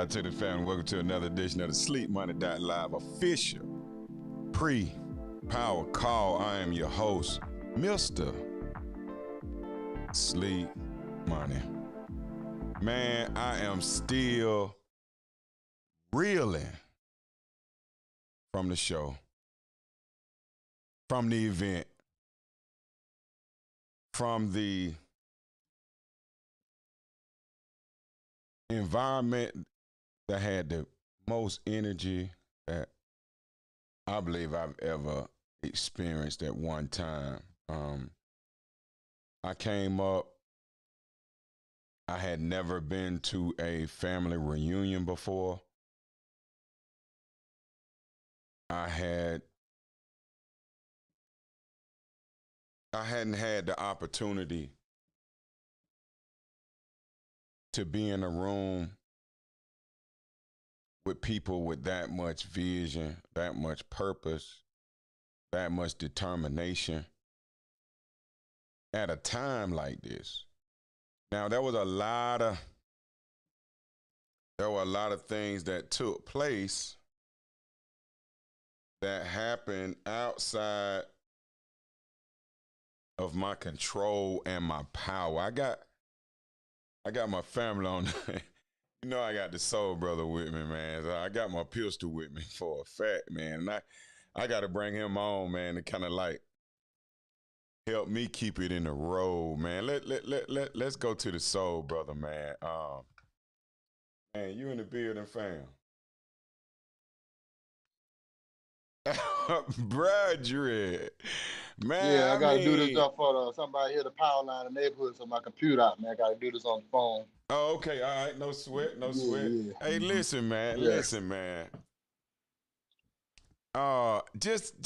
Salutatory to the family. Welcome to another edition of the Sleepmoney.Live official pre-power call. I am your host, Mr. Sleep Money. Man, I am still reeling from the show, from the event, from the environment that had the most energy that I believe I've ever experienced at one time. I came up, I had never been to a family reunion before. I hadn't had the opportunity to be in a room with people with that much vision, that much purpose, that much determination at a time like this. Now, there were a lot of things that took place that happened outside of my control and my power. I got my family on. You know, I got the soul brother with me, man. So I got my pistol with me for a fact, man. And I got to bring him on, man, to kind of like help me keep it in the road, man. Let's go to the soul brother, man. Man, you in the building, fam. Bradrick. Man, Yeah, I gotta do this up for somebody here to power line the neighborhood so my computer out, man. I gotta do this on the phone. Oh, okay, all right, no sweat, no sweat. Yeah. Hey, listen, man, Yeah. listen, man. Just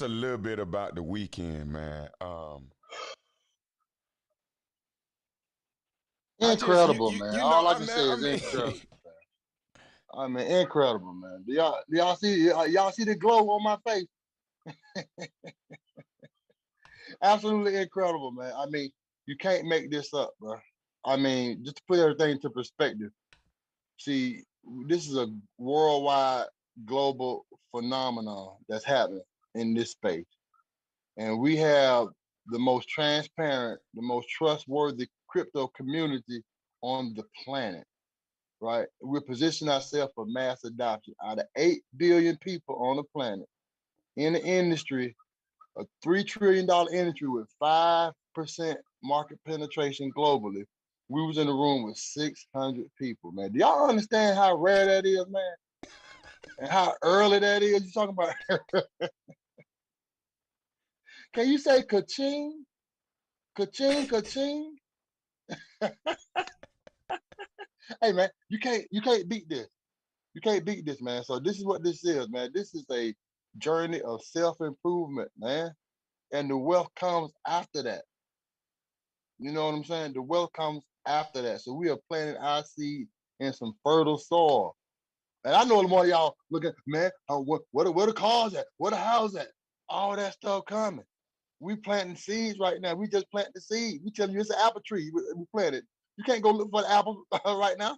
a little bit about the weekend, man. Incredible, man. You know, All I can say is incredible. I mean, incredible, man. Do y'all see the glow on my face? Absolutely incredible, man. I mean, you can't make this up, bro. I mean, just to put everything into perspective. See, this is a worldwide global phenomenon that's happening in this space. And we have the most transparent, the most trustworthy crypto community on the planet, right? We're positioning ourselves for mass adoption. Out of 8 billion people on the planet, in the industry, a $3 trillion industry with 5% market penetration globally, we was in the room with 600 people, man. Do y'all understand how rare that is, man? And how early that is? You talking about? Can you say ka-ching? Ka-ching, ka-ching? Hey, man, you can't beat this. You can't beat this, man. So this is what this is, man. This is a journey of self-improvement, man. And the wealth comes after that. You know what I'm saying? The wealth comes after that. So we are planting our seed in some fertile soil. And I know the more y'all looking, man, where the cars at? Where the house at? All that stuff coming. We planting seeds right now. We just planting the seed. We telling you it's an apple tree. We planted. You can't go look for the apple right now.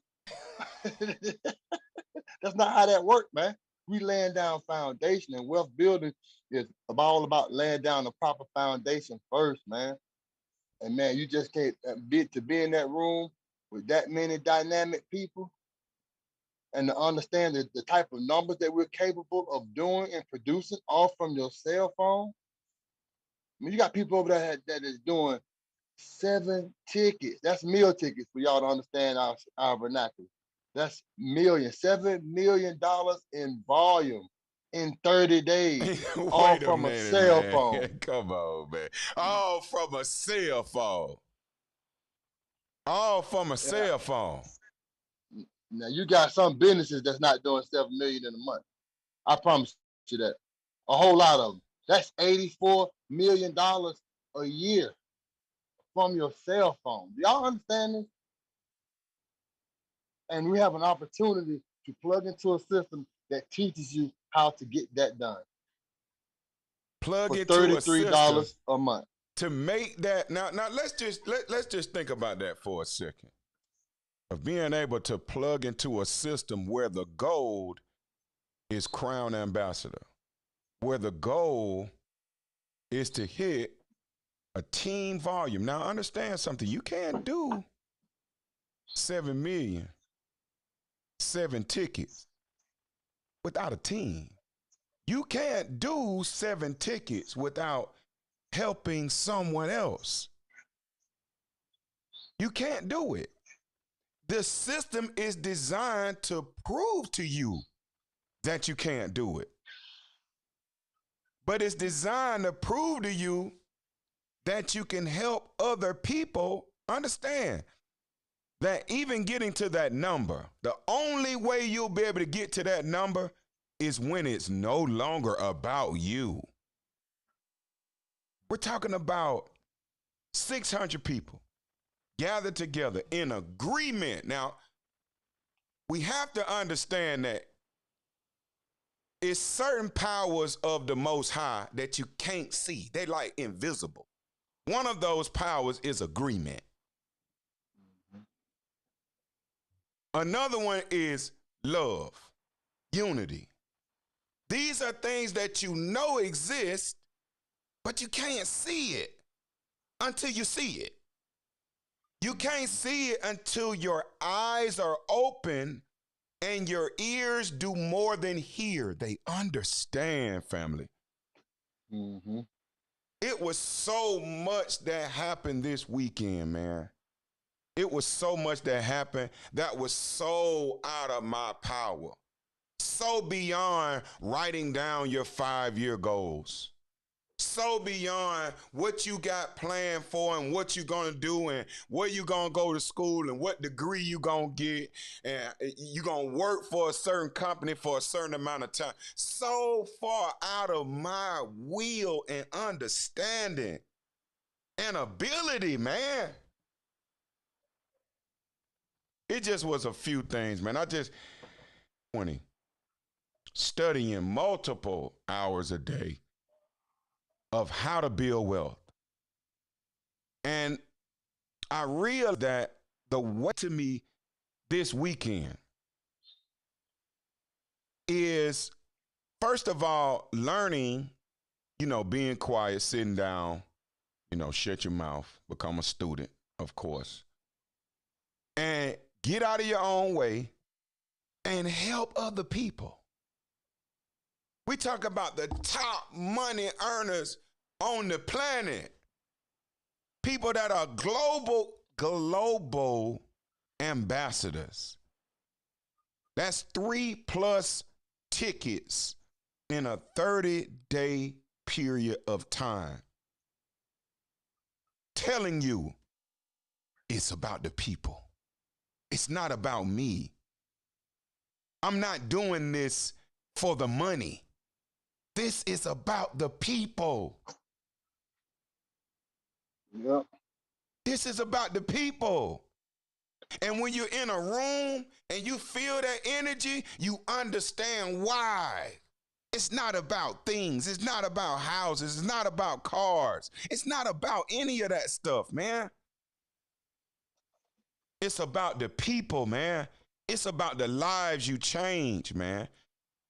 That's not how that works, man. We laying down foundation, and wealth building is all about laying down the proper foundation first, man. And man, you just can't be in that room with that many dynamic people and to understand the type of numbers that we're capable of doing and producing all from your cell phone. I mean, you got people over there that is doing 7 tickets. That's meal tickets for y'all to understand our vernacular. That's $7 million in volume in 30 days. All from a cell phone. Come on, man. All from a cell phone. All from a cell phone. Now you got some businesses that's not doing 7 million in a month. I promise you that. A whole lot of them. That's $84 million a year from your cell phone. Do y'all understand this? And we have an opportunity to plug into a system that teaches you how to get that done. Plug for into $33 a month. To make that now let's just think about that for a second. of being able to plug into a system where the gold is crown ambassador, where the goal is to hit a team volume. Now, understand something. You can't do 7 million, 7 tickets without a team. You can't do 7 tickets without helping someone else. You can't do it. The system is designed to prove to you that you can't do it. But it's designed to prove to you that you can help other people understand that even getting to that number, the only way you'll be able to get to that number is when it's no longer about you. We're talking about 600 people gathered together in agreement. Now, we have to understand that it's certain powers of the Most High that you can't see. They're like invisible. One of those powers is agreement. Another one is love, unity. These are things that you know exist, but you can't see it until you see it. You can't see it until your eyes are open and your ears do more than hear. They understand, family. Mm-hmm. It was so much that happened this weekend, man. It was so much that happened that was so out of my power. So beyond writing down your 5-year goals. So beyond what you got planned for and what you're going to do and where you're going to go to school and what degree you're going to get. And you're going to work for a certain company for a certain amount of time. So far out of my will and understanding and ability, man. It just was a few things, man. I just 20 studying multiple hours a day of how to build wealth. And I realized that the way to me this weekend is, first of all, learning, being quiet, sitting down, shut your mouth, become a student, of course. And get out of your own way and help other people. We talk about the top money earners on the planet. People that are global ambassadors. That's 3+ tickets in a 30-day period of time. Telling you it's about the people. It's not about me. I'm not doing this for the money. This is about the people. Yep. This is about the people. And when you're in a room and you feel that energy, you understand why. It's not about things. It's not about houses. It's not about cars. It's not about any of that stuff, man. It's about the people, man. It's about the lives you change, man.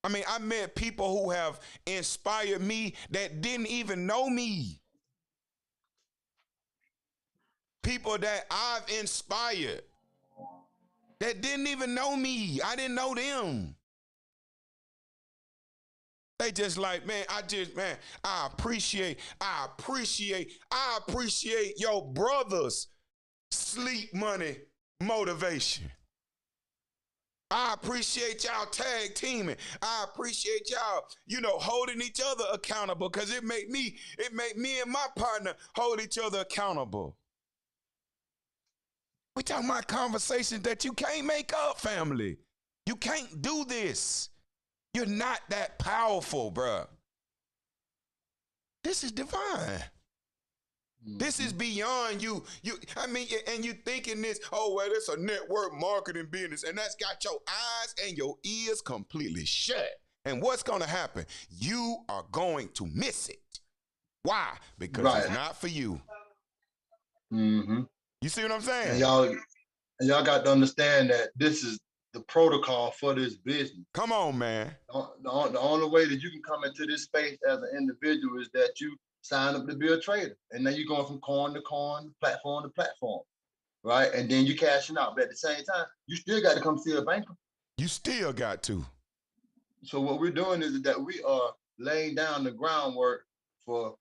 I mean, I met people who have inspired me that didn't even know me. People that I've inspired that didn't even know me. I didn't know them. They just like, man, I appreciate your brother's sleep money motivation. I appreciate y'all tag teaming. I appreciate y'all, holding each other accountable, because it make me and my partner hold each other accountable. We talking about conversations that you can't make up, family. You can't do this. You're not that powerful, bruh. This is divine. This is beyond you. And you thinking this, oh, well, it's a network marketing business, and that's got your eyes and your ears completely shut. And what's going to happen? You are going to miss it. Why? Because It's not for you. Mm-hmm. You see what I'm saying? And y'all, And y'all got to understand that this is the protocol for this business. Come on, man. The only way that you can come into this space as an individual is that you sign up to be a trader. And then you're going from coin to coin, platform to platform, right? And then you cashing out. But at the same time, you still got to come see a banker. You still got to. So what we're doing is that we are laying down the groundwork for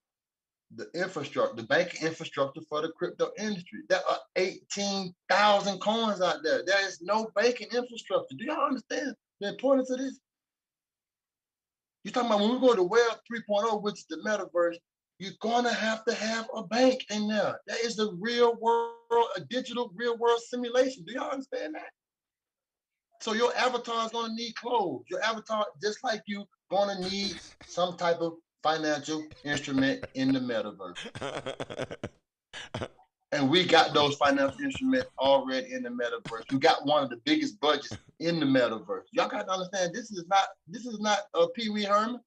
the infrastructure, the banking infrastructure for the crypto industry. There are 18,000 coins out there. There is no banking infrastructure. Do y'all understand the importance of this? You're talking about when we go to Web 3.0, which is the metaverse, you're gonna have to have a bank in there. That is the real world, a digital real world simulation. Do y'all understand that? So your avatar is gonna need clothes. Your avatar, just like you, gonna need some type of financial instrument in the metaverse. And we got those financial instruments already in the metaverse. We got one of the biggest budgets in the metaverse. Y'all got to understand, this is not a Pee Wee Herman.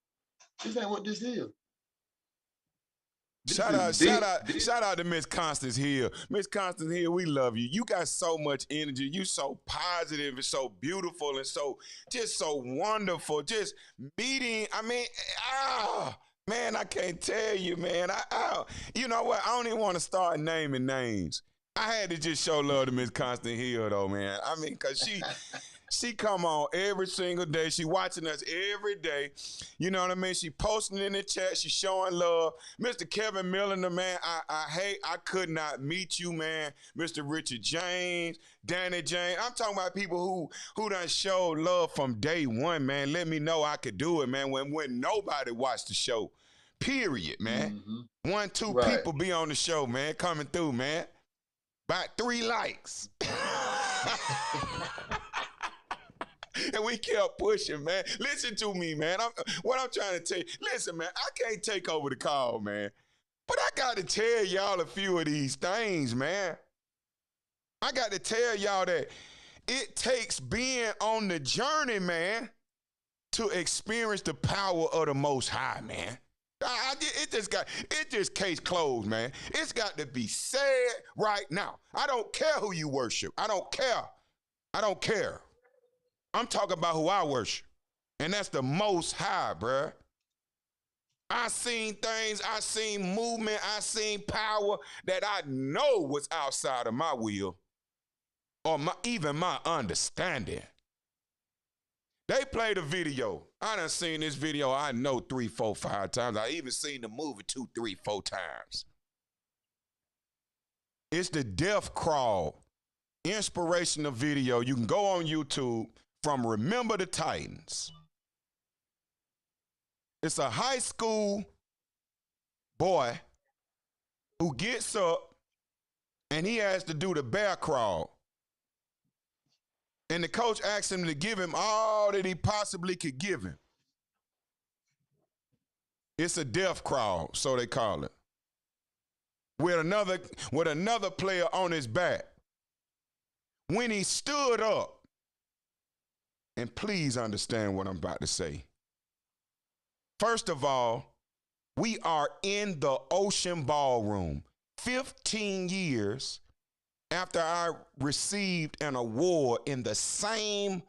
This ain't what this is. Shout out to Miss Constance Hill. Miss Constance Hill, we love you. You got so much energy. You so positive and so beautiful and so wonderful. Just meeting. I mean, man, I can't tell you, man. You know what? I don't even want to start naming names. I had to just show love to Miss Constance Hill, though, man. I mean, because she come on every single day. She watching us every day. You know what I mean? She posting in the chat. She showing love. Mr. Kevin Millionaire, man, I could not meet you, man. Mr. Richard James, Danny James. I'm talking about people who done showed love from day one, man. Let me know I could do it, man, when nobody watched the show. Period, man. Mm-hmm. 1, 2 right. People be on the show, man, coming through, man. About 3 likes. And we kept pushing, man. Listen to me, man. What I'm trying to tell you. Listen, man, I can't take over the call, man. But I got to tell y'all a few of these things, man. I got to tell y'all that it takes being on the journey, man, to experience the power of the Most High, man. It just case closed, man. It's got to be said right now. I don't care who you worship. I don't care. I'm talking about who I worship. And that's the Most High, bruh. I seen things, I seen movement, I seen power that I know was outside of my will or even my understanding. They played a video. I done seen this video, I know 3, 4, 5 times. I even seen the movie 2, 3, 4 times. It's the Death Crawl inspirational video. You can go on YouTube from Remember the Titans. It's a high school boy who gets up and he has to do the bear crawl. And the coach asks him to give him all that he possibly could give him. It's a death crawl, so they call it. With another player on his back. When he stood up, and please understand what I'm about to say. First of all, we are in the Ocean Ballroom. 15 years after I received an award in the same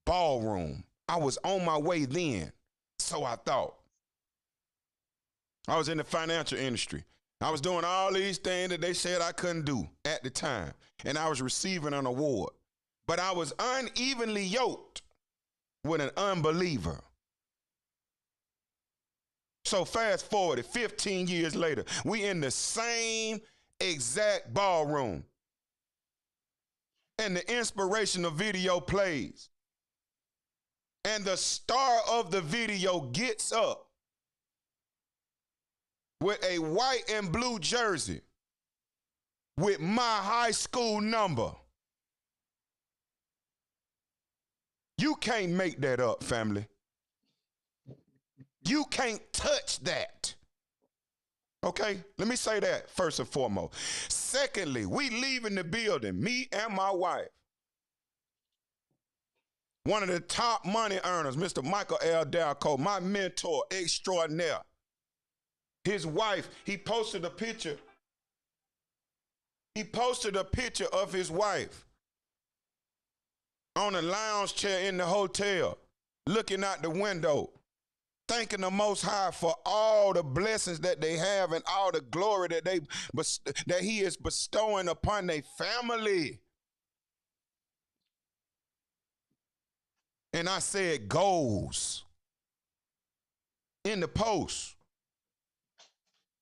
ballroom. I was on my way then, so I thought. I was in the financial industry. I was doing all these things that they said I couldn't do at the time, and I was receiving an award. But I was unevenly yoked with an unbeliever. So fast forward, 15 years later, we in the same exact ballroom. And the inspirational video plays. And the star of the video gets up with a white and blue jersey with my high school number. You can't make that up, family. You can't touch that. Okay? Let me say that first and foremost. Secondly, we leaving the building, me and my wife. One of the top money earners, Mr. Michael L. Dalco, my mentor extraordinaire. His wife, he posted a picture. He posted a picture of his wife on a lounge chair in the hotel, looking out the window, thanking the Most High for all the blessings that they have and all the glory that He is bestowing upon their family. And I said goals in the post.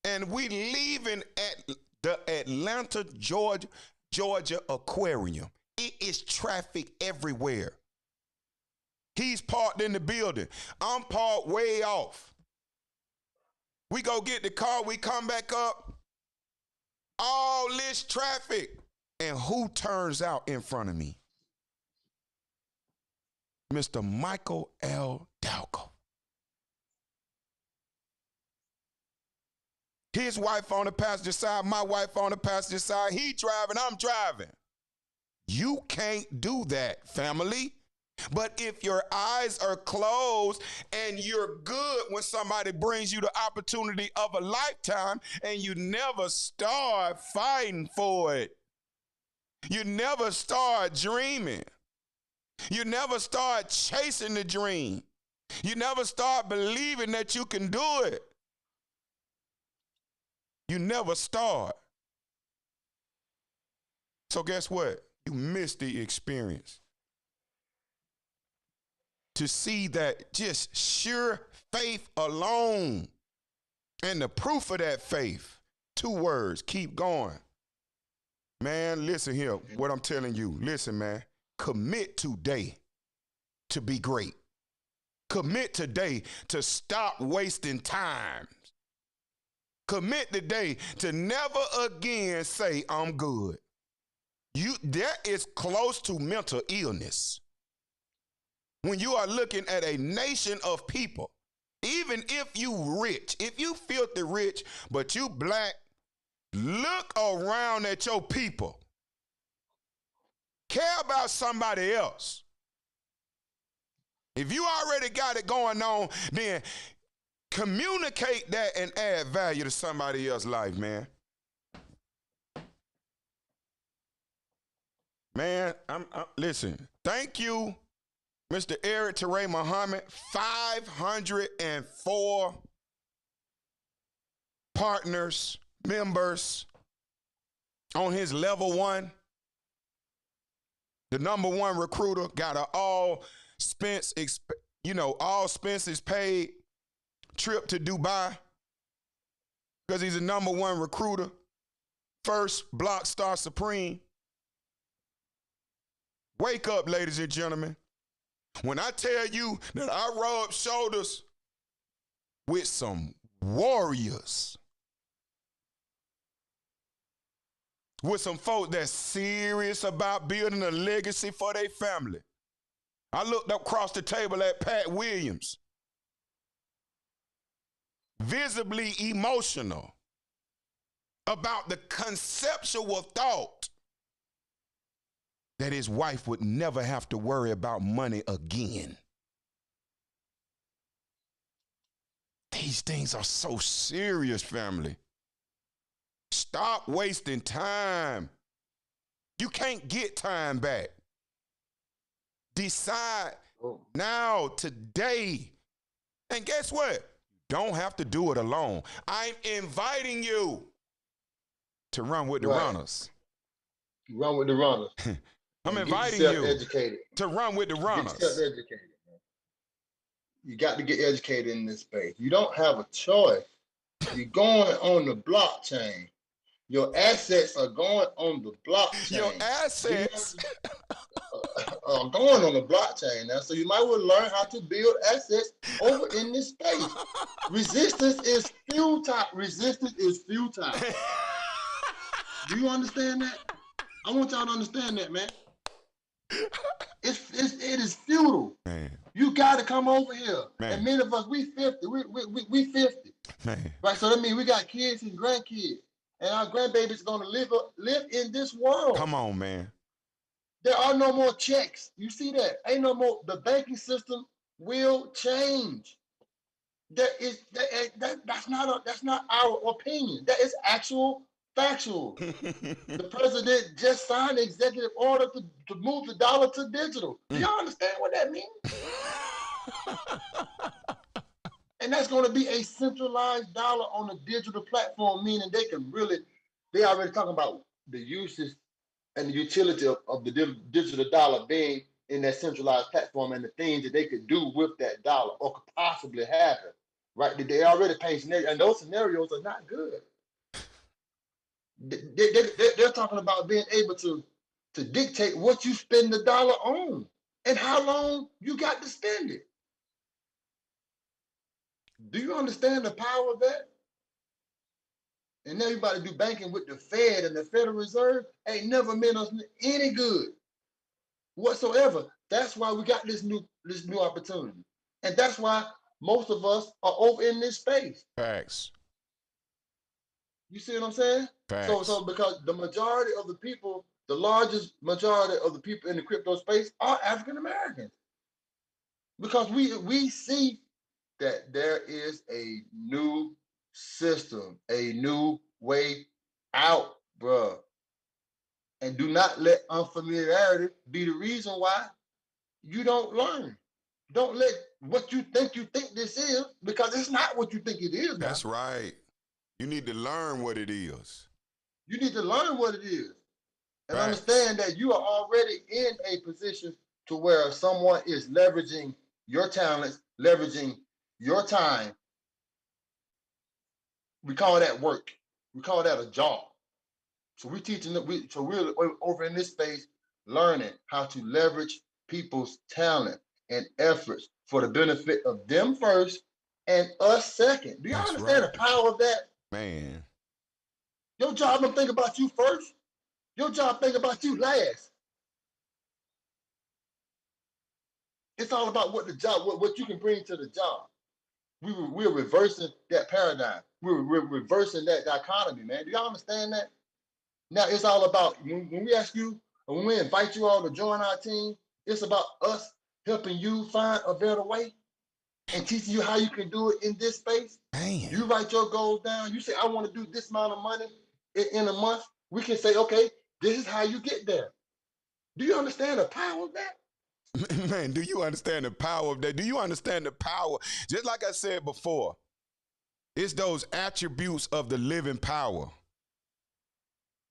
And we leaving at the Atlanta, Georgia Aquarium. It is traffic everywhere. He's parked in the building. I'm parked way off. We go get the car. We come back up. All this traffic. And who turns out in front of me? Mr. Michael L. Dalco. His wife on the passenger side, my wife on the passenger side. He driving, I'm driving. You can't do that, family. But if your eyes are closed and you're good when somebody brings you the opportunity of a lifetime and you never start fighting for it, you never start dreaming, you never start chasing the dream, you never start believing that you can do it, you never start. So guess what? You miss the experience. To see that just sure faith alone and the proof of that faith, 2 words, keep going. Man, listen here, what I'm telling you. Listen, man, commit today to be great. Commit today to stop wasting time. Commit today to never again say, I'm good. That is close to mental illness. When you are looking at a nation of people, even if you rich, if you filthy rich, but you black, look around at your people. Care about somebody else. If you already got it going on, then communicate that and add value to somebody else's life, man. Man, listen, thank you, Mr. Eric Teray Muhammad, 504 partners, members on his level 1. The #1 recruiter, got an all expenses paid trip to Dubai because he's a #1 recruiter. First Block Star Supreme. Wake up, ladies and gentlemen. When I tell you that I rub shoulders with some warriors, with some folk that's serious about building a legacy for their family. I looked across the table at Pat Williams, visibly emotional about the conceptual thought that his wife would never have to worry about money again. These things are so serious, family. Stop wasting time. You can't get time back. Decide now, today. And guess what? You don't have to do it alone. I'm inviting you to run with the runners. Run with the runners. I'm inviting you to run with the runners. Get yourself educated, man. You got to get educated in this space. You don't have a choice. You're going on the blockchain. Your assets are going on the blockchain. Your assets are going on the blockchain now. So you might well learn how to build assets over in this space. Resistance is futile. Resistance is futile. Do you understand that? I want y'all to understand that, man. It is futile. Man. You got to come over here. Man. And many of us, we 50. We 50. Man. Right? So that means we got kids and grandkids. And our grandbabies going to live in this world. Come on, man. There are no more checks. You see that? Ain't no more. The banking system will change. That's not our opinion. That is actual Factual. The president just signed an executive order to move the dollar to digital. Do y'all understand what that means? And that's going to be a centralized dollar on a digital platform, meaning they already talking about the uses and the utility of the digital dollar being in that centralized platform and the things that they could do with that dollar or could possibly happen, right? They already paint scenarios, and those scenarios are not good. They're talking about being able to dictate what you spend the dollar on and how long you got to spend it. Do you understand the power of that? And everybody do banking with the Fed and the Federal Reserve ain't never meant us any good whatsoever. That's why we got this new opportunity. And that's why most of us are over in this space. Facts. You see what I'm saying? Facts. So because the majority of the people, the largest majority of the people in the crypto space are African Americans. Because we see that there is a new system, a new way out, bruh. And do not let unfamiliarity be the reason why you don't learn. Don't let what you think this is, because it's not what you think it is now. That's right. You need to learn what it is. You need to learn what it is. And understand that you are already in a position to where someone is leveraging your talents, leveraging your time. We call that work. We call that a job. So we're teaching that we're over in this space learning how to leverage people's talent and efforts for the benefit of them first and us second. Do you understand the power of that? Man. Your job don't think about you first. Your job think about you last. It's all about what the job, what you can bring to the job. We're reversing that paradigm. We're reversing that dichotomy, man. Do y'all understand that? Now it's all about when we ask you, or when we invite you all to join our team, it's about us helping you find a better way and teaching you how you can do it in this space. Man. You write your goals down. You say, I want to do this amount of money in a month. We can say, okay, this is how you get there. Do you understand the power of that? Man, do you understand the power of that? Do you understand the power? Just like I said before, it's those attributes of the living power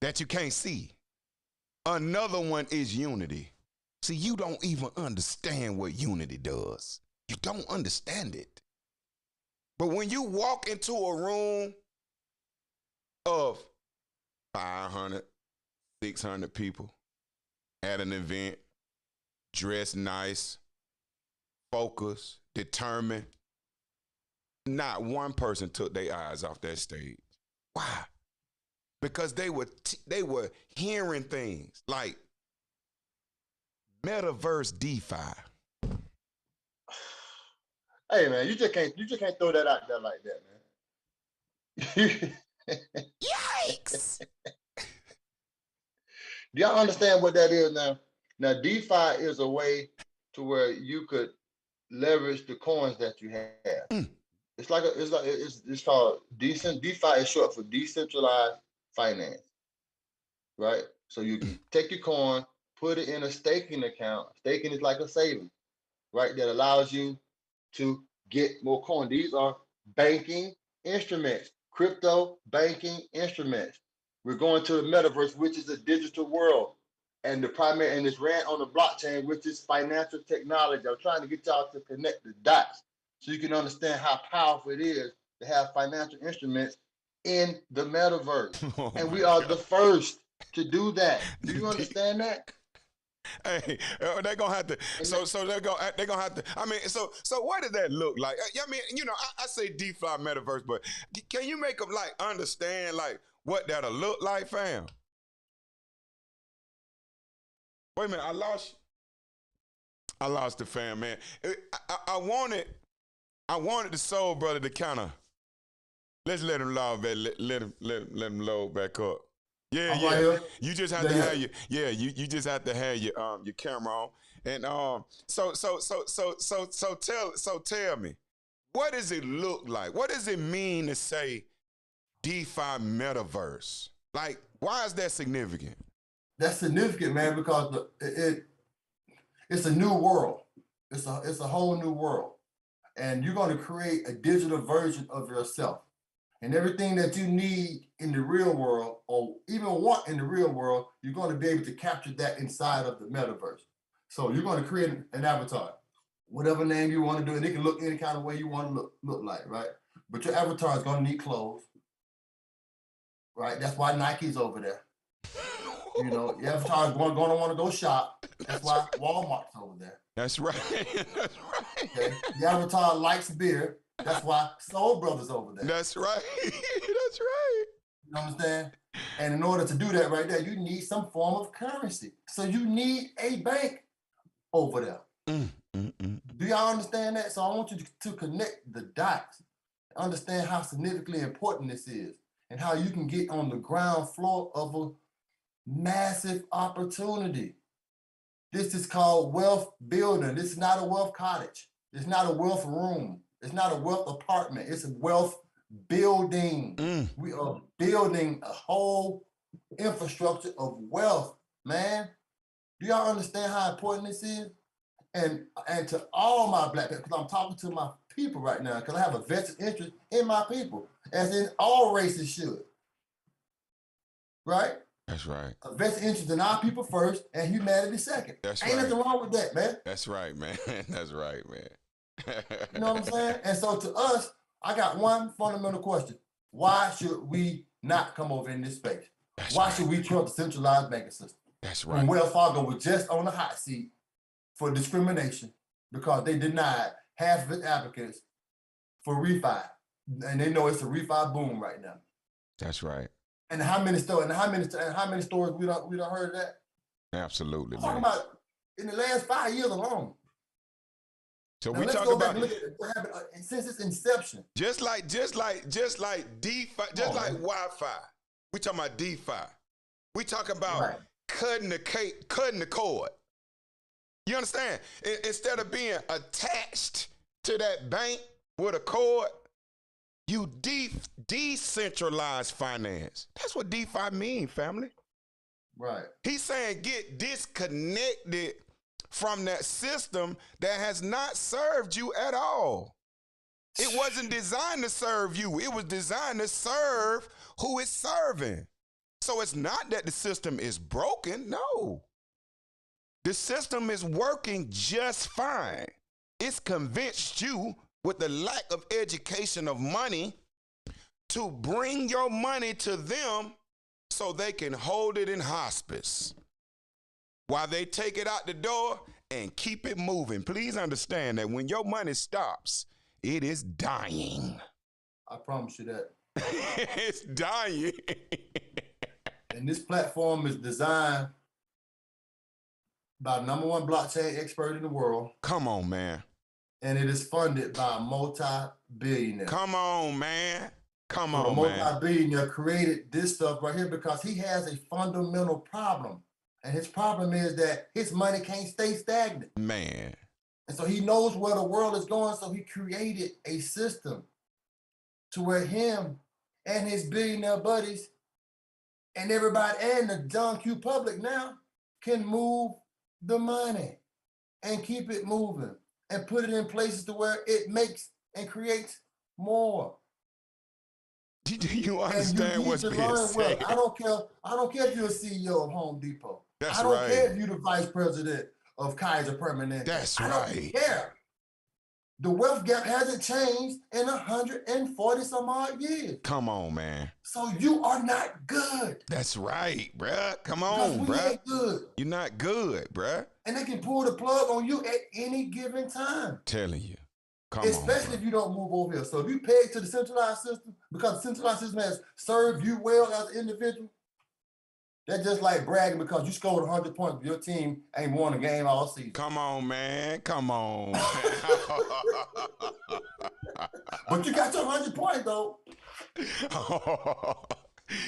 that you can't see. Another one is unity. See, you don't even understand what unity does. You don't understand it. But when you walk into a room of 500, 600 people at an event, dressed nice, focused, determined, not one person took their eyes off that stage. Why? Because they were hearing things like metaverse DeFi. Hey man, you just can't throw that out there like that, man. Yikes! Do y'all understand what that is now? Now DeFi is a to where you could leverage the coins that you have. It's called decent. DeFi is short for decentralized finance, right? So you can take your coin, put it in a staking account. Staking is like a savings, right? That allows you to get more coin. These are banking instruments, crypto banking instruments. We're going to the metaverse, which is a digital world. And it's ran on the blockchain, which is financial technology. I'm trying to get y'all to connect the dots so you can understand how powerful it is to have financial instruments in the metaverse. And we are the first to do that. Do you understand that? Hey, they're gonna have to. They're gonna have to. I mean, so what does that look like? I mean, you know, I say DeFi metaverse, but can you make them like understand like what that'll look like, fam? Wait a minute, I lost the fam, man. I wanted the soul brother to kind of let's let him let him load back up. Yeah, yeah. You just have to have you just have to have your camera on. And so tell me, what does it look like? What does it mean to say DeFi metaverse? Like, why is that significant? That's significant, man, because it's a new world. It's a whole new world. And you're going to create a digital version of yourself. And everything that you need in the real world, or even want in the real world, you're going to be able to capture that inside of the metaverse. So you're going to create an avatar, whatever name you want to do, and it can look any kind of way you want to look like, right? But your avatar is going to need clothes, right? That's why Nike's over there. You know, your avatar is going to want to go shop. That's why Walmart's over there. That's right. That's right. Okay? The avatar likes beer. That's why Soul Brothers over there. That's right. That's right. You understand? And in order to do that right there, you need some form of currency. So you need a bank over there. Do y'all understand that? So I want you to connect the dots, understand how significantly important this is, and how you can get on the ground floor of a massive opportunity. This is called wealth building. This is not a wealth cottage. It's not a wealth room. It's not a wealth apartment. It's a wealth building. We are building a whole infrastructure of wealth, man. Do y'all understand how important this is? And to all my black people, because I'm talking to my people right now, because I have a vested interest in my people, as in all races should. Right? That's right. A vested interest in our people first and humanity second. That's Ain't right. nothing wrong with that, man. That's right, man. That's right, man. You know what I'm saying? And so to us, I got one fundamental question. Why should we not come over in this space? Why should we trust the centralized banking system? That's right. When Wells Fargo was just on the hot seat for discrimination because they denied half of its applicants for refi. And they know it's a refi boom right now. That's right. And how many stores we don't heard of that? Absolutely. I'm talking about in the last 5 years alone. So now we let's talk go about back and look at what happened since its inception. just like DeFi, just like Wi-Fi. We talking about DeFi. We talk about cutting the cord. You understand? Instead of being attached to that bank with a cord, you decentralize finance. That's what DeFi mean, family. Right. He's saying get disconnected from that system that has not served you at all. It wasn't designed to serve you. It was designed to serve who it's serving. So it's not that the system is broken. No. The system is working just fine. It's convinced you with the lack of education of money to bring your money to them so they can hold it in hospice while they take it out the door and keep it moving. Please understand that when your money stops, it is dying. I promise you that. It's dying. And this platform is designed by the #1 blockchain expert in the world. Come on, man. And it is funded by a multi-billionaire. Come on, man. Come so on, a multi-billionaire created this stuff right here because he has a fundamental problem. And his problem is that his money can't stay stagnant. Man. And so he knows where the world is going, so he created a system to where him and his billionaire buddies and everybody and the John Q public now can move the money and keep it moving and put it in places to where it makes and creates more. Do you understand what's being said? I don't care if you're a CEO of Home Depot. That's I don't right. care if you're the vice president of Kaiser Permanente. That's I right. don't care. The wealth gap hasn't changed in 140 some odd years. Come on, man. So you are not good. That's right, bruh. Come on, bruh. Ain't good. You're not good, bruh. And they can pull the plug on you at any given time. Telling you. Especially if you don't move over here. So if you pay to the centralized system, because the centralized system has served you well as an individual, that's just like bragging because you scored 100 points, but your team ain't won a game all season. Come on, man. Come on. But you got your 100 points, though.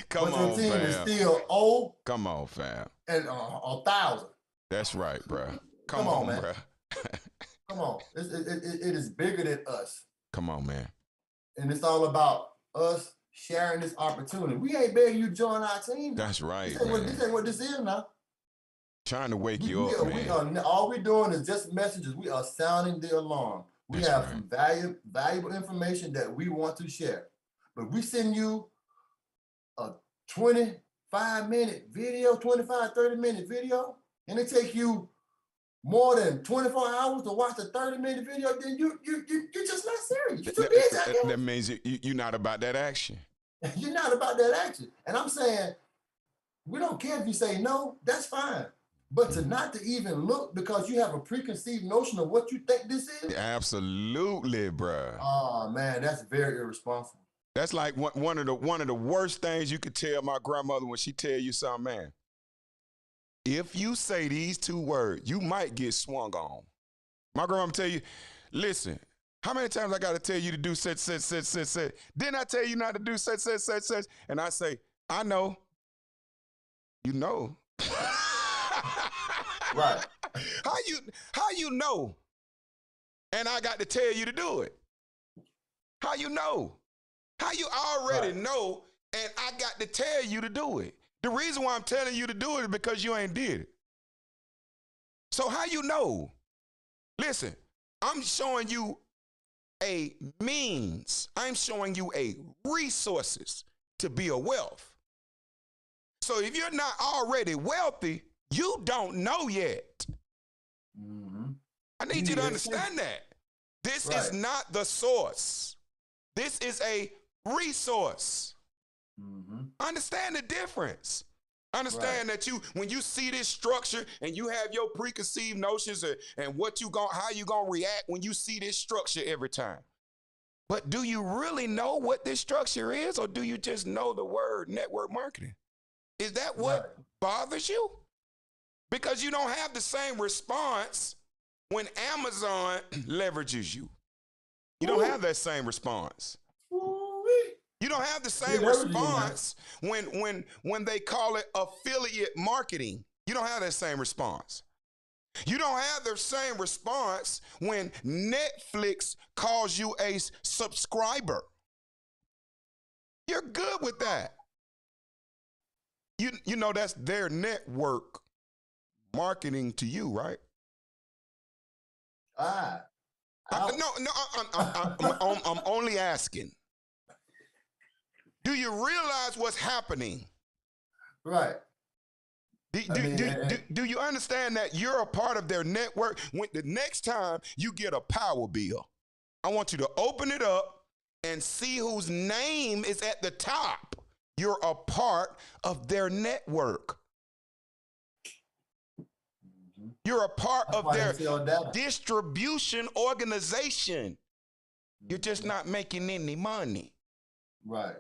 Come but on, your team fam. is still 0. Come on, fam. And 1,000. That's right, bro. Come on, on, man. bro. Come on. It is bigger than us. Come on, man. And it's all about us sharing this opportunity. We ain't begging you to join our team. That's right, this ain't man. what this is now. Trying to wake you up, man. All we're doing is just messages. We are sounding the alarm. We have some valuable information that we want to share. But we send you a 25-minute video, 25, 30-minute video, and it take you more than 24 hours to watch a 30-minute video, then you're just not serious. You're too busy. That means you're not about that action. You're not about that action. And I'm saying, we don't care if you say no, that's fine. But to not to even look because you have a preconceived notion of what you think this is? Absolutely, bruh. Oh, man, that's very irresponsible. That's like one of the worst things you could tell my grandmother when she tell you something, man. If you say these two words, you might get swung on. My grandma tell you, listen, how many times I got to tell you to do such. Didn't I tell you not to do such? And I say, I know. You know. Right. How you know? And I got to tell you to do it. How you know? How you already know and I got to tell you to do it? The reason why I'm telling you to do it is because you ain't did it. So how you know? Listen, I'm showing you a means. I'm showing you a resources to be a wealth. So if you're not already wealthy, you don't know yet. Mm-hmm. I need you to understand that. This is not the source. This is a resource. Mm-hmm. Understand the difference. Understand that when you see this structure and you have your preconceived notions and how you gonna react when you see this structure every time. But do you really know what this structure is, or do you just know the word network marketing? Is that what bothers you? Because you don't have the same response when Amazon leverages you. You don't have that same response. You don't have the same response when they call it affiliate marketing. You don't have that same response. You don't have the same response when Netflix calls you a subscriber. You're good with that. You know that's their network marketing to you, right? I'm only asking. Do you realize what's happening? Right. Do you understand that you're a part of their network? When the next time you get a power bill, I want you to open it up and see whose name is at the top. You're a part of their network. You're a part of their distribution organization. You're just not making any money. Right.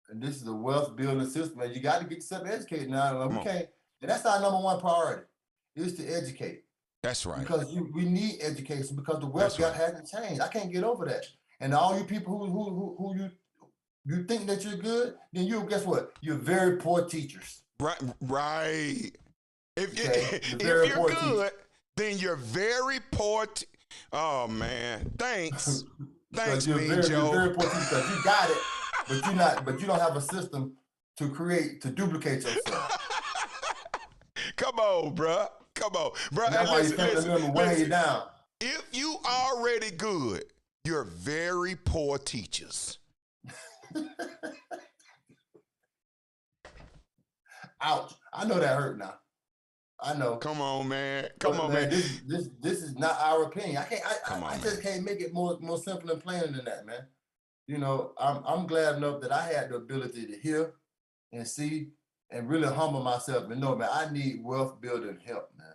And this is a wealth building system, and you got to get yourself educated now. We can't, and that's our number one priority, is to educate. That's right. Because we need education, because the wealth gap hasn't changed. I can't get over that. And all you people who you think that you're good, then guess what? You're very poor teachers. Right. If you're good, then you're very poor. Oh man, thanks. Thanks, Joe. You're very poor teacher. You got it, but you don't have a system to duplicate yourself. Come on, bruh. Come on, bruh. That's why you can't remember weighing you down. If you already good, you're very poor teachers. Ouch! I know that hurt now. I know. Come on, man. Come on, man. This is not our opinion. I just can't make it more simple and plain than that, man. You know, I'm glad enough that I had the ability to hear and see and really humble myself and know, man, I need wealth building help, man.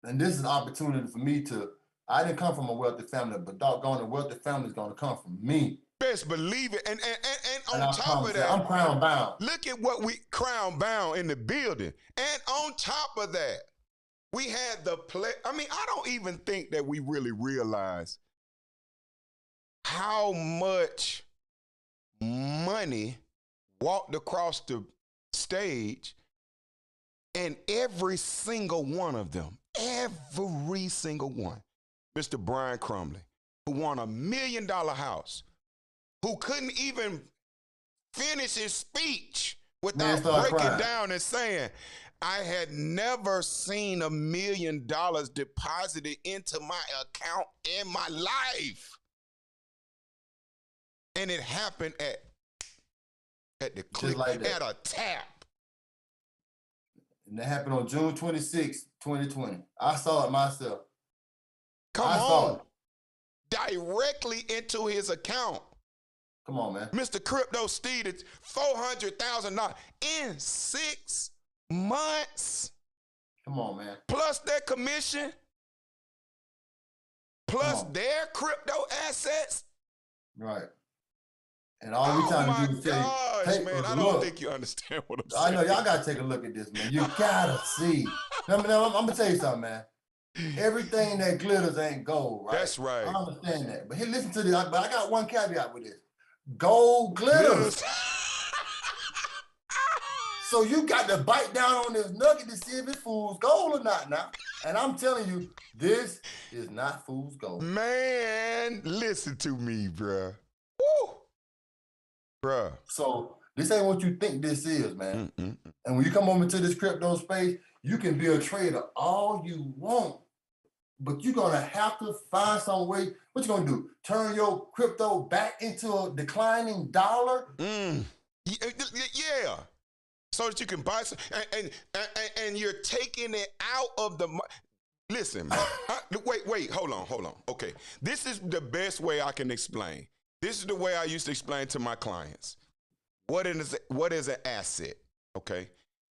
And this is an opportunity for me I didn't come from a wealthy family, but doggone, a wealthy family is going to come from me. Best believe it. And on top of that, I'm crown bound. Look at what we crown bound in the building. And on top of that, we had the I don't even think that we really realize how much money walked across the stage, and every single one of them, every single one, Mr. Brian Crumley, who won $1 million house, who couldn't even finish his speech Man without started breaking crying. down and saying, I had never seen $1 million deposited into my account in my life. And it happened at the click, like that. at a tap. And that happened on June 26, 2020. I saw it myself. Come I saw on. it. Directly into his account. Come on, man. Mr. Crypto Stater, $400,000 in 6 months. Come on, man. Plus their commission. Plus their crypto assets. Right. And all we trying to do is take man, I don't think you understand what I'm saying. I know y'all gotta take a look at this, man. You gotta see. I'm gonna tell you something, man. Everything that glitters ain't gold, right? That's right. I understand that. But here, listen to this. But I got one caveat with this. Gold glitters. So you got to bite down on this nugget to see if it's fool's gold or not now. And I'm telling you, this is not fool's gold. Man, listen to me, bruh. Woo! Bruh. So this ain't what you think this is, man. And when you come over to this crypto space, you can be a trader all you want, but you're gonna have to find some way. What you gonna do? Turn your crypto back into a declining dollar? Yeah. So that you can buy some, and you're taking it out of the. Listen, man. Wait, hold on. Okay, this is the best way I can explain. This is the way I used to explain to my clients. What is an asset? Okay,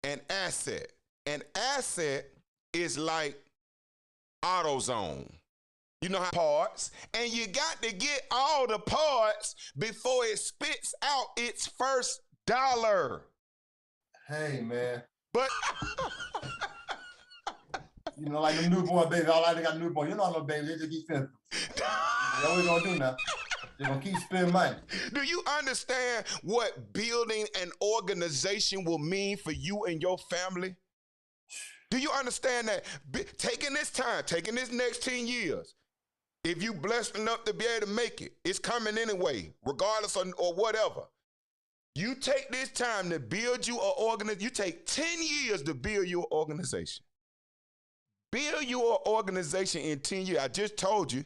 an asset is like AutoZone. You know how parts, and you got to get all the parts before it spits out its first dollar. Hey, man. But you know, like them newborn babies, all they got newborn. You know, little babies, they just keep spending. That's what we gonna do now. They're gonna keep spending money. Do you understand what building an organization will mean for you and your family? Do you understand that taking this next 10 years, if you blessed enough to be able to make it, it's coming anyway, regardless of, or whatever. You take this time to build you an organization. You take 10 years to build your organization. Build your organization in 10 years. I just told you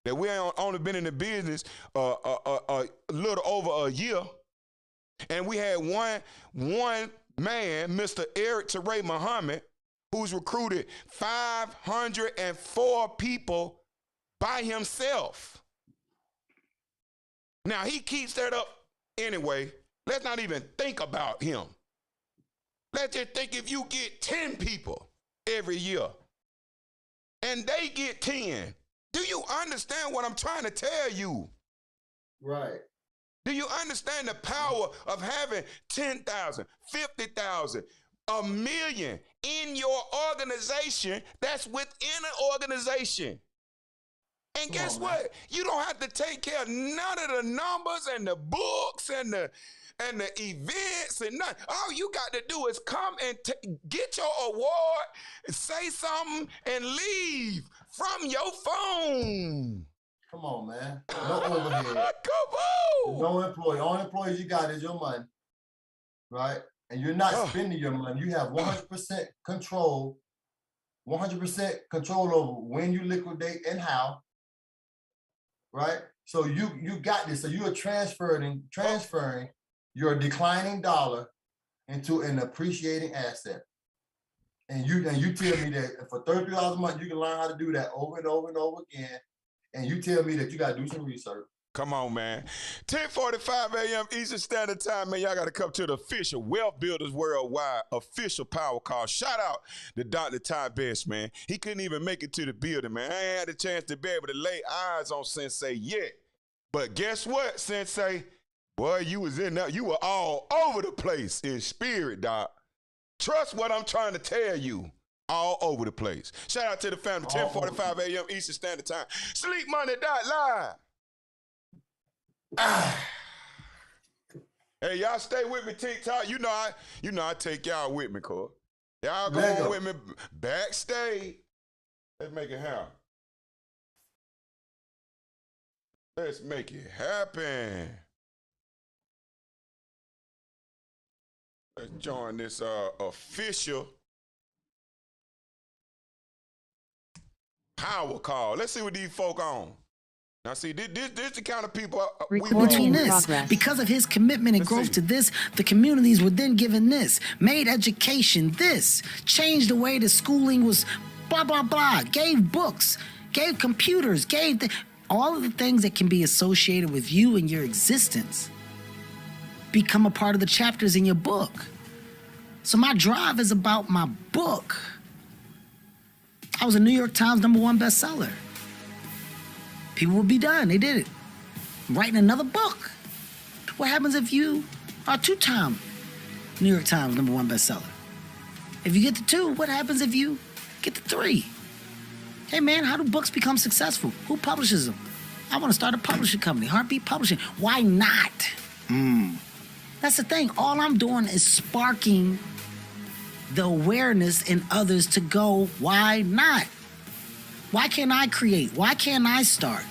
that we ain't only been in the business a little over a year. And we had one man, Mr. Eric Teray Muhammad, who's recruited 504 people by himself. Now, he keeps that up anyway. Let's not even think about him. Let's just think if you get 10 people every year and they get 10. Do you understand what I'm trying to tell you? Right. Do you understand the power of having 10,000, 50,000, $1 million in your organization that's within an organization? And guess what? You don't have to take care of none of the numbers and the books and the events and nothing. All you got to do is come and get your award, say something, and leave from your phone. Come on, man. No overhead. Come on. No employee. All employees you got is your money, right? And you're not spending your money. You have 100% control, 100% control over when you liquidate and how, right? So you got this. So you are transferring your declining dollar into an appreciating asset. And you tell me that for $33 a month, you can learn how to do that over and over and over again. And you tell me that you got to do some research. Come on, man. 10:45 a.m. Eastern Standard Time, man. Y'all got to come to the official Wealth Builders Worldwide official power call. Shout out to Dr. Ty Best, man. He couldn't even make it to the building, man. I ain't had a chance to be able to lay eyes on Sensei yet. But guess what, Sensei? Boy, you was in there. You were all over the place in spirit, Doc. Trust what I'm trying to tell you. All over the place. Shout out to the family. 10:45 a.m. Eastern Standard Time. Sleepmoney.Live. Hey, y'all stay with me, TikTok. You know I take y'all with me, cuz. Y'all go on with me backstage. Let's make it happen. Let's make it happen. Let's join this official power call. Let's see what these folk on. Now, see, this the kind of people we Recording in progress. Because of his commitment and growth to this, the communities were then given this, made education this, changed the way the schooling was blah, blah, blah, gave books, gave computers, gave all of the things that can be associated with you and your existence become a part of the chapters in your book. So my drive is about my book. I was a New York Times #1 bestseller. People would be done. They did it. I'm writing another book. What happens if you are 2-time New York Times #1 bestseller? If you get to 2, what happens if you get to 3? Hey man, how do books become successful? Who publishes them? I want to start a publishing company, Heartbeat Publishing. Why not? That's the thing. All I'm doing is sparking the awareness in others to go, why not? Why can't I create? Why can't I start?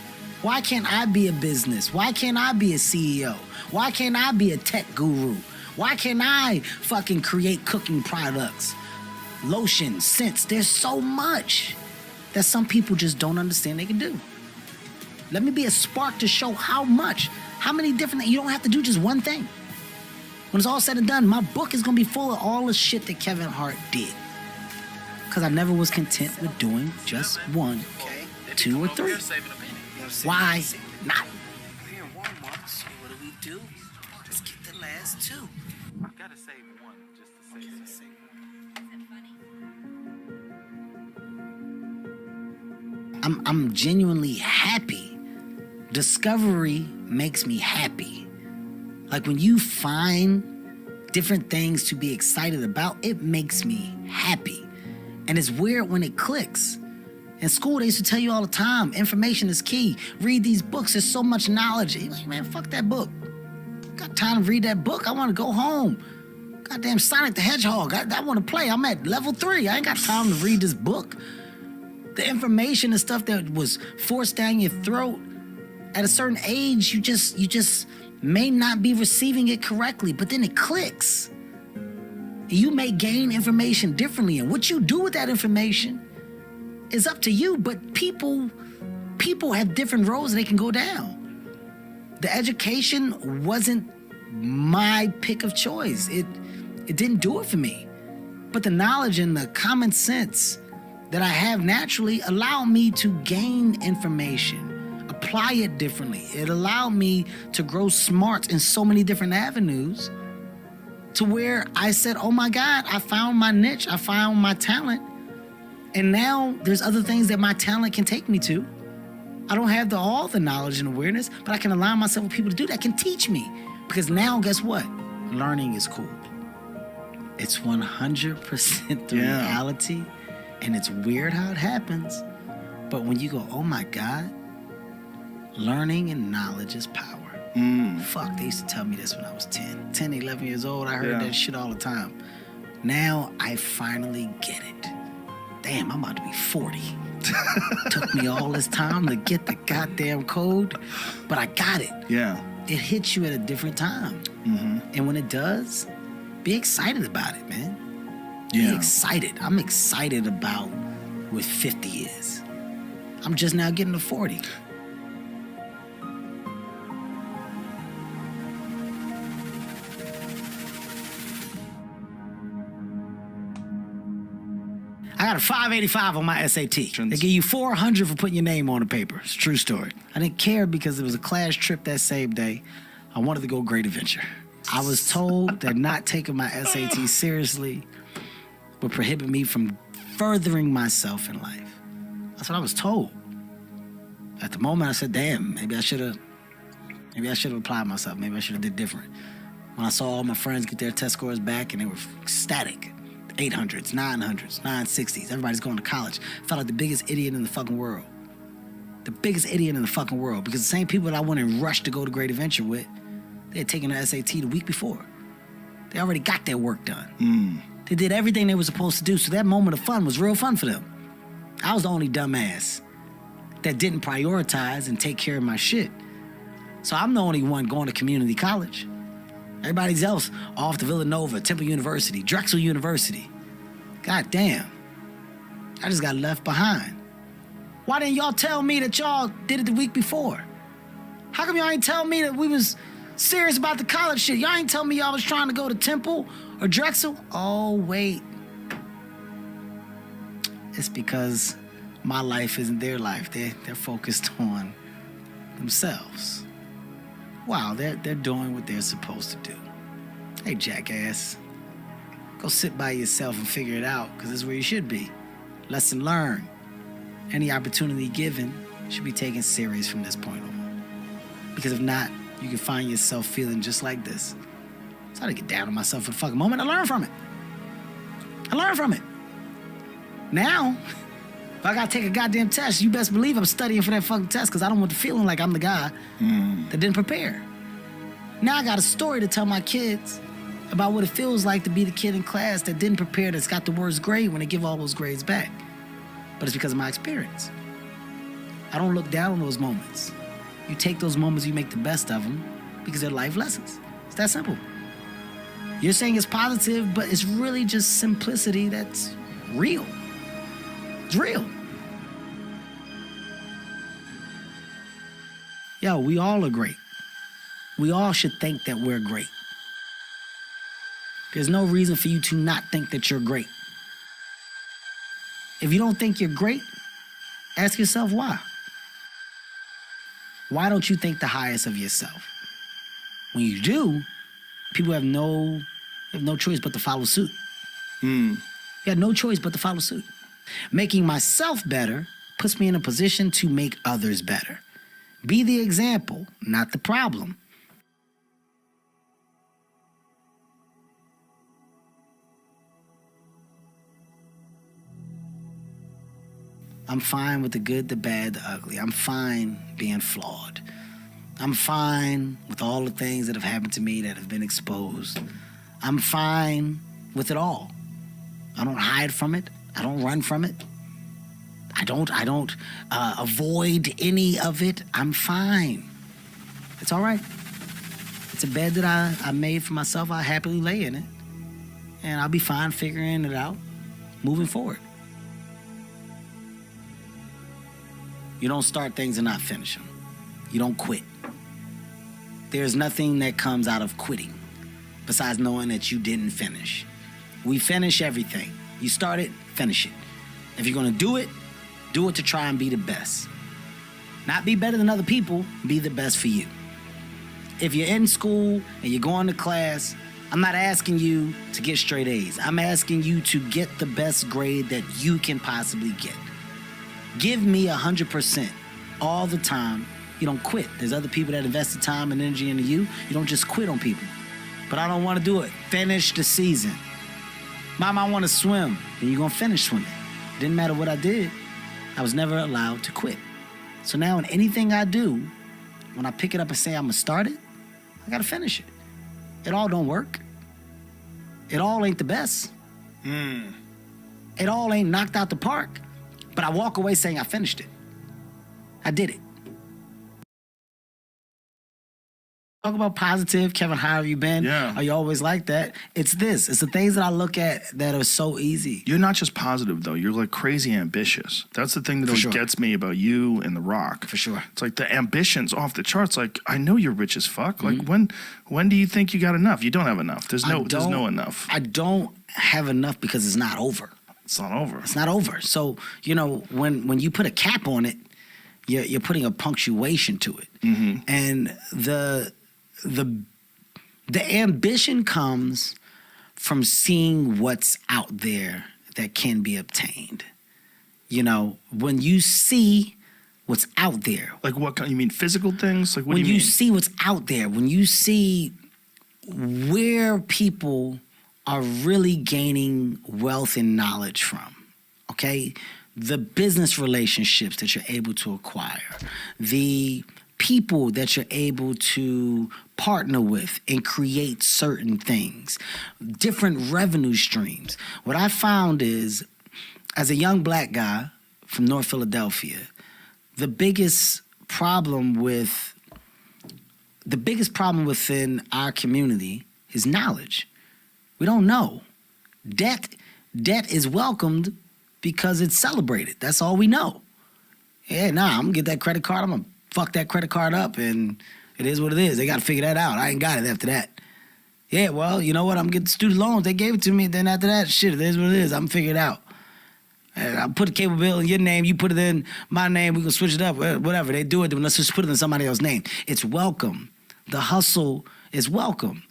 Why can't I be a business? Why can't I be a CEO? Why can't I be a tech guru? Why can't I fucking create cooking products? Lotions, scents, there's so much that some people just don't understand they can do. Let me be a spark to show how much, how many different, you don't have to do just one thing. When it's all said and done, my book is gonna be full of all the shit that Kevin Hart did. Because I never was content with doing just 1, 2, or 3. Why not? Here in Walmart, so what do? Let's get the last 2. I've got to save 1 just to save. I'm genuinely happy. Discovery makes me happy. Like when you find different things to be excited about, it makes me happy. And it's weird when it clicks. In school, they used to tell you all the time, information is key. Read these books, there's so much knowledge. You're like, man, fuck that book. Got time to read that book, I want to go home. Goddamn Sonic the Hedgehog, I want to play. I'm at level 3, I ain't got time to read this book. The information and stuff that was forced down your throat, at a certain age, you just may not be receiving it correctly, but then it clicks. You may gain information differently, and what you do with that information is up to you, but people have different roads they can go down. The education wasn't my pick of choice. It didn't do it for me. But the knowledge and the common sense that I have naturally allowed me to gain information, apply it differently. It allowed me to grow smart in so many different avenues, to where I said, oh my God, I found my niche, I found my talent, and now there's other things that my talent can take me to. I don't have all the knowledge and awareness, but I can align myself with people to do that, can teach me. Because now, guess what? Learning is cool. It's 100% the reality, and it's weird how it happens. But when you go, oh my God, learning and knowledge is power. Fuck, they used to tell me this when I was 10, 11 years old. I heard that shit all the time. Now I finally get it. Damn, I'm about to be 40. Took me all this time to get the goddamn code, but I got it. Yeah. It hits you at a different time. And when it does, be excited about it, man. Be excited. I'm excited about what 50 is. I'm just now getting to 40. I got a 585 on my SAT. They give you 400 for putting your name on the paper. It's a true story. I didn't care because it was a class trip that same day. I wanted to go Great Adventure. I was told that not taking my SAT seriously would prohibit me from furthering myself in life. That's what I was told. At the moment, I said, damn, maybe I should have applied myself. Maybe I should have did different. When I saw all my friends get their test scores back and they were ecstatic. 800s, 900s, 960s. Everybody's going to college. I felt like the biggest idiot in the fucking world. The biggest idiot in the fucking world. Because the same people that I went and rushed to go to Great Adventure with, they had taken the SAT the week before. They already got their work done. They did everything they were supposed to do, so that moment of fun was real fun for them. I was the only dumbass that didn't prioritize and take care of my shit. So I'm the only one going to community college. Everybody else off to Villanova, Temple University, Drexel University. God damn. I just got left behind. Why didn't y'all tell me that y'all did it the week before? How come y'all ain't tell me that we was serious about the college shit? Y'all ain't tell me y'all was trying to go to Temple or Drexel? Oh, wait. It's because my life isn't their life. They're focused on themselves. Wow, they're doing what they're supposed to do. Hey, jackass. Go sit by yourself and figure it out, because this is where you should be. Lesson learned. Any opportunity given should be taken serious from this point on. Because if not, you can find yourself feeling just like this. So I had to get down on myself for the fucking moment. I learned from it. Now, if I gotta take a goddamn test, you best believe I'm studying for that fucking test, because I don't want the feeling like I'm the guy that didn't prepare. Now I got a story to tell my kids about what it feels like to be the kid in class that didn't prepare, that's got the worst grade when they give all those grades back. But it's because of my experience. I don't look down on those moments. You take those moments, you make the best of them, because they're life lessons. It's that simple. You're saying it's positive, but it's really just simplicity that's real. It's real. Yo, we all are great. We all should think that we're great. There's no reason for you to not think that you're great. If you don't think you're great, ask yourself why. Why don't you think the highest of yourself? When you do, people have no choice but to follow suit. You have no choice but to follow suit. Making myself better puts me in a position to make others better. Be the example, not the problem. I'm fine with the good, the bad, the ugly. I'm fine being flawed. I'm fine with all the things that have happened to me that have been exposed. I'm fine with it all. I don't hide from it. I don't run from it. I don't avoid any of it. I'm fine. It's all right. It's a bed that I made for myself. I happily lay in it. And I'll be fine figuring it out, moving forward. You don't start things and not finish them. You don't quit. There's nothing that comes out of quitting besides knowing that you didn't finish. We finish everything. You start it, finish it. If you're gonna do it to try and be the best. Not be better than other people, be the best for you. If you're in school and you're going to class, I'm not asking you to get straight A's. I'm asking you to get the best grade that you can possibly get. Give me 100% all the time. You don't quit. There's other people that invested time and energy into you. You don't just quit on people. But I don't want to do it. Finish the season. Mom, I want to swim. Then you're going to finish swimming. Didn't matter what I did. I was never allowed to quit. So now in anything I do, when I pick it up and say I'm going to start it, I got to finish it. It all don't work. It all ain't the best. It all ain't knocked out the park. But I walk away saying I finished it. I did it. Talk about positive. Kevin, how have you been? Yeah. Are you always like that? It's this. It's the things that I look at that are so easy. You're not just positive, though. You're like crazy ambitious. That's the thing that always gets me about you and The Rock. For sure. It's like the ambition's off the charts. Like, I know you're rich as fuck. Like, when do you think you got enough? You don't have enough. There's no enough. I don't have enough because it's not over. It's not over. It's not over. So, you know, when you put a cap on it, you're putting a punctuation to it. And the ambition comes from seeing what's out there that can be obtained. You know, when you see what's out there. Like what kind? You mean physical things? Like what do you mean? When you see what's out there, when you see where people are really gaining wealth and knowledge from, okay? The business relationships that you're able to acquire, the people that you're able to partner with and create certain things, different revenue streams. What I found is, as a young black guy from North Philadelphia, the biggest problem within our community is knowledge. We don't know. Debt is welcomed because it's celebrated. That's all we know. Yeah, I'm gonna get that credit card. I'm gonna fuck that credit card up, and it is what it is. They gotta figure that out. I ain't got it after that. Yeah, well, you know what? I'm getting student loans. They gave it to me. Then after that, shit, it is what it is. I'm gonna figure it out. And I put the cable bill in your name. You put it in my name. We can switch it up. Whatever. They do it. Then let's just put it in somebody else's name. It's welcome. The hustle is welcome.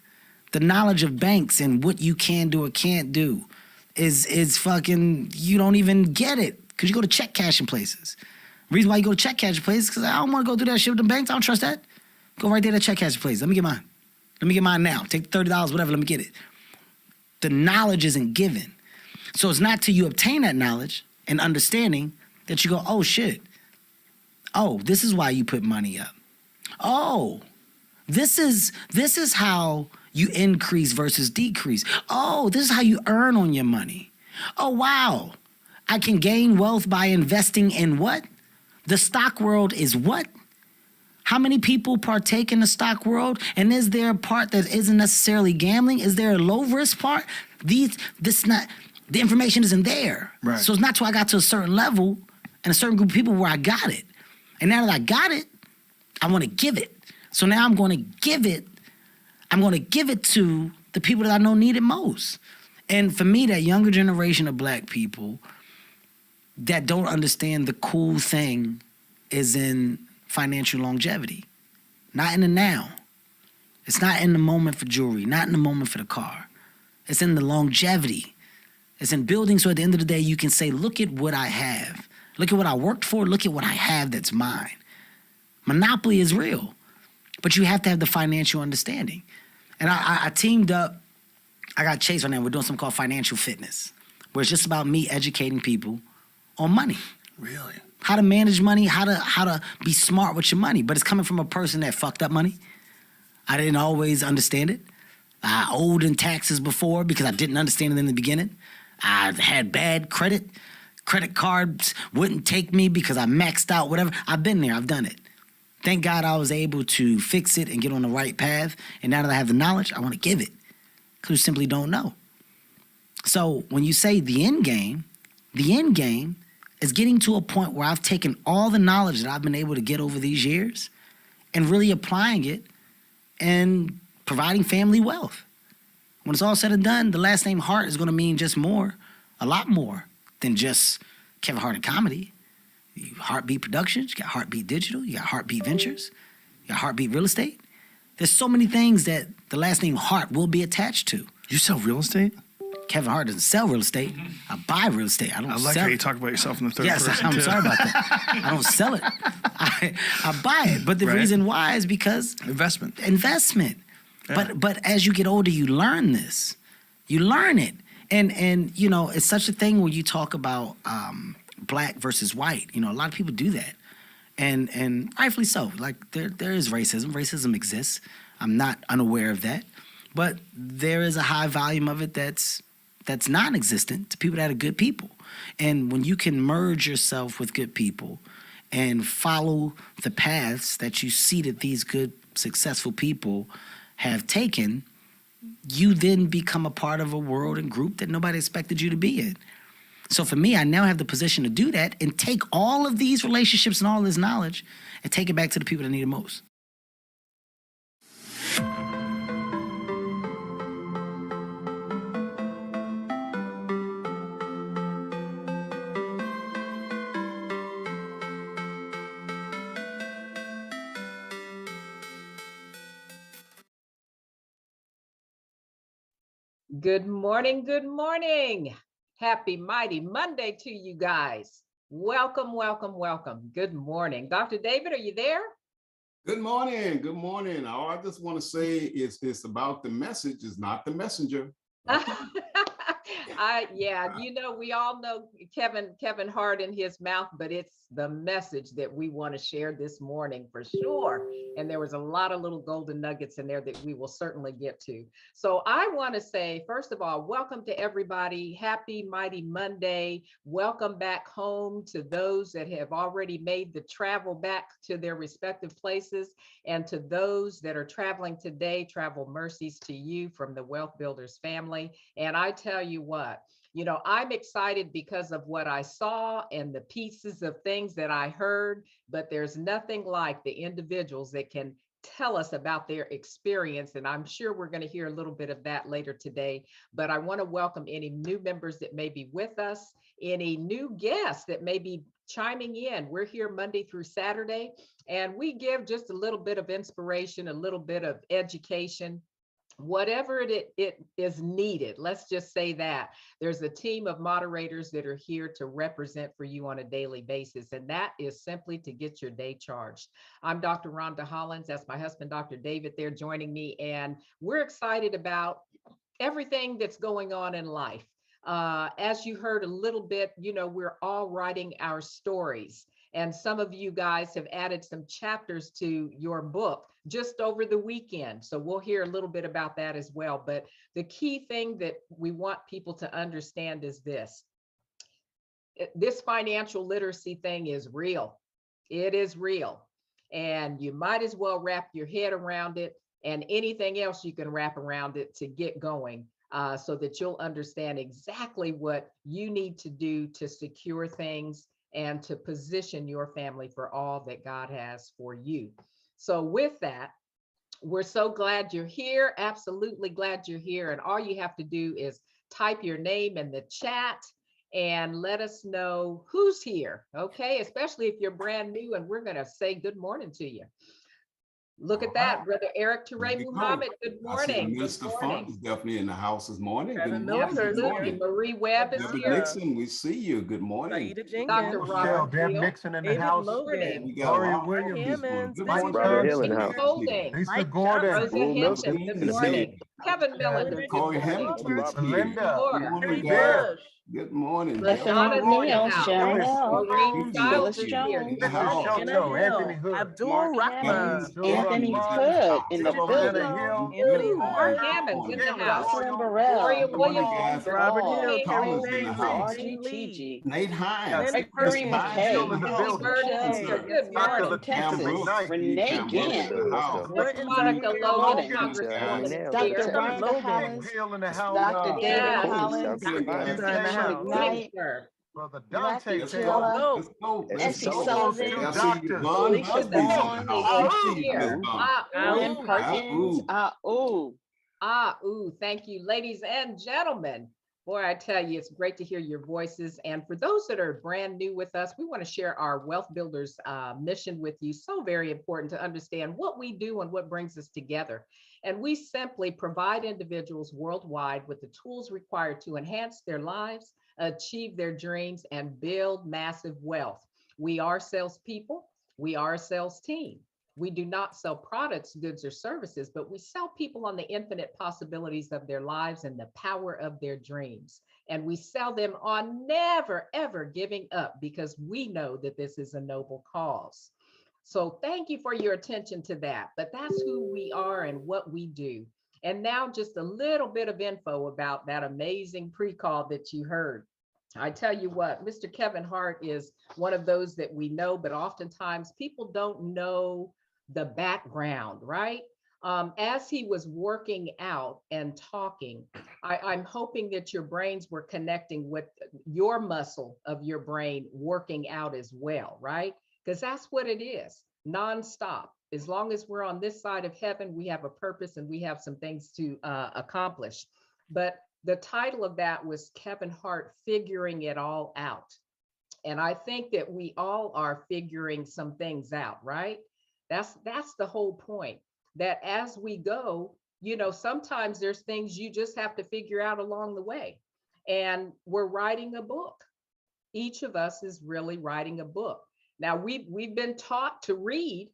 The knowledge of banks and what you can do or can't do is fucking, you don't even get it because you go to check cashing places. The reason why you go to check cashing places is because I don't want to go do that shit with the banks. I don't trust that. Go right there to check cashing place. Let me get mine. Let me get mine now. Take $30, whatever. Let me get it. The knowledge isn't given. So it's not till you obtain that knowledge and understanding that you go, oh, shit. Oh, this is why you put money up. Oh, this is how you increase versus decrease. Oh, this is how you earn on your money. Oh, wow. I can gain wealth by investing in what? The stock world is what? How many people partake in the stock world? And is there a part that isn't necessarily gambling? Is there a low risk part? The information isn't there. Right. So it's not till I got to a certain level and a certain group of people where I got it. And now that I got it, I want to give it. So now I'm going to give it. I'm going to give it to the people that I know need it most. And for me, that younger generation of black people that don't understand the cool thing is in financial longevity. Not in the now. It's not in the moment for jewelry, not in the moment for the car. It's in the longevity. It's in building so at the end of the day you can say, look at what I have. Look at what I worked for. Look at what I have that's mine. Monopoly is real, but you have to have the financial understanding. And I teamed up. I got Chase right now. We're doing something called financial fitness, where it's just about me educating people on money. Really? How to manage money, how to be smart with your money. But it's coming from a person that fucked up money. I didn't always understand it. I owed in taxes before because I didn't understand it in the beginning. I had bad credit. Credit cards wouldn't take me because I maxed out whatever. I've been there. I've done it. Thank God I was able to fix it and get on the right path. And now that I have the knowledge, I want to give it because you simply don't know. So when you say the end game is getting to a point where I've taken all the knowledge that I've been able to get over these years and really applying it and providing family wealth. When it's all said and done, the last name Hart is going to mean just more, a lot more than just Kevin Hart and comedy. You Heartbeat Productions, you got Heartbeat Digital, you got Heartbeat Ventures, you got Heartbeat Real Estate. There's so many things that the last name Hart will be attached to. You sell real estate? Kevin Hart doesn't sell real estate. I buy real estate. I don't sell it. I like how you talk about yourself in the third person. Yes, I'm sorry about that. I don't sell it. I buy it. But the reason why is because investment. Yeah. But as you get older, you learn this. You learn it. And you know, it's such a thing when you talk about black versus white. You know, a lot of people do that. And rightfully so. Like there is racism. Racism exists. I'm not unaware of that. But there is a high volume of it that's non-existent to people that are good people. And when you can merge yourself with good people and follow the paths that you see that these good, successful people have taken, you then become a part of a world and group that nobody expected you to be in. So for me, I now have the position to do that and take all of these relationships and all this knowledge and take it back to the people that need it most. Good morning, good morning. Happy Mighty Monday to you guys. Welcome, welcome, welcome. Good morning. Dr. David, are you there? Good morning, good morning. All I just want to say is it's about the message, it's not the messenger. Yeah, we all know Kevin Hart in his mouth, but it's the message that we want to share this morning for sure. And there was a lot of little golden nuggets in there that we will certainly get to. So I want to say, first of all, welcome to everybody. Happy Mighty Monday. Welcome back home to those that have already made the travel back to their respective places. And to those that are traveling today, travel mercies to you from the Wealth Builders family. And I tell you what, I'm excited because of what I saw and the pieces of things that I heard, but there's nothing like the individuals that can tell us about their experience. And I'm sure we're going to hear a little bit of that later today, but I want to welcome any new members that may be with us, any new guests that may be chiming in. We're here Monday through Saturday, and we give just a little bit of inspiration, a little bit of education, whatever it is needed. Let's just say that there's a team of moderators that are here to represent for you on a daily basis, and that is simply to get your day charged. I'm Dr. Rhonda Hollins. That's my husband, Dr. David, there joining me, and we're excited about everything that's going on in life. As you heard a little bit, we're all writing our stories. And some of you guys have added some chapters to your book just over the weekend. So we'll hear a little bit about that as well. But the key thing that we want people to understand is this. This financial literacy thing is real. It is real. And you might as well wrap your head around it and anything else you can wrap around it to get going. So that you'll understand exactly what you need to do to secure things and to position your family for all that God has for you. So with that, we're so glad you're here. Absolutely glad you're here. And all you have to do is type your name in the chat and let us know who's here. Okay, especially if you're brand new, and we're going to say good morning to you. Look at that, Brother Eric Teray Muhammad. Good morning. Minister Funk is definitely in the house this morning. Good morning. Absolutely. Marie Webb is Deborah here. Nixon, we see you. Good morning. Dr. Robert Deb Hill. Nixon in the house. Morning. We got Gloria Rob Williams. this morning. Good Mike morning. Robert Hill in the Keith house. Holding. Lisa Gordon. Rosa Hinton. Good morning. Kevin Miller. Good Corey morning. Hamilton is here. Linda. Good morning, Bear. guys. Good morning. LaShawn is in the house. Sharon Maureen Styles is Phyllis here. in the Good house. morning. Shoto, Anthony Hood. Abdul Rahman, Anthony Hood in the building. Hill. Mark Hammond's in the house. Jocelyn Burrell, Gloria Williams. guys. Robert Hill, Thomas Kerry in the Bates, house. RGTG, Nate Hines. Gregory Chris Hines McKay, in the house. Bird is here. Good morning. Cam Brooks. Renee Cam Brooks Ginn, in the house. Monica Logan, Congresswoman, is Dr. here. Rhonda Hollins, Dr. David Yeah. Hollins, International Ignite, Brother Black Dante Taylor, Let's go. Essie go. Sullivan, I see you, Von Alicia Husby's in the Vaughn, house. Oh, here. Lynn Perkins, Thank you, ladies and gentlemen. Boy, I tell you, it's great to hear your voices. And for those that are brand new with us, we want to share our Wealth Builders mission with you. So very important to understand what we do and what brings us together. And we simply provide individuals worldwide with the tools required to enhance their lives, achieve their dreams, and build massive wealth. We are salespeople. We are a sales team. We do not sell products, goods, or services, but we sell people on the infinite possibilities of their lives and the power of their dreams. And we sell them on never, ever giving up, because we know that this is a noble cause. So thank you for your attention to that. But that's who we are and what we do. And now just a little bit of info about that amazing pre-call that you heard. I tell you what, Mr. Kevin Hart is one of those that we know, but oftentimes people don't know the background, right? As he was working out and talking, I'm hoping that your brains were connecting with your muscle of your brain working out as well, right? Because that's what it is, nonstop. As long as we're on this side of heaven, we have a purpose and we have some things to accomplish. But the title of that was Kevin Hart Figuring It All Out. And I think that we all are figuring some things out, right? That's the whole point, that as we go, sometimes there's things you just have to figure out along the way. And we're writing a book. Each of us is really writing a book. Now, we've been taught to read,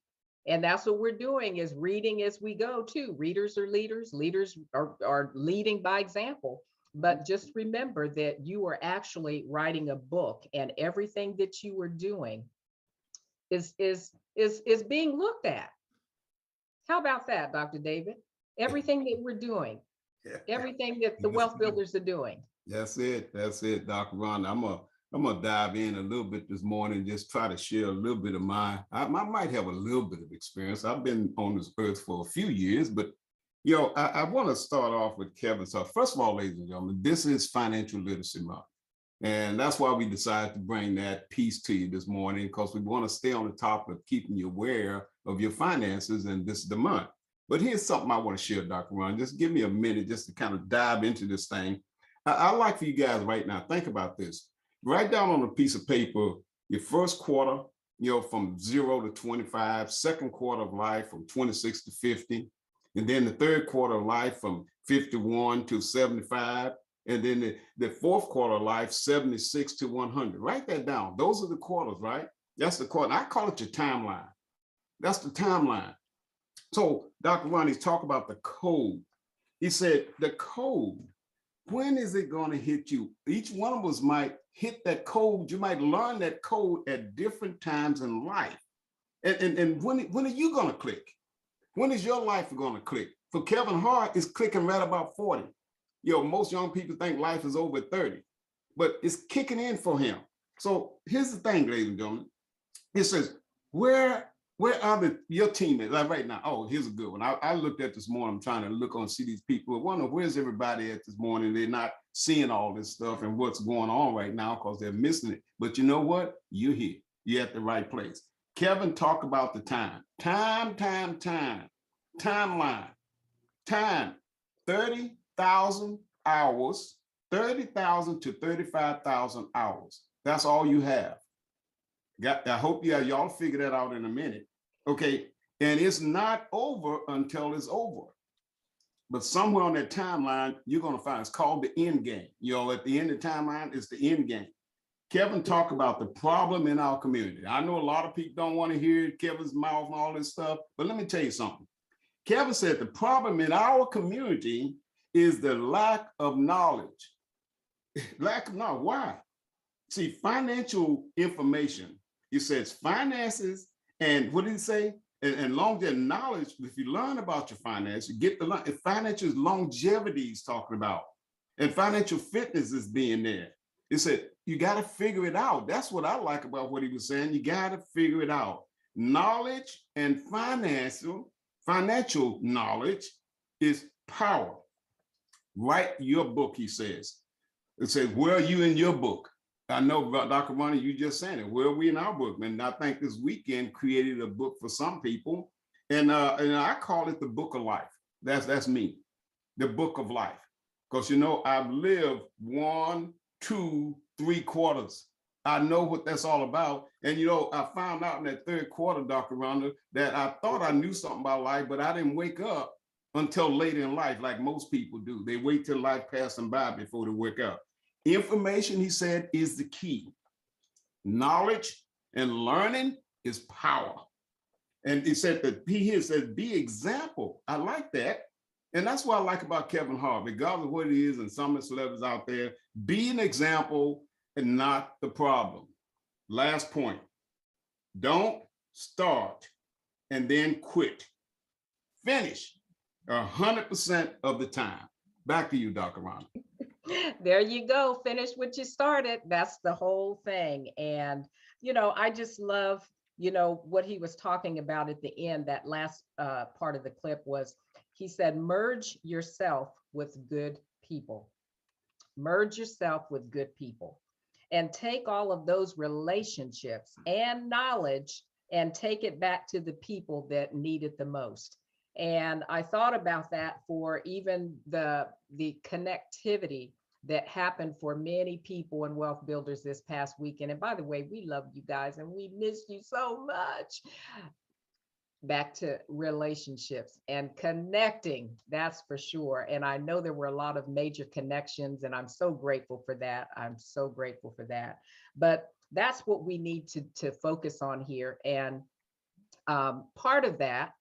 and that's what we're doing, is reading as we go too. Readers are leaders. Leaders are leading by example. But just remember that you are actually writing a book, and everything that you were doing is being looked at. How about that, Dr. David? Everything that we're doing, everything that the wealth builders are doing. That's it. That's it, Dr. Ron. I'm gonna dive in a little bit this morning, just try to share a little bit of I might have a little bit of experience. I've been on this earth for a few years, but I want to start off with Kevin. So first of all, ladies and gentlemen, this is Financial Literacy Month. And that's why we decided to bring that piece to you this morning, because we want to stay on the topic of keeping you aware of your finances, and this is the month. But here's something I want to share, Dr. Ron. Just give me a minute just to kind of dive into this thing. I'd like for you guys right now, think about this. Write down on a piece of paper your first quarter, from 0 to 25, second quarter of life from 26 to 50, and then the third quarter of life from 51 to 75, and then the fourth quarter of life, 76 to 100. Write that down. Those are the quarters, right? That's the quarter. I call it your timeline. That's the timeline. So Dr. Ron, he's talking about the code. He said the code, when is it going to hit you? Each one of us might hit that code. You might learn that code at different times in life. And when are you going to click? When is your life going to click? For Kevin Hart, it's clicking right about 40. Most young people think life is over 30, but it's kicking in for him. So here's the thing, ladies and gentlemen. It says, where are your teammates? Like right now, oh, here's a good one. I looked at this morning, I'm trying to look on, see these people. I wonder, where's everybody at this morning? They're not seeing all this stuff and what's going on right now because they're missing it. But you know what? You're here. You're at the right place. Kevin talked about the time. Timeline. Time. 30,000 hours, 30,000 to 35,000 hours. That's all you have. I hope y'all figure that out in a minute. Okay, and it's not over until it's over. But somewhere on that timeline, you're going to find it's called the end game. At the end of the timeline, it's the end game. Kevin talked about the problem in our community. I know a lot of people don't want to hear Kevin's mouth and all this stuff, but let me tell you something. Kevin said the problem in our community is the lack of knowledge. Lack of knowledge. Why? See, financial information, he says finances, and what did he say? And long-term knowledge, if you learn about your finance, you get the financial longevity he's talking about. And financial fitness is being there. He said, you got to figure it out. That's what I like about what he was saying. You got to figure it out. Knowledge and financial knowledge is power. Write your book, he says. It says, where are you in your book? I know, Dr. Ronnie, you just saying it. Where are we in our book? And I think this weekend created a book for some people. And I call it the book of life. That's me, the book of life. Because, I've lived 1, 2, 3 quarters. I know what that's all about. And, I found out in that third quarter, Dr. Rhonda, that I thought I knew something about life, but I didn't wake up until later in life, like most people do. They wait till life passes them by before they wake up. Information, he said, is the key. Knowledge and learning is power. And he said that he said, be example. I like that. And that's what I like about Kevin Hart, regardless of what it is, and some of the celebrities out there, be an example and not the problem. Last point, don't start and then quit. Finish 100% of the time. Back to you, Dr. Ron. There you go. Finish what you started. That's the whole thing. And, I just love, what he was talking about at the end. That last part of the clip was, he said, merge yourself with good people. Merge yourself with good people. And take all of those relationships and knowledge and take it back to the people that need it the most. And I thought about that for even the connectivity that happened for many people and wealth builders this past weekend. And by the way, we love you guys and we miss you so much. Back to relationships and connecting, that's for sure. And I know there were a lot of major connections, and I'm so grateful for that. I'm so grateful for that. But that's what we need to focus on here. And part of that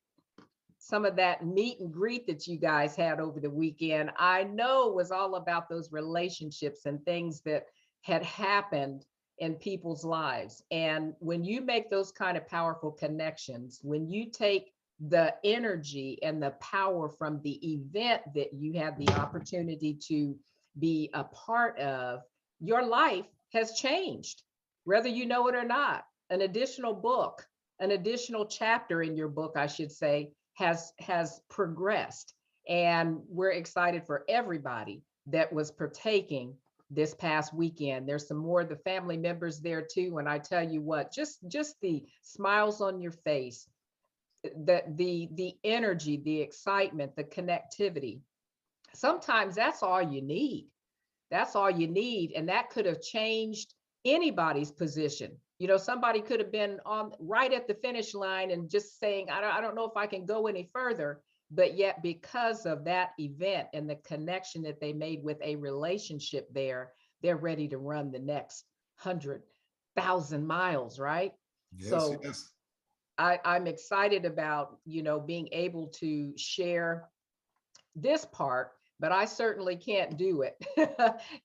some of that meet and greet that you guys had over the weekend, I know was all about those relationships and things that had happened in people's lives. And when you make those kind of powerful connections, when you take the energy and the power from the event that you had the opportunity to be a part of, your life has changed, whether you know it or not. An additional book, an additional chapter in your book, I should say, has progressed. And we're excited for everybody that was partaking this past weekend. There's some more of the family members there too. And I tell you what, just the smiles on your face, the energy, the excitement, the connectivity. Sometimes that's all you need. That's all you need. And that could have changed anybody's position. You know, somebody could have been on right at the finish line and just saying, I don't know if I can go any further. But yet, because of that event and the connection that they made with a relationship there, they're ready to run the next 100,000 miles, right? Yes, So yes. I'm excited about, you know, being able to share this part, but I certainly can't do it.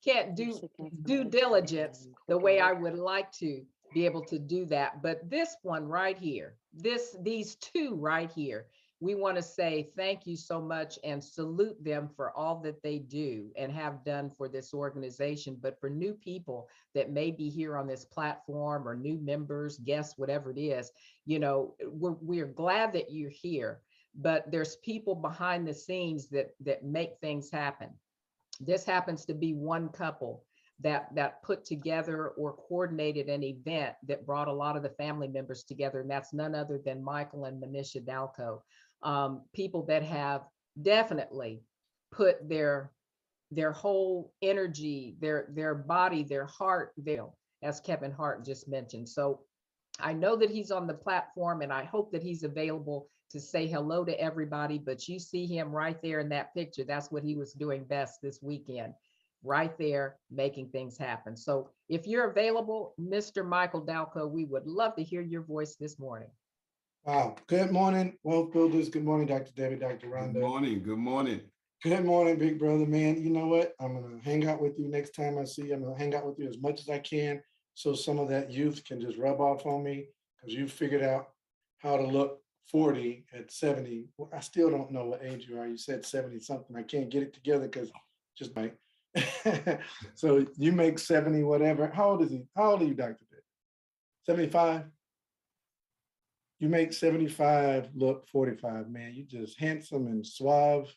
Can't do due diligence the way I would like to be able to do that. But this one right here, these two right here, we want to say thank you so much and salute them for all that they do and have done for this organization. But for new people that may be here on this platform, or new members, guests, whatever it is, you know, we're glad that you're here. But there's people behind the scenes that make things happen. This happens to be one couple that put together or coordinated an event that brought a lot of the family members together, and that's none other than Michael and Manisha Dalco. People that have definitely put their whole energy, their body, their heart there, as Kevin Hart just mentioned. So I know that he's on the platform, and I hope that he's available to say hello to everybody. But you see him right there in that picture. That's what he was doing best this weekend, right there, making things happen. So if you're available, Mr. Michael Dalco, we would love to hear your voice this morning. Wow. Good morning, Wealth Builders. Good morning, Dr. David, Dr. Rhonda. Good morning. Good morning. Good morning, big brother, man. You know what? I'm going to hang out with you next time I see you. I'm going to hang out with you as much as I can so some of that youth can just rub off on me, because you figured out how to look 40 at 70. I still don't know what age you are. You said 70 something. I can't get it together because just like, so you make 70, whatever. How old is he? How old are you, Dr. David? 75? You make 75 look 45, man. You just handsome and suave.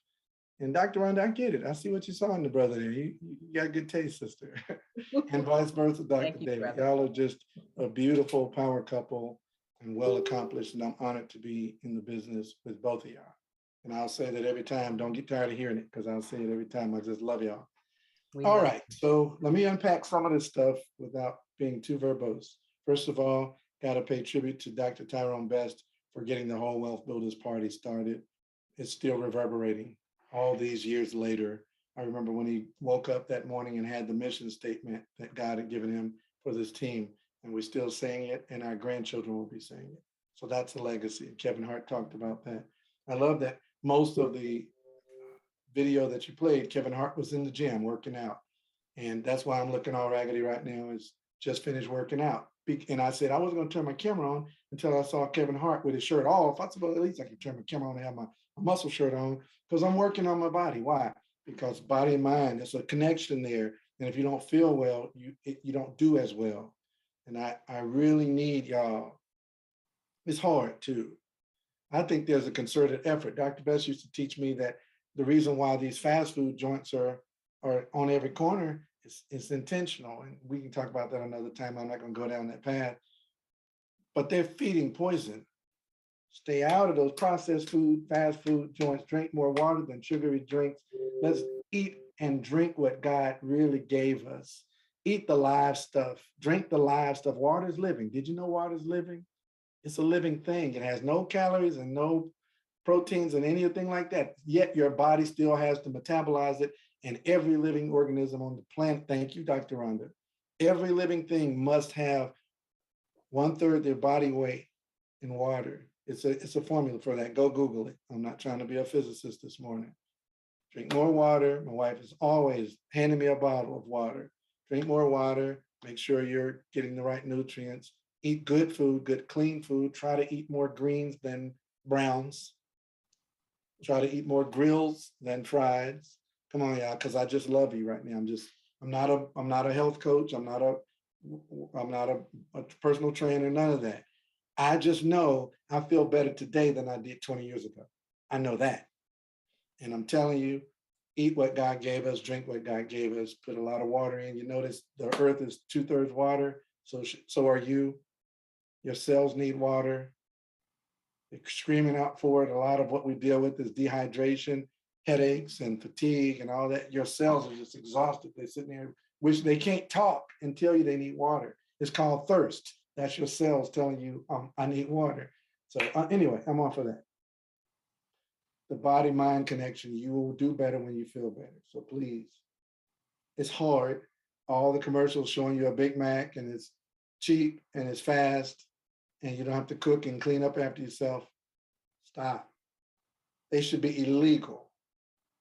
And Dr. Rhonda, I get it. I see what you saw in the brother there. You got good taste, sister. And vice versa, Dr. David. Y'all are just a beautiful power couple and well accomplished. And I'm honored to be in the business with both of y'all. And I'll say that every time. Don't get tired of hearing it, because I'll say it every time. I just love y'all. All right. So let me unpack some of this stuff without being too verbose. First of all, got to pay tribute to Dr. Tyrone Best for getting the whole Wealth Builders Party started. It's still reverberating all these years later. I remember when he woke up that morning and had the mission statement that God had given him for this team, and we're still saying it, and our grandchildren will be saying it. So that's a legacy. Kevin Hart talked about that. I love that most of the video that you played, Kevin Hart was in the gym working out. And that's why I'm looking all raggedy right now, is just finished working out. And I said I wasn't going to turn my camera on until I saw Kevin Hart with his shirt off. I said, well, at least I can turn my camera on and have my muscle shirt on, because I'm working on my body. Why? Because body and mind, there's a connection there. And if you don't feel well, you don't do as well. And I really need y'all. It's hard too. I think there's a concerted effort. Dr. Best used to teach me that the reason why these fast food joints are on every corner is intentional. And we can talk about that another time. I'm not going to go down that path. But they're feeding poison. Stay out of those processed food, fast food joints. Drink more water than sugary drinks. Let's eat and drink what God really gave us. Eat the live stuff. Drink the live stuff. Water is living. Did you know water is living? It's a living thing. It has no calories and no proteins and anything like that. Yet your body still has to metabolize it. And every living organism on the planet, thank you, Dr. Rhonda, every living thing must have 1/3 their body weight in water. It's a formula for that. Go Google it. I'm not trying to be a physicist this morning. Drink more water. My wife is always handing me a bottle of water. Drink more water. Make sure you're getting the right nutrients. Eat good food, good clean food. Try to eat more greens than browns. Try to eat more grills than frieds. Come on, y'all, because I just love you right now. I'm not a health coach. I'm not a personal trainer, none of that. I just know I feel better today than I did 20 years ago. I know that. And I'm telling you, eat what God gave us, drink what God gave us, put a lot of water in. You notice the earth is 2/3 water, so are you. Your cells need water. They're screaming out for it. A lot of what we deal with is dehydration, headaches, and fatigue and all that. Your cells are just exhausted. They're sitting there, which they can't talk and tell you they need water. It's called thirst. That's your cells telling you, I need water. So anyway, I'm off of that. The body-mind connection, you will do better when you feel better. So please, it's hard. All the commercials showing you a Big Mac and it's cheap and it's fast and you don't have to cook and clean up after yourself. Stop. They should be illegal.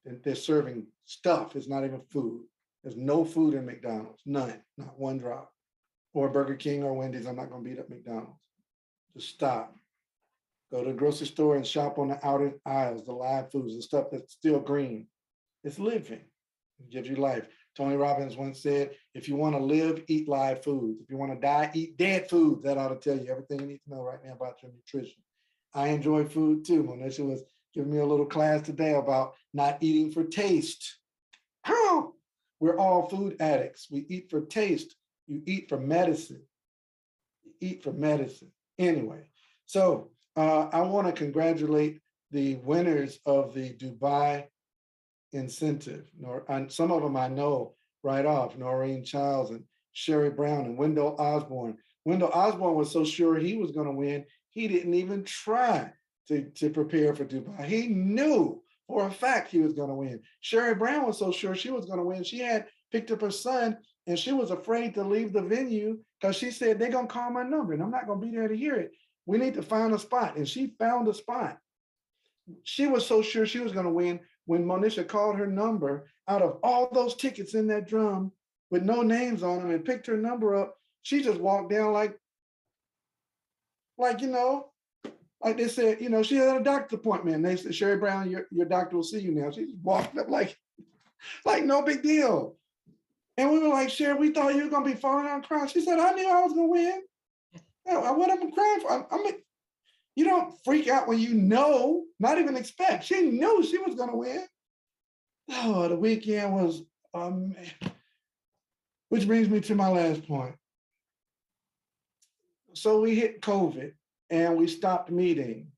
They're serving stuff. It's not even food. There's no food in McDonald's, none, not one drop. Or Burger King or Wendy's. I'm not going to beat up McDonald's. Just stop. Go to the grocery store and shop on the outer aisles, the live foods, the stuff that's still green. It's living. It gives you life. Tony Robbins once said, if you want to live, eat live foods. If you want to die, eat dead foods. That ought to tell you everything you need to know right now about your nutrition. I enjoy food too. Monisha was giving me a little class today about not eating for taste. Oh, we're all food addicts. We eat for taste. You eat for medicine. You eat for medicine. Anyway, so I want to congratulate the winners of the Dubai incentive. Some of them I know right off, Noreen Childs and Sherry Brown and Wendell Osborne. Wendell Osborne was so sure he was going to win, he didn't even try to prepare for Dubai. He knew for a fact he was going to win. Sherry Brown was so sure she was going to win. She had picked up her son and she was afraid to leave the venue because she said, they're going to call my number and I'm not going to be there to hear it. We need to find a spot. And she found a spot. She was so sure she was going to win when Monisha called her number out of all those tickets in that drum with no names on them and picked her number up. She just walked down like they said, she had a doctor's appointment. And they said, Sherry Brown, your doctor will see you now. She just walked up like no big deal. And we were like, Sherry, we thought you were going to be falling out crying. She said, I knew I was going to win. What am I crying for? You don't freak out when you know, not even expect. She knew she was going to win. Oh, the weekend was, which brings me to my last point. So we hit COVID and we stopped meeting.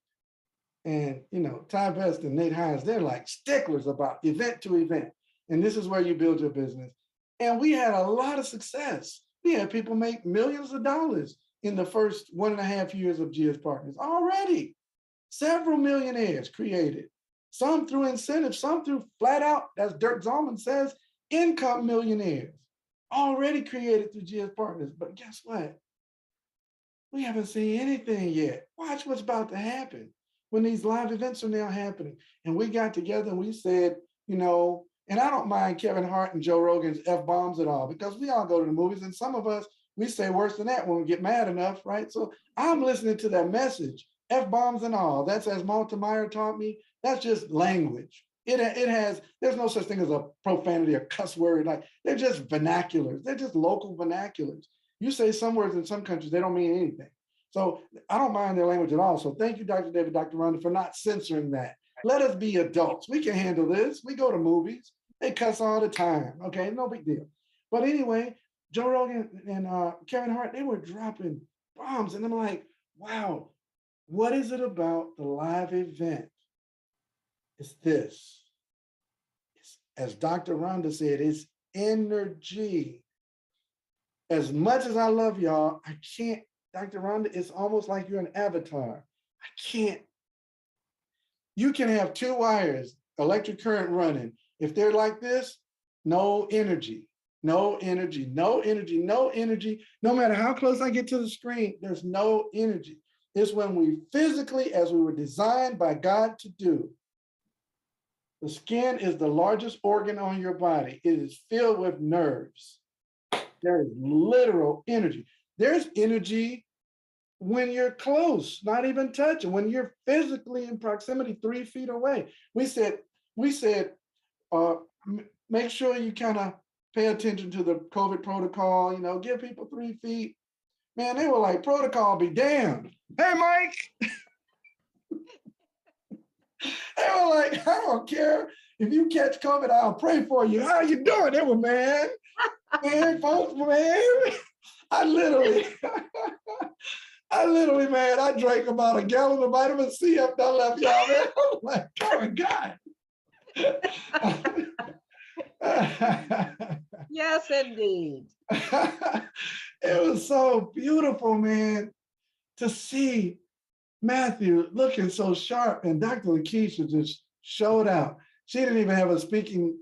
And, Ty Best and Nate Hines, they're like sticklers about event to event. And this is where you build your business. And we had a lot of success. We had people make millions of dollars in the first 1.5 years of GS Partners already. Several millionaires created, some through incentives, some through flat out, as Dirk Zalman says, income millionaires already created through GS Partners. But guess what? We haven't seen anything yet. Watch what's about to happen when these live events are now happening. And we got together and we said, and I don't mind Kevin Hart and Joe Rogan's F-bombs at all, because we all go to the movies and some of us, we say worse than that when we get mad enough, right? So I'm listening to that message, F-bombs and all. That's, as Maltemeyer taught me, that's just language. There's no such thing as a profanity or cuss word. Like, they're just vernaculars. They're just local vernaculars. You say some words in some countries, they don't mean anything. So I don't mind their language at all. So thank you, Dr. David, Dr. Rhonda, for not censoring that. Let us be adults. We can handle this. We go to movies. They cuss all the time. Okay, no big deal. But anyway, Joe Rogan and Kevin Hart, they were dropping bombs. And I'm like, wow, what is it about the live event? It's this. As Dr. Rhonda said, it's energy. As much as I love y'all, I can't, Dr. Rhonda, it's almost like you're an avatar. I can't. You can have 2 wires, electric current running. If they're like this, no energy. No energy, no energy, no energy. No matter how close I get to the screen, there's no energy. It's when we physically, as we were designed by God to do. The skin is the largest organ on your body. It is filled with nerves. There is literal energy. There's energy when you're close, not even touching, when you're physically in proximity 3 feet away. We said, make sure you kind of pay attention to the COVID protocol, you know, give people 3 feet. Man, they were like, protocol be damned. Hey, Mike. They were like, I don't care if you catch COVID, I'll pray for you. How you doing? They were, man, folks, man. I literally, man, I drank about a gallon of vitamin C after I left y'all, man. I'm like, oh my God. Yes, indeed. It was so beautiful, man, to see Matthew looking so sharp, and Dr. Lakeisha just showed out. She didn't even have a speaking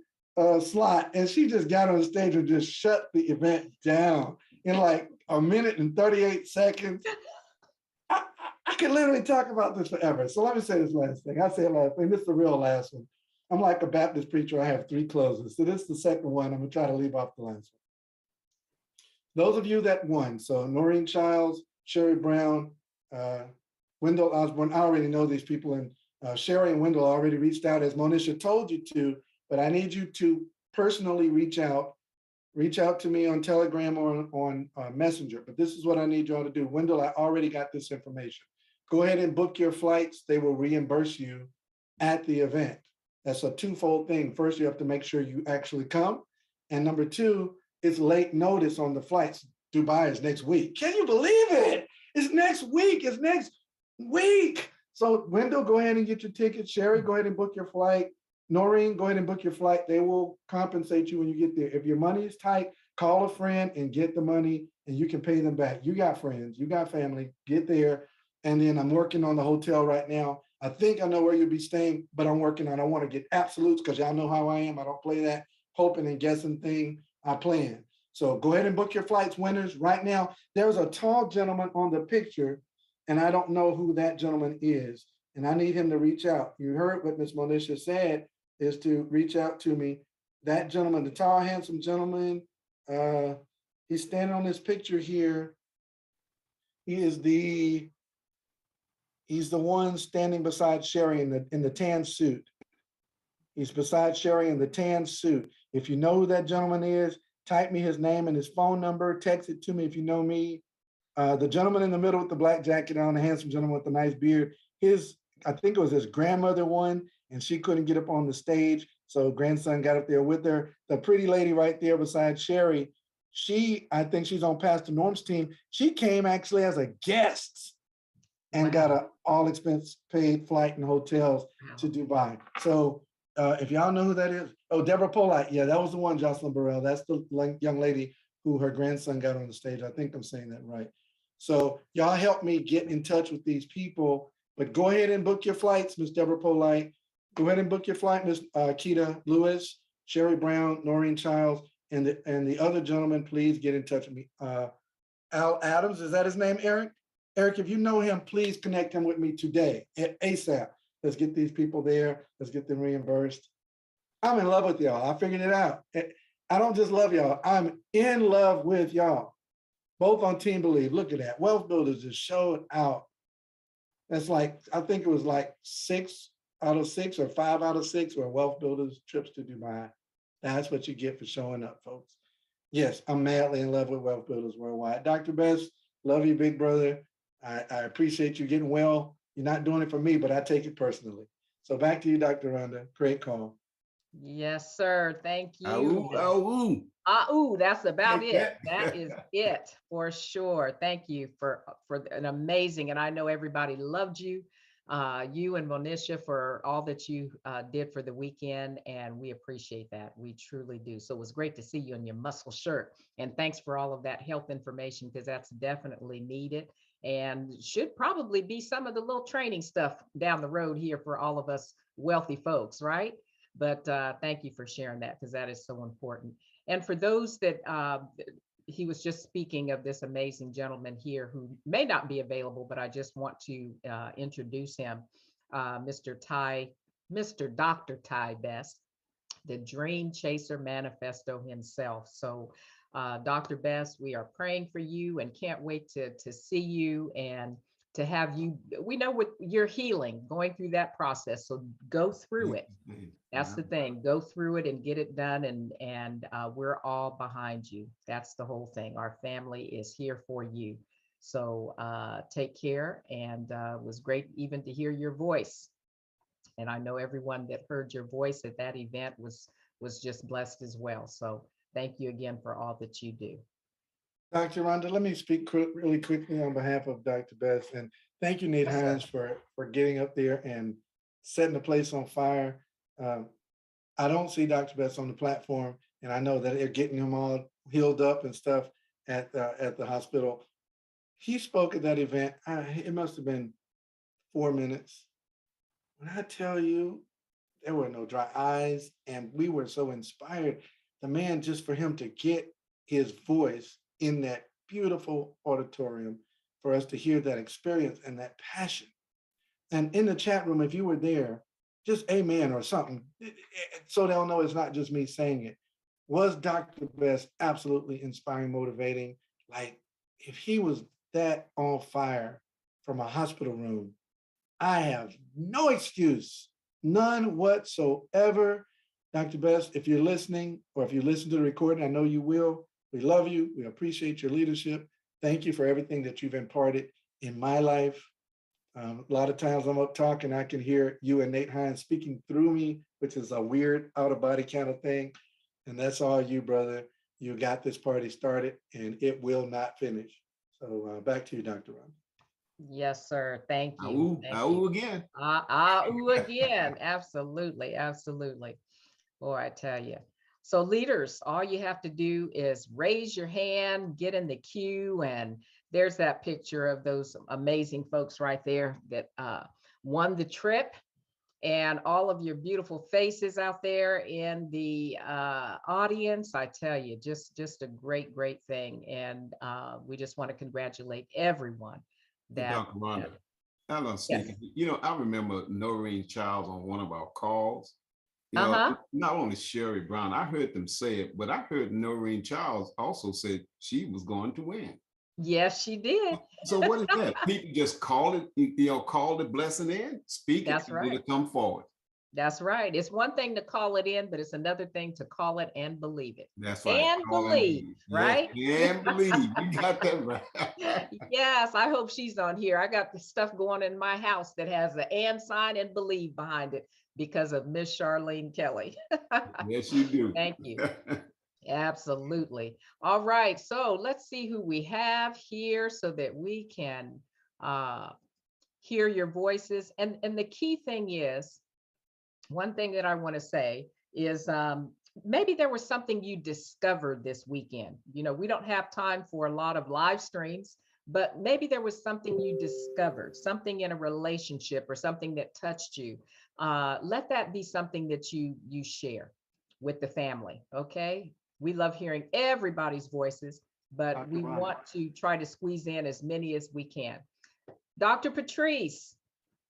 slot, and she just got on stage and just shut the event down in like a minute and 38 seconds. I could literally talk about this forever. So let me say this last thing. I say it last thing. This is the real last one. I'm like a Baptist preacher. I have 3 closes. So this is the second one. I'm going to try to leave off the last one. Those of you that won, so Noreen Childs, Sherry Brown, Wendell Osborne, I already know these people, and Sherry and Wendell already reached out, as Monisha told you to, but I need you to personally reach out to me on Telegram or on Messenger. But this is what I need y'all to do. Wendell, I already got this information. Go ahead and book your flights. They will reimburse you at the event. That's a twofold thing. First, you have to make sure you actually come. And number 2, it's late notice on the flights. Dubai is next week. Can you believe it? It's next week. It's next week. So Wendell, go ahead and get your ticket. Sherry, go ahead and book your flight. Noreen, go ahead and book your flight. They will compensate you when you get there. If your money is tight, call a friend and get the money, and you can pay them back. You got friends, you got family, get there. And then I'm working on the hotel right now. I think I know where you'll be staying, but I'm working on, I want to get absolutes because y'all know how I am. I don't play that hoping and guessing thing. I plan. So go ahead and book your flights, winners. Right now, there's a tall gentleman on the picture, and I don't know who that gentleman is. And I need him to reach out. You heard what Ms. Monisha said, is to reach out to me. That gentleman, the tall, handsome gentleman, he's standing on this picture here. He's the one standing beside Sherry in the tan suit. He's beside Sherry in the tan suit. If you know who that gentleman is, type me his name and his phone number, text it to me if you know me. The gentleman in the middle with the black jacket on, the handsome gentleman with the nice beard, I think it was his grandmother won, and she couldn't get up on the stage, so grandson got up there with her. The pretty lady right there beside Sherry, I think she's on Pastor Norm's team. She came actually as a guest and got an all expense paid flight and hotels to Dubai. So if y'all know who that is, oh, Deborah Polite, yeah, that was the one, Jocelyn Burrell. That's the young lady who her grandson got on the stage. I think I'm saying that right. So y'all help me get in touch with these people, but go ahead and book your flights, Miss Deborah Polite. Go ahead and book your flight, Miss Keita Lewis, Sherry Brown, Noreen Childs, and the other gentleman, please get in touch with me. Al Adams, is that his name, Eric? Eric, if you know him, please connect him with me today, ASAP. Let's get these people there. Let's get them reimbursed. I'm in love with y'all. I figured it out. I don't just love y'all. I'm in love with y'all. Both on Team Believe. Look at that. Wealth Builders just showed out. That's like, I think it was like 6 out of 6 or 5 out of 6 were Wealth Builders trips to Dubai. That's what you get for showing up, folks. Yes, I'm madly in love with Wealth Builders Worldwide. Dr. Best, love you, big brother. I appreciate you getting well. You're not doing it for me, but I take it personally. So back to you, Dr. Rhonda. Great call. Yes, sir. Thank you. That's about it. That is it for sure. Thank you for an amazing, and I know everybody loved you. You and Monisha for all that you did for the weekend, and we appreciate that. We truly do. So it was great to see you in your muscle shirt, and thanks for all of that health information, because that's definitely needed and should probably be some of the little training stuff down the road here for all of us wealthy folks, right? But thank you for sharing that, because that is so important. And for those that he was just speaking of this amazing gentleman here who may not be available, but I just want to introduce him, Mr. Dr. Ty Best, the Dream Chaser Manifesto himself. So, Dr. Best, we are praying for you and can't wait to see you and to have you. We know what you're healing, going through that process. So go through it. That's the thing. Go through it and get it done. And we're all behind you. That's the whole thing. Our family is here for you. So take care. And it was great even to hear your voice. And I know everyone that heard your voice at that event was just blessed as well. So thank you again for all that you do. Dr. Rhonda, let me speak really quickly on behalf of Dr. Best. And thank you, Nate Hines, for getting up there and setting the place on fire. I don't see Dr. Best on the platform, and I know that they're getting him all healed up and stuff at the hospital. He spoke at that event. It must have been 4 minutes. When I tell you, there were no dry eyes, and we were so inspired. The man, just for him to get his voice in that beautiful auditorium, for us to hear that experience and that passion. And in the chat room, if you were there, just amen or something, so they'll know it's not just me saying it. Was Dr. Best absolutely inspiring, motivating? Like, if he was that on fire from a hospital room, I have no excuse, none whatsoever. Dr. Best, if you're listening, or if you listen to the recording, I know you will. We love you. We appreciate your leadership. Thank you for everything that you've imparted in my life. A lot of times I'm up talking, I can hear you and Nate Hines speaking through me, which is a weird out of body kind of thing. And that's all you, brother. You got this party started and it will not finish. So back to you, Dr. Ron. Yes, sir. Thank you. Ooh again. Ooh again. Absolutely. Absolutely. Boy, I tell you. So leaders, all you have to do is raise your hand, get in the queue, and there's that picture of those amazing folks right there that won the trip, and all of your beautiful faces out there in the audience. I tell you, just a great thing. And we just want to congratulate everyone. Dr. Rhonda, I love speaking. Yes. You know, I remember Noreen Childs on one of our calls. You know, not only Sherry Brown, I heard them say it, but I heard Noreen Childs also say she was going to win. Yes, she did. So what is that? People just call it, call the blessing in, speak it, that's right. To come forward. That's right. It's one thing to call it in, but it's another thing to call it and believe it. That's right. And believe, right? Yes, and believe. You got that right. Yes, I hope she's on here. I got the stuff going in my house that has the and sign and believe behind it because of Miss Charlene Kelly. Yes, you do. Thank you. Absolutely. All right. So let's see who we have here so that we can hear your voices. And the key thing is, one thing that I want to say is maybe there was something you discovered this weekend. You know, we don't have time for a lot of live streams, but maybe there was something you discovered, something in a relationship or something that touched you. Let that be something that you share with the family. Okay. We love hearing everybody's voices, but Dr. we Rhonda. Want to try to squeeze in as many as we can. Dr. Patrice.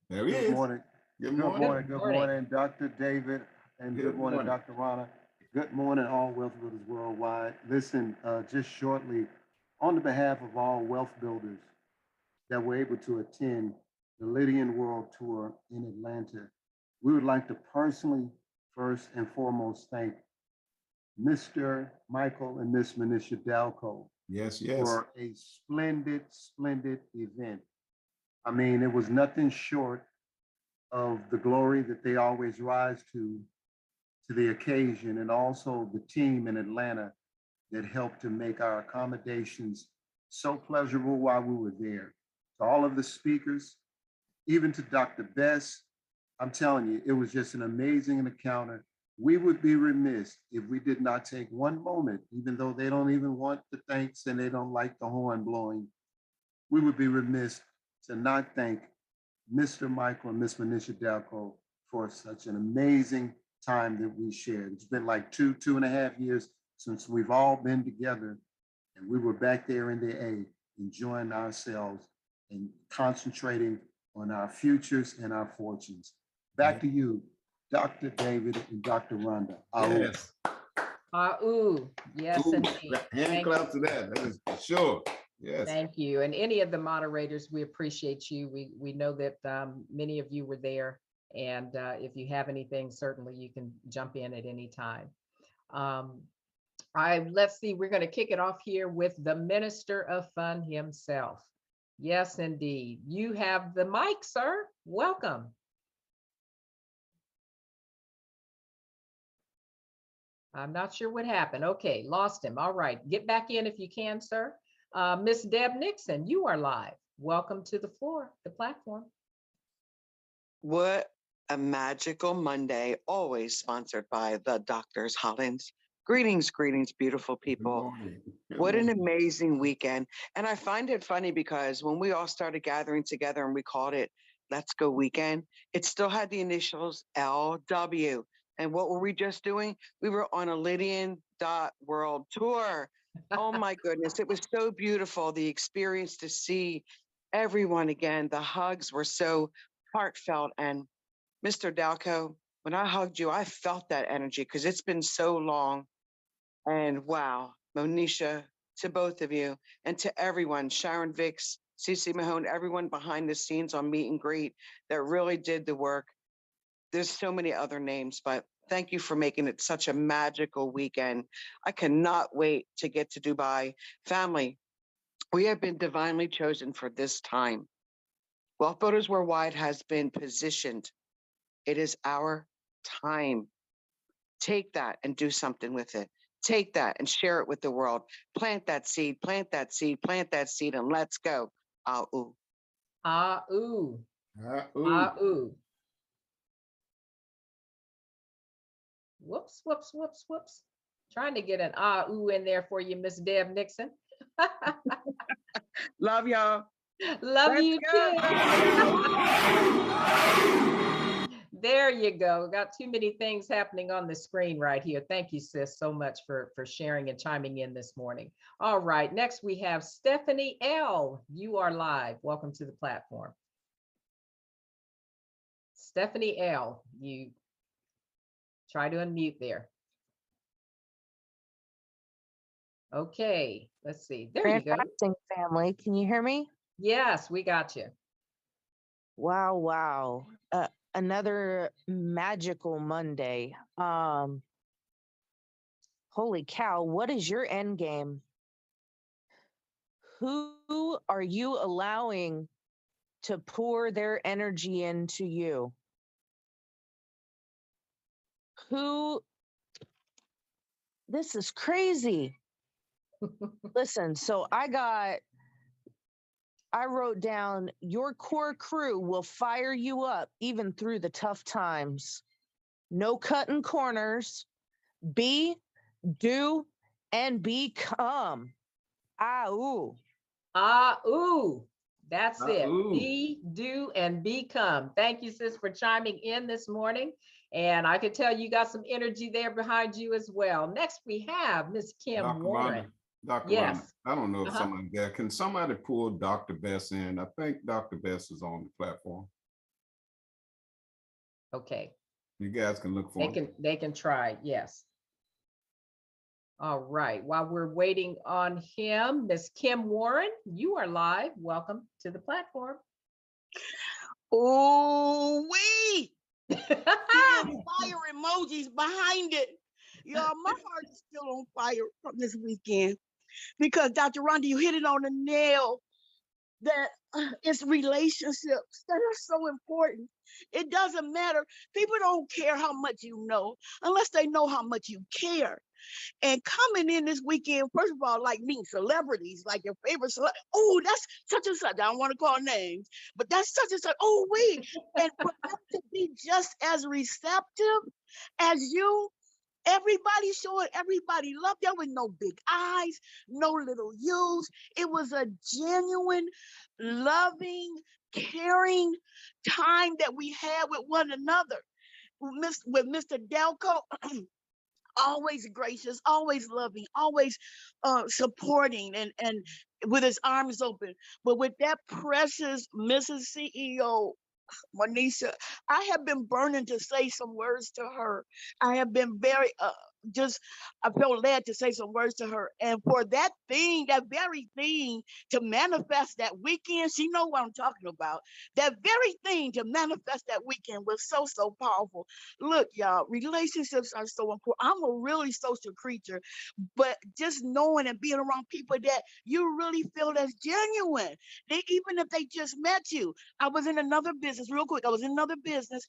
There he is. Good morning. Good morning, Dr. David, and good morning, Dr. Rana. Good morning, all wealth builders worldwide. Listen, just shortly, on the behalf of all wealth builders that were able to attend the Lydian World Tour in Atlanta, we would like to personally, first and foremost, thank Mr. Michael and Miss Manisha Dalco. Yes. For a splendid event. I mean, it was nothing short of the glory that they always rise to the occasion, and also the team in Atlanta that helped to make our accommodations so pleasurable while we were there. To all of the speakers, even to Dr. Best, I'm telling you, it was just an amazing encounter. We would be remiss if we did not take one moment, even though they don't even want the thanks and they don't like the horn blowing, we would be remiss to not thank Mr. Michael and Miss Manisha Dalco for such an amazing time that we shared. It's been like two and a half years since we've all been together. And we were back there in the A, enjoying ourselves and concentrating on our futures and our fortunes. Back to you, Dr. David and Dr. Rhonda. Yes. Yes, Ooh, indeed. hand clap to that. That is for sure. Yes. Thank you. And any of the moderators, we appreciate you. We know that many of you were there. And if you have anything, certainly you can jump in at any time. Let's see, we're going to kick it off here with the Minister of Fun himself. Yes, indeed. You have the mic, sir. Welcome. I'm not sure what happened. Okay, lost him. All right, get back in if you can, sir. Miss Deb Nixon, you are live. Welcome to the floor, the platform. What a magical Monday, always sponsored by the Doctors Hollins. Greetings, greetings, beautiful people. What an amazing weekend. And I find it funny because when we all started gathering together and we called it Let's Go Weekend, it still had the initials LW. And what were we just doing? We were on a Lydian World tour. Oh my goodness, it was so beautiful. The experience to see everyone again. The hugs were so heartfelt. And Mr. Dalco, when I hugged you, I felt that energy because it's been so long. And wow, Monisha, to both of you and to everyone, Sharon Vicks, CC Mahone, everyone behind the scenes on Meet and Greet that really did the work. There's so many other names, but thank you for making it such a magical weekend. I cannot wait to get to Dubai. Family, we have been divinely chosen for this time. Wealth Builders Worldwide has been positioned. It is our time. Take that and do something with it. Take that and share it with the world. Plant that seed, plant that seed, plant that seed, and let's go. Ah-ooh. Ah-ooh. Ah-ooh. Ah-ooh. Whoops, whoops, whoops, whoops. Trying to get an ah-ooh in there for you, Miss Deb Nixon. Love y'all. Love Let's you go. too. There you go. Got too many things happening on the screen right here. Thank you, sis, so much for sharing and chiming in this morning. All right, next we have Stephanie L. You are live. Welcome to the platform. Stephanie L., you try to unmute there. Okay, let's see. There you go. Family, can you hear me? Yes, we got you. Wow, wow. Another magical Monday. Holy cow, what is your end game? Who are you allowing to pour their energy into you? This is crazy. Listen, so I wrote down, your core crew will fire you up even through the tough times. No cutting corners. Be, do, and become. Ah-ooh. Ah-ooh. That's it. Ah-ooh. Be, do, and become. Thank you, sis, for chiming in this morning. And I could tell you got some energy there behind you as well. Next, we have Miss Kim Dr. Warren. Rhonda, Dr. Yes. Rhonda, I don't know if somebody there. Can somebody pull Dr. Bess in? I think Dr. Bess is on the platform. Okay. You guys can look for him. They can try, yes. All right. While we're waiting on him, Miss Kim Warren, you are live. Welcome to the platform. Oh, wait. Fire emojis behind it. Y'all, my heart is still on fire from this weekend because Dr. Rhonda, you hit it on the nail that it's relationships that are so important. It doesn't matter. People don't care how much you know unless they know how much you care. And coming in this weekend, first of all, like meeting celebrities, like your favorite celebrity. Oh, that's such and such. I don't want to call names, but that's such and such. Oh, wait. And for them to be just as receptive as you, everybody showing everybody love. There was no big eyes, no little U's. It was a genuine, loving, caring time that we had with one another. With Mr. Delco, always gracious, always loving, always supporting and with his arms open. But with that precious Mrs. CEO, Monisha, I have been burning to say some words to her. I have been very I felt led to say some words to her. And for that thing, that very thing to manifest that weekend, she know what I'm talking about. That very thing to manifest that weekend was so powerful. Look, y'all, relationships are so important. I'm a really social creature, but just knowing and being around people that you really feel that's genuine, even if they just met you. I was in another business, real quick. I was in another business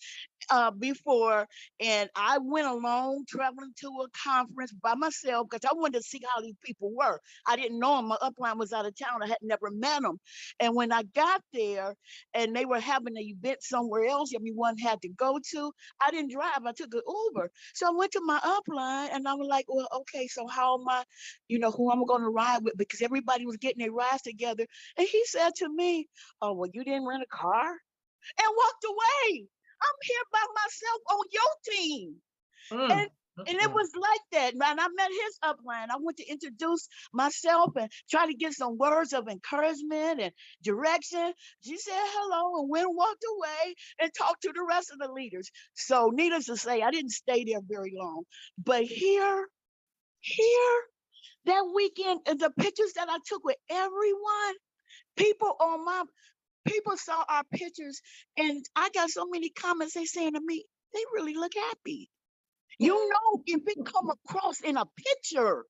before, and I went alone traveling to a conference by myself because I wanted to see how these people were. I didn't know them. My upline was out of town. I had never met them. And when I got there and they were having an event somewhere else everyone had to go to, I didn't drive. I took an Uber. So I went to my upline and I was like, well, okay, so how am I, who I'm going to ride with? Because everybody was getting their rides together. And he said to me, oh, well, you didn't rent a car? And walked away. I'm here by myself on your team. And it was like that, man. I met his upline. I went to introduce myself and try to get some words of encouragement and direction. She said hello and went and walked away and talked to the rest of the leaders. So needless to say, I didn't stay there very long. But here, that weekend, the pictures that I took with everyone, people saw our pictures, and I got so many comments. They saying to me, they really look happy. If it come across in a picture,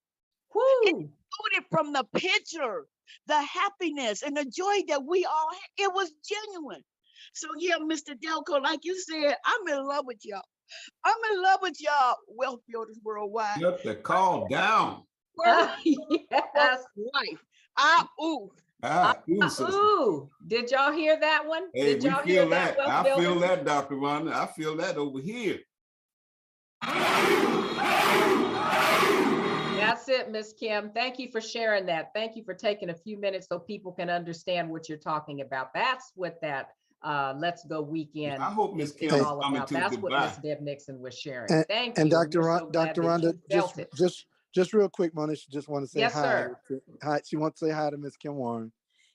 it from the picture, the happiness and the joy that we all had, it was genuine. So yeah, Mr. Delco, like you said, I'm in love with y'all. I'm in love with y'all, wealth builders worldwide. You have to calm down. Yes. Life. Ooh, did y'all hear that one? Hey, did y'all we feel hear that. Wealth I builders? feel that, Dr. Rhonda. I feel that over here. That's it, Miss Kim. Thank you for sharing that. Thank you for taking a few minutes so people can understand what you're talking about. That's what that Let's Go weekend. I hope Miss Kim is is all coming about. to That's Dubai. what Miss Deb Nixon was sharing. And, Thank and you. Dr. We're so glad Dr. that Rhonda, you felt it. just real quick, Monisha, just want to say Yes, hi. sir. Hi. She wants to say hi to Miss Kim Warren.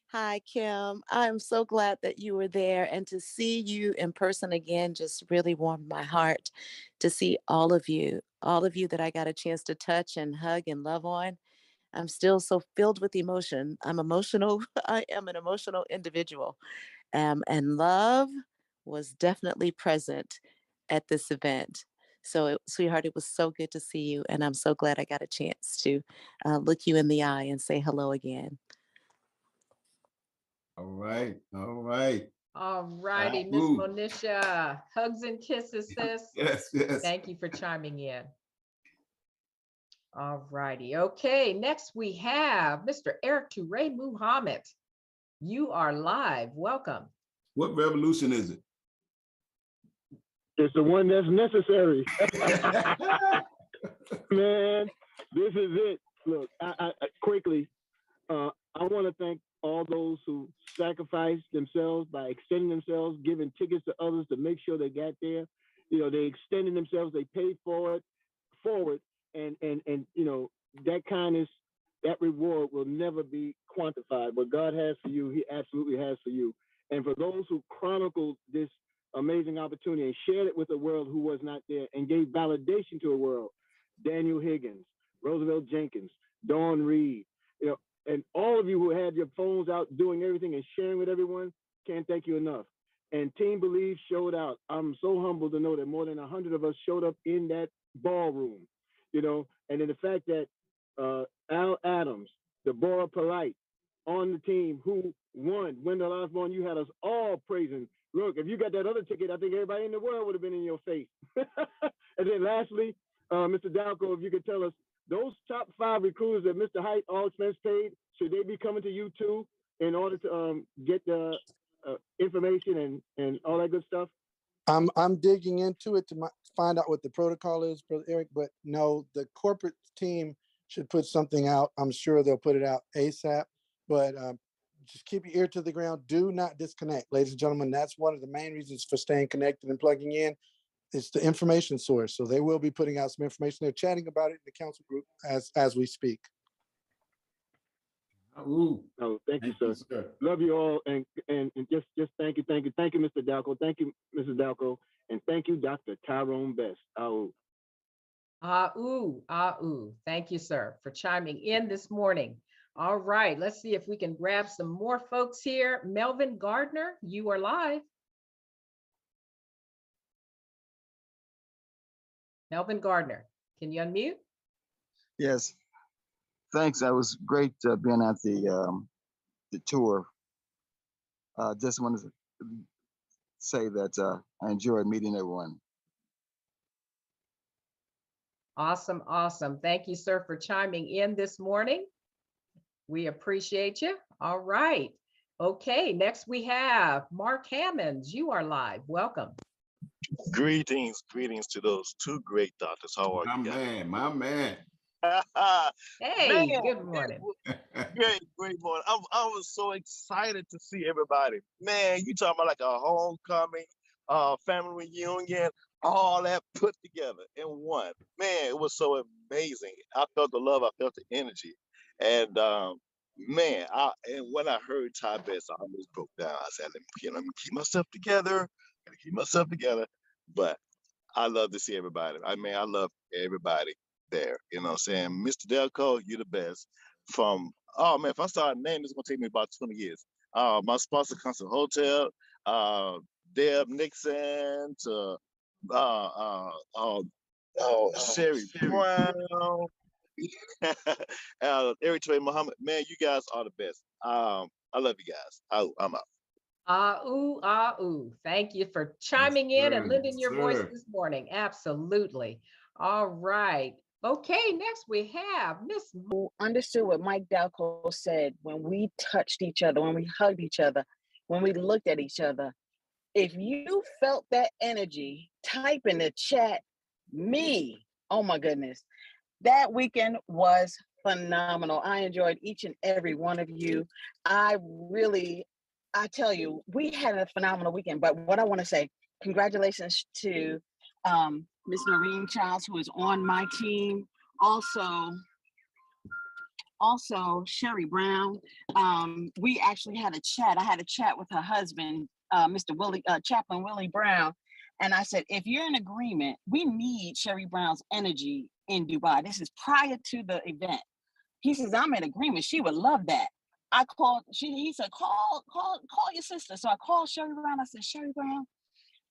Hi, Kim. I'm so glad that you were there, and to see you in person again just really warmed my heart. To see all of you that I got a chance to touch and hug and love on. I'm still so filled with emotion. I'm emotional. I am an emotional individual. And love was definitely present at this event. So, sweetheart, it was so good to see you. And I'm so glad I got a chance to look you in the eye and say hello again. All right. All right. All righty, Miss Monisha. Hugs and kisses, sis. Yes, yes. Thank you for chiming in. All righty. Okay, next we have Mr. Eric Toure Muhammad. You are live. Welcome. What revolution is it? It's the one that's necessary. Man, this is it. Look, I quickly, I want to thank all those who sacrificed themselves by extending themselves, giving tickets to others to make sure they got there. They extended themselves, they paid forward, and that kindness, that reward will never be quantified. What God has for you, He absolutely has for you. And for those who chronicled this amazing opportunity and shared it with the world who was not there and gave validation to the world, Daniel Higgins, Roosevelt Jenkins, Dawn Reed, and all of you who had your phones out doing everything and sharing with everyone, can't thank you enough. And Team Believe showed out. I'm so humbled to know that more than 100 of us showed up in that ballroom, and then the fact that Al Adams, Deborah Polite on the team who won Wendell Osborne, you had us all praising. Look, if you got that other ticket, I think everybody in the world would have been in your face. And then lastly, Mr. Dalco, if you could tell us, those top 5 recruiters that Mr. Height all expense paid, should they be coming to you too in order to get the information and all that good stuff? I'm digging into it to find out what the protocol is, Brother Eric, but no, the corporate team should put something out. I'm sure they'll put it out ASAP, but just keep your ear to the ground. Do not disconnect, ladies and gentlemen. That's one of the main reasons for staying connected and plugging in. it's the information source. So they will be putting out some information. They're chatting about it in the council group as we speak. Oh, thank you, sir. Love you all, and just thank you, Mr. Dalco, thank you, Mrs. Dalco, and thank you, Dr. Tyrone Best. Thank you, sir, for chiming in this morning. All right, let's see if we can grab some more folks here. Melvin Gardner, you are live. Melvin Gardner, can you unmute? Yes, thanks. That was great being at the tour. Just wanted to say that I enjoyed meeting everyone. Awesome, awesome. Thank you, sir, for chiming in this morning. We appreciate you. All right. Okay, next we have Mark Hammonds. You are live. Welcome. Greetings to those two great doctors. How are you guys? My man. Hey, Man, good morning. Great morning. I was so excited to see everybody. Man, you talking about like a homecoming, family reunion, all that put together in one. Man, it was so amazing. I felt the love, I felt the energy. And man, and when I heard Ty Best, I almost broke down. I said, let me keep myself together. Gotta keep myself together. But I love to see everybody. I mean, I love everybody there. You know what I'm saying? Mr. Delco, you're the best. Oh man, if I start naming, it's gonna take me about 20 years. My sponsor, Constant Hotel, Deb Nixon, to Sherry Brown, Eric Trey Muhammad. Man, you guys are the best. I love you guys. I'm out. Thank you for chiming in and lending your voice sir. this morning. Absolutely. All right. Okay, next we have Miss. Understood what Mike Dalco said when we touched each other, when we hugged each other, when we looked at each other. If you felt that energy, type in the chat, me. Oh my goodness. That weekend was phenomenal. I enjoyed each and every one of you. I tell you, we had a phenomenal weekend. But what I want to say, congratulations to Miss Noreen Childs, who is on my team. Also Sherry Brown. We actually had a chat. I had a chat with her husband, Mr. Chaplain Willie Brown. And I said, if you're in agreement, we need Sherry Brown's energy in Dubai. This is prior to the event. He says, I'm in agreement. She would love that. I called, he said, call your sister. So I called Sherry Brown. I said, Sherry Brown,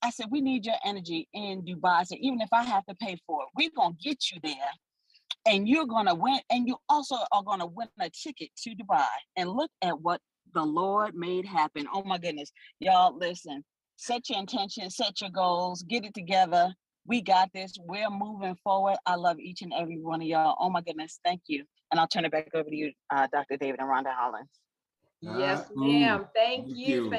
I said, we need your energy in Dubai. I said, even if I have to pay for it, we're going to get you there. And you're going to win. And you also are going to win a ticket to Dubai. And look at what the Lord made happen. Oh my goodness. Y'all, listen, set your intentions, set your goals, get it together. We got this. We're moving forward. I love each and every one of y'all. Oh my goodness. Thank you. And I'll turn it back over to you, Dr. David and Rhonda Hollins. Yes, ma'am. Thank you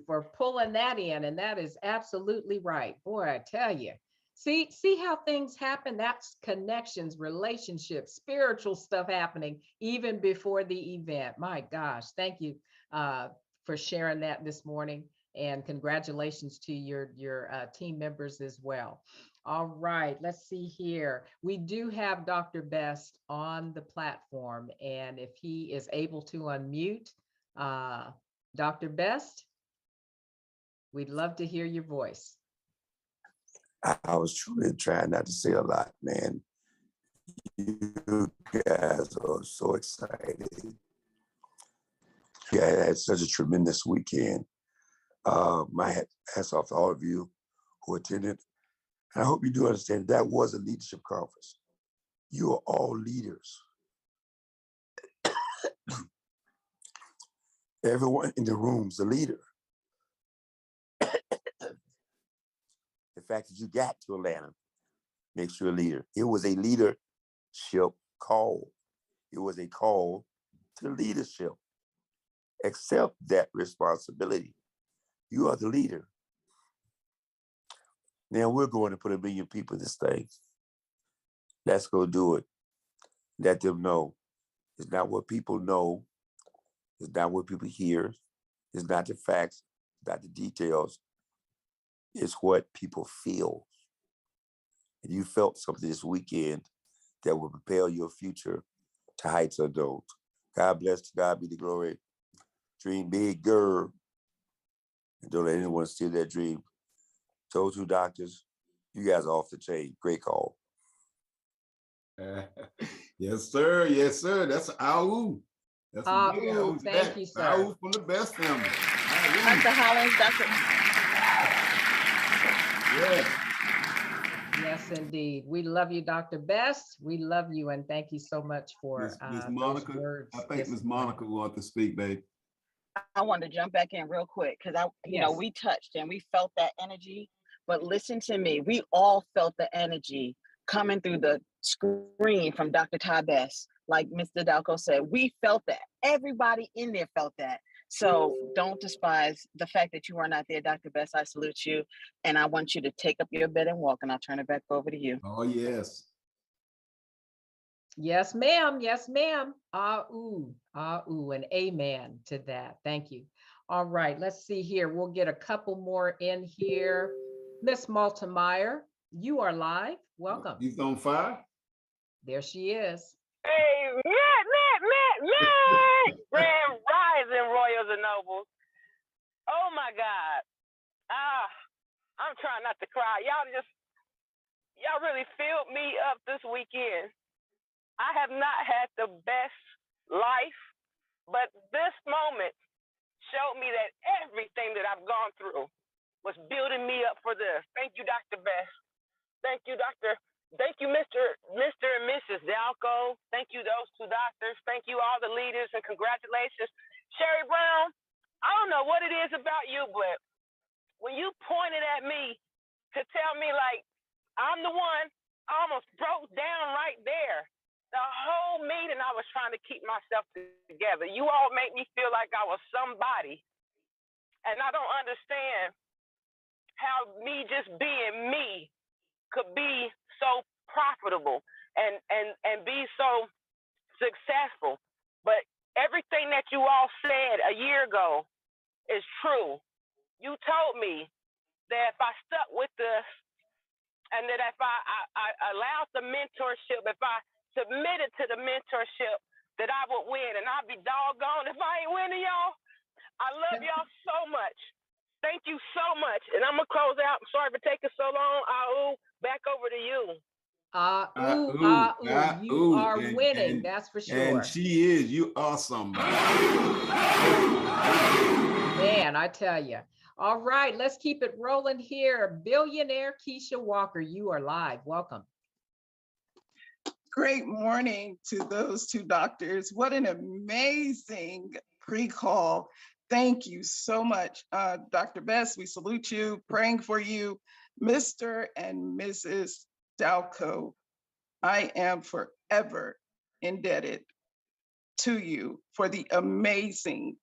for pulling that in. And that is absolutely right. Boy, I tell you. See how things happen? That's connections, relationships, spiritual stuff happening even before the event. My gosh, thank you for sharing that this morning. And congratulations to your team members as well. All right, let's see here. We do have Dr. Best on the platform. And if he is able to unmute, Dr. Best, we'd love to hear your voice. I was truly trying not to say a lot, man. You guys are so excited. Yeah, I had such a tremendous weekend. My hats off to all of you who attended. And I hope you do understand that was a leadership conference. You are all leaders. Everyone in the room's a leader. The fact that you got to Atlanta makes you a leader. It was a leadership call. It was a call to leadership. Accept that responsibility. You are the leader. Now we're going to put 1 million people in this thing. Let's go do it. Let them know. It's not what people know. It's not what people hear. It's not the facts, it's not the details. It's what people feel. and you felt something this weekend that will propel your future to heights unknown. God bless, to God be the glory. Dream big, girl. And don't let anyone steal that dream. Told you doctors, you guys are off the chain. Great call. Yes, sir. Yes, sir. That's ow. That's a big ow. Thank you, sir. Ow from the best family. Dr. Hollins, Dr. Yes. Yes, indeed. We love you, Dr. Best. We love you, and thank you so much for Miss those Monica. words. I think this Miss morning. Monica wants to speak, babe. I wanted to jump back in real quick because Yes. we touched and we felt that energy. But listen to me, we all felt the energy coming through the screen from Dr. Ty Best. Like Mr. Dalco said, we felt that. Everybody in there felt that. So don't despise the fact that you are not there, Dr. Best. I salute you. And I want you to take up your bed and walk, and I'll turn it back over to you. Oh, yes. Yes, ma'am. Yes, ma'am. And amen to that. Thank you. All right, let's see here. We'll get a couple more in here. Miss Maltemeyer, you are live. Welcome. He's on fire. There she is. Hey, Grand Rising Royals and Nobles. Oh my God. I'm trying not to cry. Y'all really filled me up this weekend. I have not had the best life, but this moment showed me that everything that I've gone through was building me up for this. Thank you, Dr. Best. Thank you, Doctor. Thank you, Mr. and Mrs. Dalco. Thank you, those two doctors. Thank you, all the leaders, and congratulations. Sherry Brown, I don't know what it is about you, but when you pointed at me to tell me, like, I'm the one, I almost broke down right there. The whole meeting, I was trying to keep myself together. You all made me feel like I was somebody. And I don't understand how me just being me could be so profitable and be so successful. But everything that you all said a year ago is true. You told me that if I stuck with this and that if I allowed the mentorship, if I submitted to the mentorship, that I would win. And I'd be doggone if I ain't winning, y'all. I love y'all so much. Thank you so much. And I'm going to close out. I'm sorry for taking so long. Back over to you. You are winning. That's for sure. And she is. You are somebody. Man, I tell you. All right, let's keep it rolling here. Billionaire Keisha Walker, you are live. Welcome. Great morning to those two doctors. What an amazing pre-call. Thank you so much, Dr. Best. We salute you, praying for you. Mr. and Mrs. Dalco, I am forever indebted to you for the amazing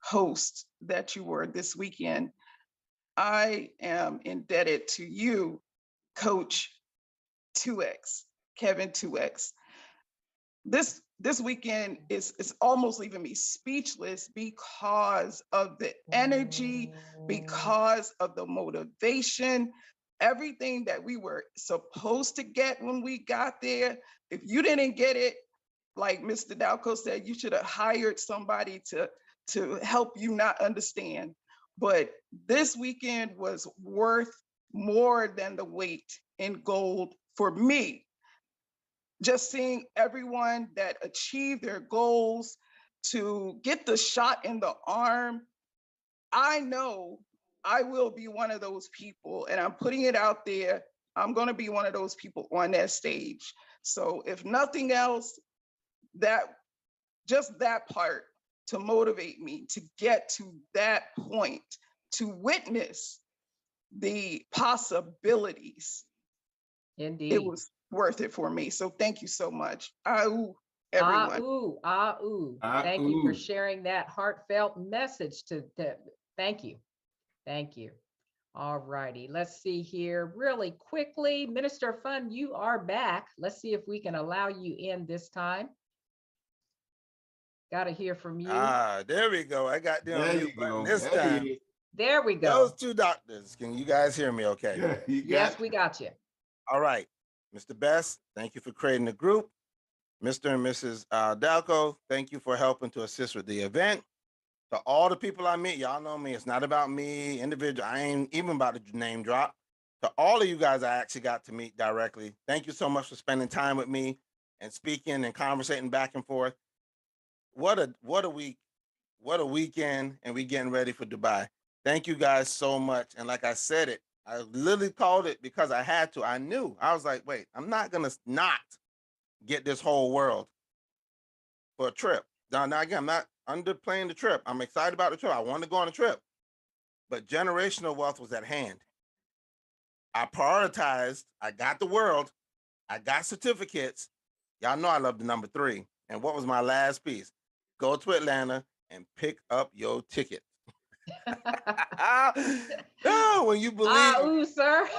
host that you were this weekend. I am indebted to you, Coach 2X, Kevin 2X. This weekend is almost leaving me speechless because of the energy, because of the motivation, everything that we were supposed to get when we got there. If you didn't get it, like Mr. Dalco said, you should have hired somebody to help you not understand. But this weekend was worth more than the weight in gold for me. Just seeing everyone that achieved their goals to get the shot in the arm, I know I will be one of those people, and I'm putting it out there. I'm going to be one of those people on that stage. So if nothing else, just that part to motivate me to get to that point, to witness the possibilities. Indeed. It was worth it for me. So thank you so much. Everyone. Thank you for sharing that heartfelt message thank you. Thank you. All righty. Let's see here really quickly. Minister of Fun, you are back. Let's see if we can allow you in this time. Got to hear from you. There we go. I got them on mute button this time. There we go. Those two doctors. Can you guys hear me okay? Yes, we got you. All right. Mr. Best, thank you for creating the group. Mr. and Mrs. Dalco, thank you for helping to assist with the event. To all the people I meet, y'all know me. It's not about me, individual. I ain't even about to name drop. To all of you guys I actually got to meet directly, thank you so much for spending time with me and speaking and conversating back and forth. What a week, what a weekend, and we getting ready for Dubai. Thank you guys so much. And like I said it, I literally called it because I had to. I knew. I was like, wait, I'm not gonna not get this whole world for a trip. Now again, I'm not underplaying the trip. I'm excited about the trip. I want to go on a trip. But generational wealth was at hand. I prioritized, I got the world, I got certificates. Y'all know I love the number 3. And what was my last piece? Go to Atlanta and pick up your ticket. No, when you believe, sir.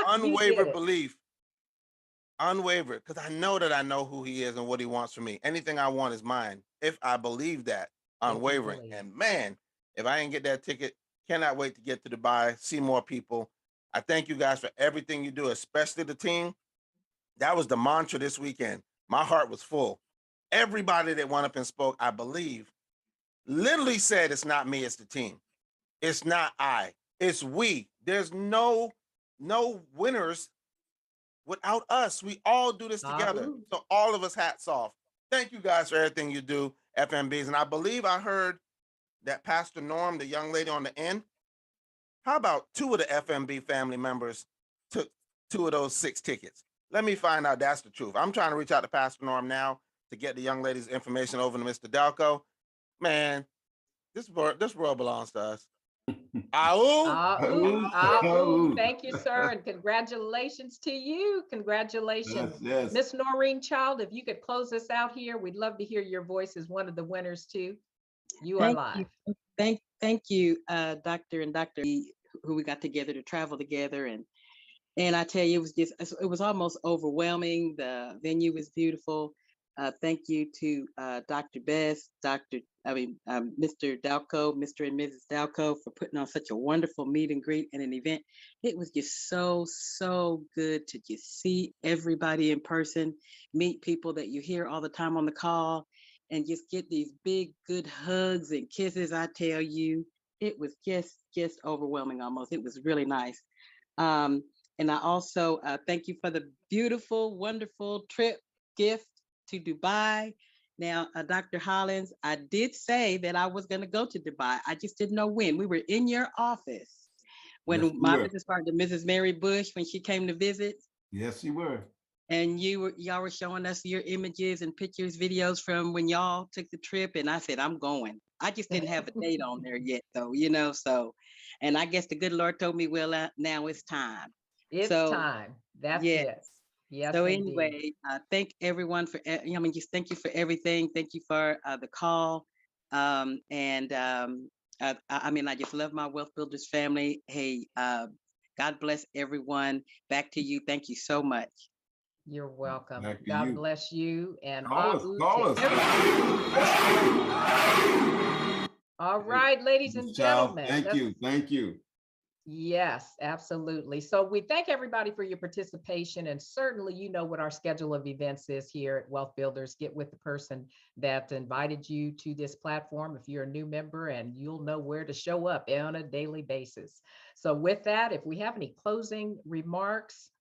unwavered belief, unwavered, because I know that I know who he is and what he wants from me. Anything I want is mine. If I believe that, unwavering. And man, if I didn't get that ticket, cannot wait to get to Dubai, see more people. I thank you guys for everything you do, especially the team. That was the mantra this weekend. My heart was full. Everybody that went up and spoke, I believe, literally said it's not me, it's the team. It's not I, it's we. There's no winners without us. We all do this together. So all of us, hats off. Thank you guys for everything you do, FMBs. And I believe I heard that Pastor Norm, the young lady on the end, how about 2 of the FMB family members took 2 of those 6 tickets? Let me find out that's the truth. I'm trying to reach out to Pastor Norm now to get the young lady's information over to Mr. Dalco. Man, this world belongs to us. Thank you, sir, and congratulations to you. Congratulations. Yes. Miss Noreen Child, if you could close us out here, we'd love to hear your voice as one of the winners too. You are live. Thank you, Dr. and Dr. who we got together to travel together. And I tell you, it was almost overwhelming. The venue was beautiful. Thank you to Dr. Best, Mr. Dalco, Mr. and Mrs. Dalco for putting on such a wonderful meet and greet and an event. It was just so good to just see everybody in person, meet people that you hear all the time on the call, and just get these big, good hugs and kisses. I tell you, it was just overwhelming almost. It was really nice. And I also thank you for the beautiful, wonderful trip gift to Dubai. Now, Dr. Hollins, I did say that I was going to go to Dubai. I just didn't know when. We were in your office when my business partner, Mrs. Mary Bush, when she came to visit. Yes, you were. And y'all were showing us your images and pictures, videos from when y'all took the trip. And I said, I'm going. I just didn't have a date on there yet, though, so, and I guess the good Lord told me, well, now it's time. It's time. That's it. Yes. So indeed. anyway, thank everyone for, just thank you for everything. Thank you for the call. I just love my Wealth Builders family. Hey, God bless everyone. Back to you. Thank you so much. You're welcome. God bless you. And call us. All right, ladies and gentlemen. Thank you. Yes, absolutely. So we thank everybody for your participation, and certainly you know what our schedule of events is here at Wealth Builders. Get with the person that invited you to this platform if you're a new member, and you'll know where to show up on a daily basis. So with that, if we have any closing remarks,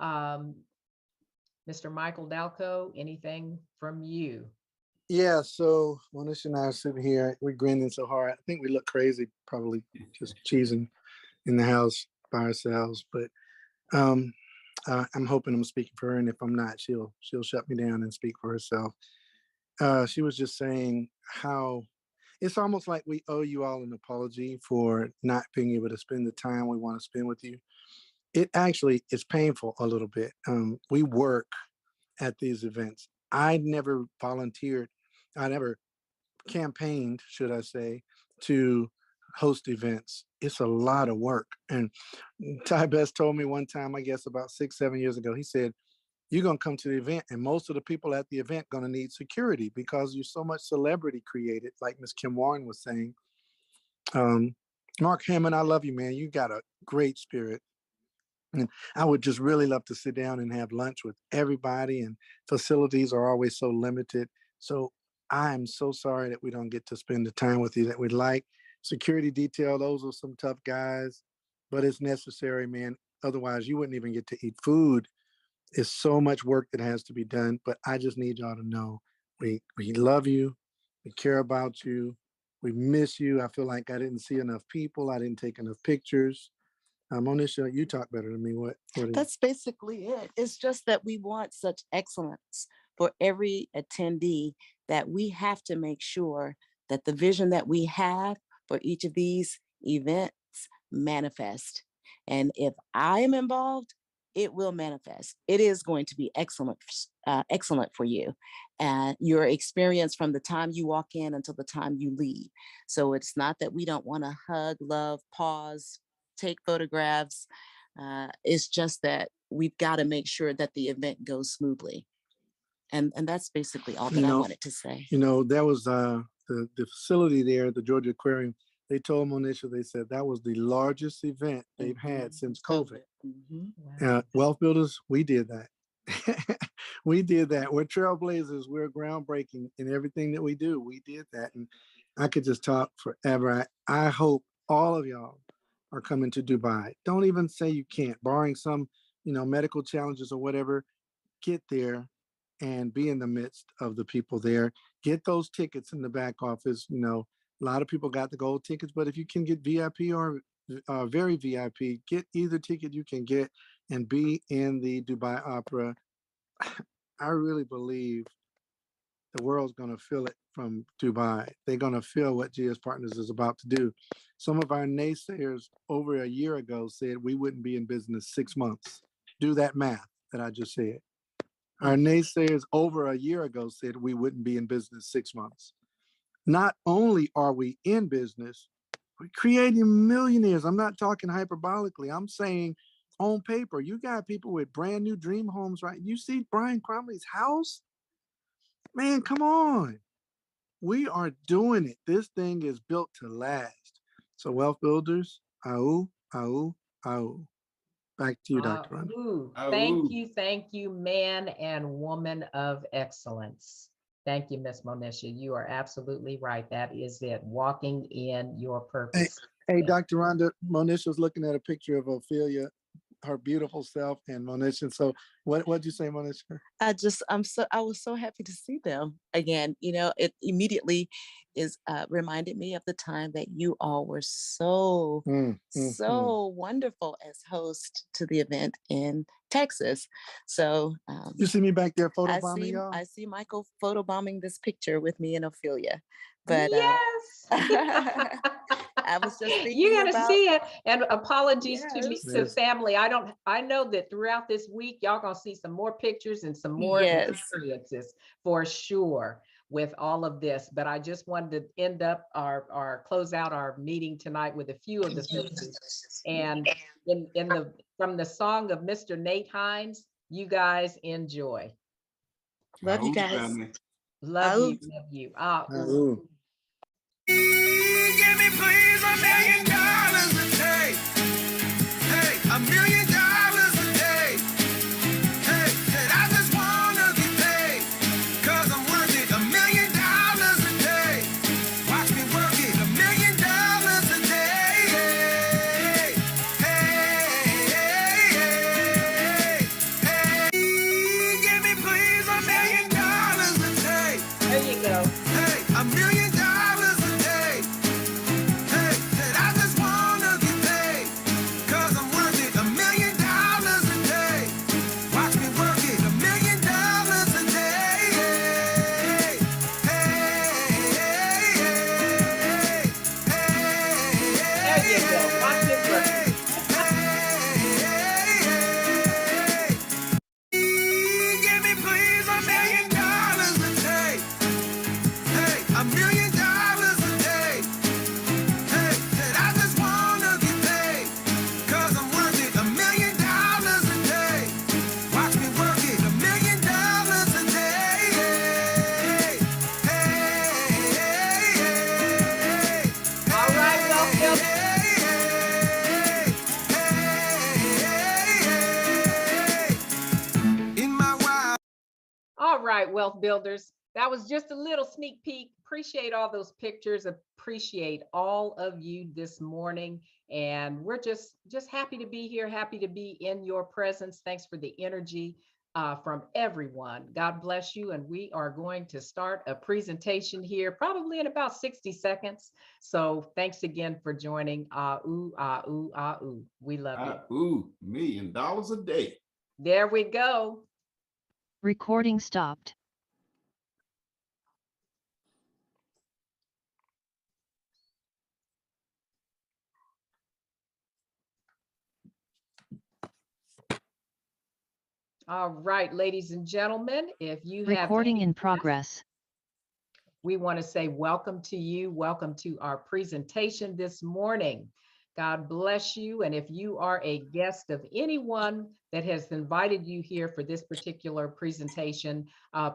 Mr. Michael Dalco, anything from you? Yeah, so Monisha and I are sitting here, we're grinning so hard. I think we look crazy, probably just cheesing in the house by ourselves, but I'm hoping I'm speaking for her, and if I'm not, she'll shut me down and speak for herself. She was just saying how it's almost like we owe you all an apology for not being able to spend the time we want to spend with you. It actually is painful a little bit. We work at these events. I never volunteered. I never campaigned, should I say, to host events. It's a lot of work. And Ty Best told me one time, I guess about 6-7 years ago, he said, you're going to come to the event and most of the people at the event going to need security because you're so much celebrity created, like Miss Kim Warren was saying. Mark Hammond, I love you, man. You got a great spirit. And I would just really love to sit down and have lunch with everybody, and facilities are always so limited. So I'm so sorry that we don't get to spend the time with you that we'd like. Security detail, those are some tough guys, but it's necessary, man. Otherwise, you wouldn't even get to eat food. It's so much work that has to be done, but I just need y'all to know we love you, we care about you, we miss you. I feel like I didn't see enough people, I didn't take enough pictures. Monisha, you talk better than me. What That's basically it. It's just that we want such excellence for every attendee that we have to make sure that the vision that we have for each of these events manifest. And if I am involved, it will manifest. It is going to be excellent, excellent for you and your experience from the time you walk in until the time you leave. So it's not that we don't want to hug, love, pause, take photographs. It's just that we've got to make sure that the event goes smoothly. And that's basically all that I wanted to say. That was the facility there at the Georgia Aquarium. They told Monisha, they said that was the largest event they've had since COVID. Wealth Builders, we did that. We did that. We're trailblazers. We're groundbreaking in everything that we do. We did that. And I could just talk forever. I hope all of y'all are coming to Dubai. Don't even say you can't, barring some, medical challenges or whatever. Get there and be in the midst of the people there. Get those tickets in the back office. A lot of people got the gold tickets, but if you can get VIP or very VIP, get either ticket you can get and be in the Dubai Opera. I really believe the world's going to feel it from Dubai. They're going to feel what GS Partners is about to do. Some of our naysayers over a year ago said we wouldn't be in business 6 months. Do that math that I just said. Our naysayers over a year ago said we wouldn't be in business 6 months. Not only are we in business, we're creating millionaires. I'm not talking hyperbolically. I'm saying on paper, you got people with brand new dream homes, right? You see Brian Cromley's house? Man, come on. We are doing it. This thing is built to last. So Wealth Builders, au, au, au. Back to you, Dr. Rhonda. Thank you, man and woman of excellence. Thank you, Miss Monisha. You are absolutely right. That is it. Walking in your purpose. Hey, Dr. Rhonda, Monisha's looking at a picture of Ophelia, her beautiful self, and Monisha. So what'd you say, Monisha? I was so happy to see them again. It immediately reminded me of the time that you all were so wonderful as host to the event in Texas. So you see me back there photobombing, y'all? I see Michael photobombing this picture with me and Ophelia. But yes. I was just thinking you're gonna see it. And apologies to Yes. family. I know that throughout this week, y'all gonna see some more pictures and some more experiences for sure with all of this. But I just wanted to end up close out our meeting tonight with a few of the pictures. And from the song of Mr. Nate Hines, you guys enjoy. Love you guys. Love you. Give me please $1 million a day. Hey, $1 million a day. Hey, said I just wanna get paid, 'cause I'm worth it. $1 million a day. Watch me work it. $1 million a day. Hey, hey, hey. Give me please $1 million a day. There you go. Hey, $1 million. $1 million All right, wealth builders. That was just a little sneak peek. Appreciate all those pictures. Appreciate all of you this morning. And we're just happy to be here, happy to be in your presence. Thanks for the energy from everyone. God bless you. And we are going to start a presentation here, probably in about 60 seconds. So thanks again for joining. Ooh, ooh, ooh. We love you. Ooh, $1 million a day. There we go. Recording stopped. All right, ladies and gentlemen, if you have Recording in progress. we want to say welcome to you. Welcome to our presentation this morning. God bless you. And if you are a guest of anyone that has invited you here for this particular presentation,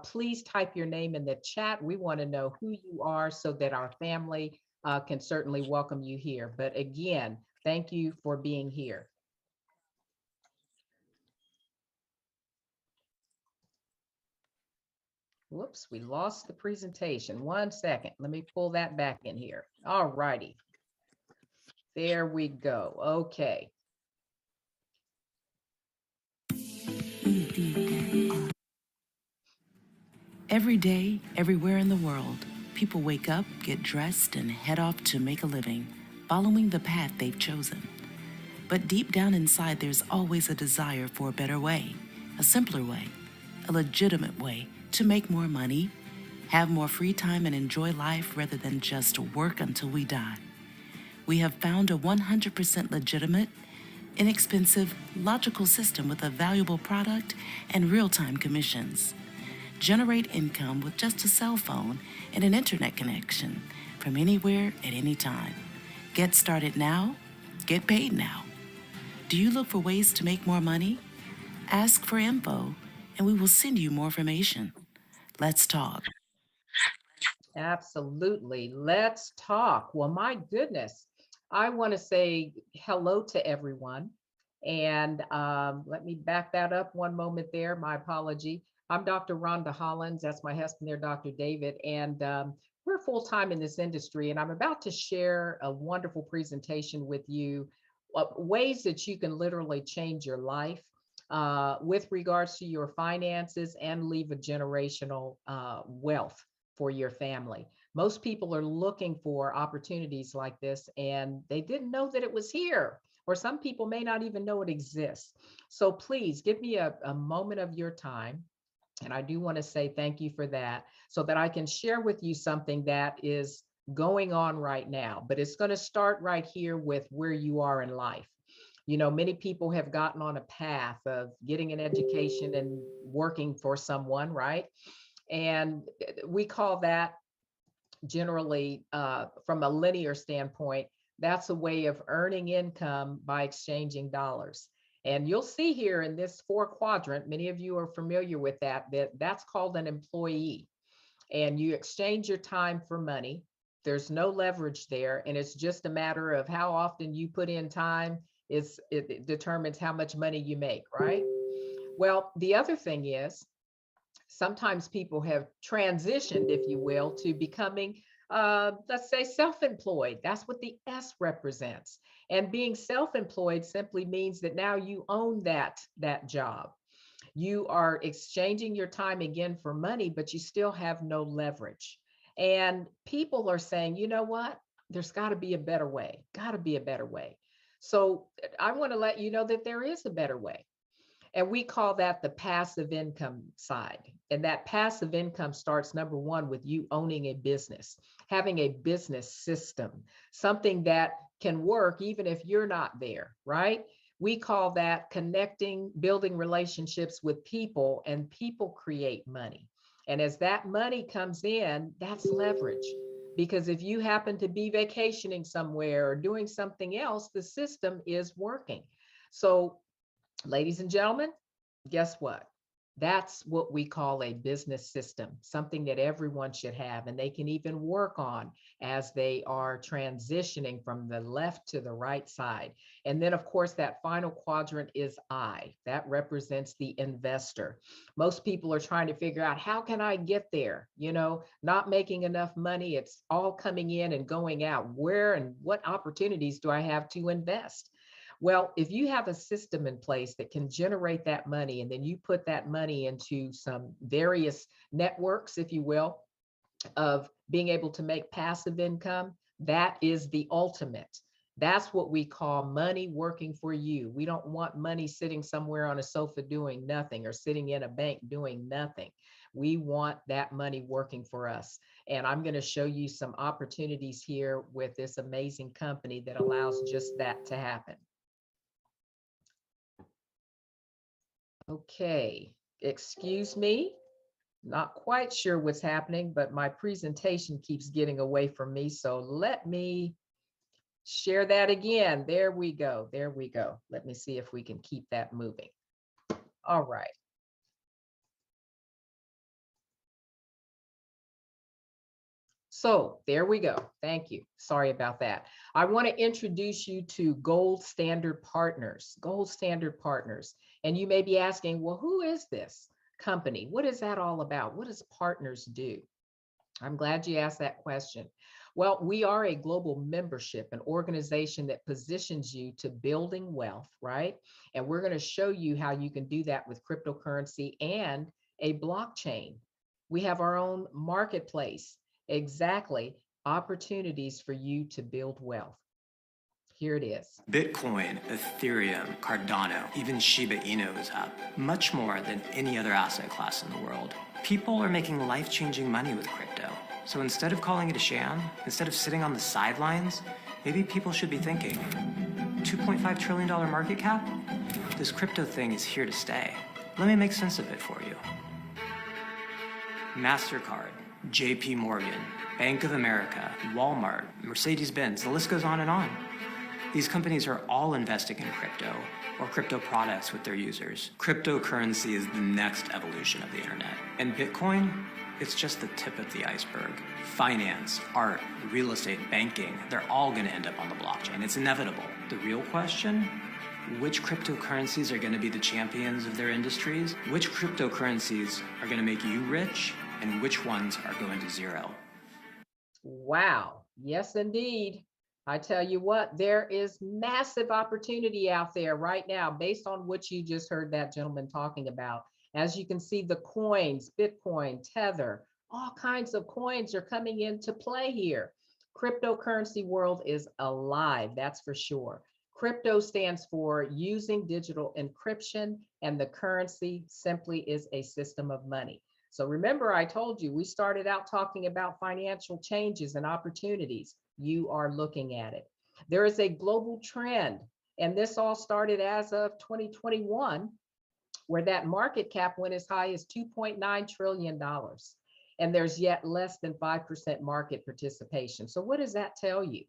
please type your name in the chat. We want to know who you are so that our family can certainly welcome you here. But again, thank you for being here. Whoops, we lost the presentation. 1 second. Let me pull that back in here. All righty. There we go. Okay. Every day, everywhere in the world, people wake up, get dressed, and head off to make a living, following the path they've chosen. But deep down inside, there's always a desire for a better way, a simpler way, a legitimate way to make more money, have more free time, and enjoy life rather than just work until we die. We have found a 100% legitimate, inexpensive, logical system with a valuable product and real-time commissions. Generate income with just a cell phone and an internet connection from anywhere at any time. Get started now, get paid now. Do you look for ways to make more money? Ask for info, and we will send you more information. Let's talk. Absolutely. Let's talk. Well, my goodness, I want to say hello to everyone. And let me back that up one moment there. My apology. I'm Dr. Rhonda Hollins. That's my husband there, Dr. David. And we're full-time in this industry. And I'm about to share a wonderful presentation with you, ways that you can literally change your life with regards to your finances and leave a generational wealth for your family. Most people are looking for opportunities like this, and they didn't know that it was here, or some people may not even know it exists. So please give me a moment of your time. And I do want to say thank you for that, so that I can share with you something that is going on right now. But it's going to start right here with where you are in life. You know, many people have gotten on a path of getting an education and working for someone, right? And we call that generally, from a linear standpoint, that's a way of earning income by exchanging dollars. And you'll see here in this 4 quadrant, many of you are familiar with that's called an employee. And you exchange your time for money. There's no leverage there. And it's just a matter of how often you put in time. It determines how much money you make, right? Well, the other thing is, sometimes people have transitioned, if you will, to becoming, let's say, self-employed. That's what the S represents. And being self-employed simply means that now you own that job. You are exchanging your time again for money, but you still have no leverage. And people are saying, you know what? There's got to be a better way. Got to be a better way. So I want to let you know that there is a better way. And we call that the passive income side. And that passive income starts, number one, with you owning a business, having a business system, something that can work even if you're not there, right? We call that connecting, building relationships with people, and people create money. And as that money comes in, that's leverage. Because if you happen to be vacationing somewhere or doing something else, the system is working. So, ladies and gentlemen, guess what? That's what we call a business system, something that everyone should have, and they can even work on as they are transitioning from the left to the right side. And then, of course, that final quadrant is I. That represents the investor. Most people are trying to figure out, how can I get there? You know, not making enough money. It's all coming in and going out. Where and what opportunities do I have to invest? Well, if you have a system in place that can generate that money, and then you put that money into some various networks, if you will, of being able to make passive income, that is the ultimate. That's what we call money working for you. We don't want money sitting somewhere on a sofa doing nothing, or sitting in a bank doing nothing. We want that money working for us. And I'm going to show you some opportunities here with this amazing company that allows just that to happen. Okay, excuse me. Not quite sure what's happening, but my presentation keeps getting away from me. So let me share that again. There we go. There we go. Let me see if we can keep that moving. All right. So there we go. Thank you. Sorry about that. I want to introduce you to Gold Standard Partners. Gold Standard Partners. And you may be asking, well, who is this company? What is that all about? What does Partners do? I'm glad you asked that question. Well, we are a global membership, an organization that positions you to building wealth, right? And we're going to show you how you can do that with cryptocurrency and a blockchain. We have our own marketplace. Exactly. Opportunities for you to build wealth. Here it is. Bitcoin, Ethereum, Cardano, even Shiba Inu is up, much more than any other asset class in the world. People are making life-changing money with crypto. So instead of calling it a sham, instead of sitting on the sidelines, maybe people should be thinking, $2.5 trillion market cap? This crypto thing is here to stay. Let me make sense of it for you. MasterCard, JP Morgan, Bank of America, Walmart, Mercedes-Benz, the list goes on and on. These companies are all investing in crypto or crypto products with their users. Cryptocurrency is the next evolution of the internet. And Bitcoin, it's just the tip of the iceberg. Finance, art, real estate, banking, they're all gonna end up on the blockchain. It's inevitable. The real question, which cryptocurrencies are gonna be the champions of their industries? Which cryptocurrencies are gonna make you rich? And which ones are going to zero? Wow. Yes, indeed. I tell you what, there is massive opportunity out there right now based on what you just heard that gentleman talking about. As you can see, the coins, Bitcoin, Tether, all kinds of coins are coming into play here. Cryptocurrency world is alive, that's for sure. Crypto stands for using digital encryption, and the currency simply is a system of money. So remember, I told you, we started out talking about financial changes and opportunities. You are looking at it. There is a global trend, and this all started as of 2021, where that market cap went as high as $2.9 trillion. And there's yet less than 5% market participation. So what does that tell you?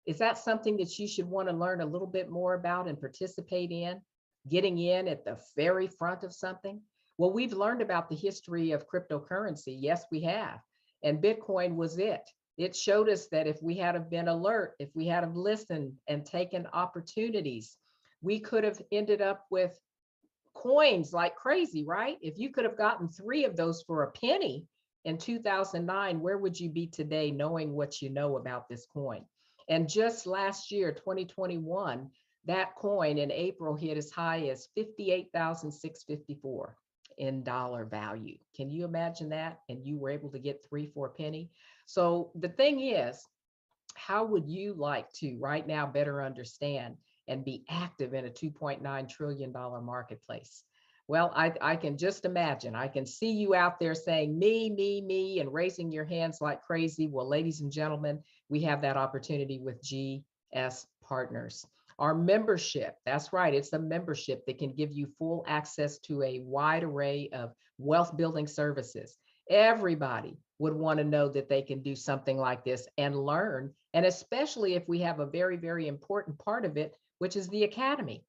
Is that something that you should want to learn a little bit more about and participate in, getting in at the very front of something? Well, we've learned about the history of cryptocurrency. Yes, we have. And Bitcoin was it. It showed us that if we had have been alert, if we had have listened and taken opportunities, we could have ended up with coins like crazy, right? If you could have gotten 3 of those for a penny in 2009, where would you be today knowing what you know about this coin? And just last year, 2021, that coin in April hit as high as $58,654 in dollar value. Can you imagine that? And you were able to get 3 for a penny. So the thing is, how would you like to right now better understand and be active in a $2.9 trillion marketplace? Well, I can just imagine. I can see you out there saying me, and raising your hands like crazy. Well, ladies and gentlemen, we have that opportunity with GS Partners. Our membership, that's right, it's a membership that can give you full access to a wide array of wealth building services. Everybody would want to know that they can do something like this and learn, and especially if we have a very, very important part of it, which is the academy.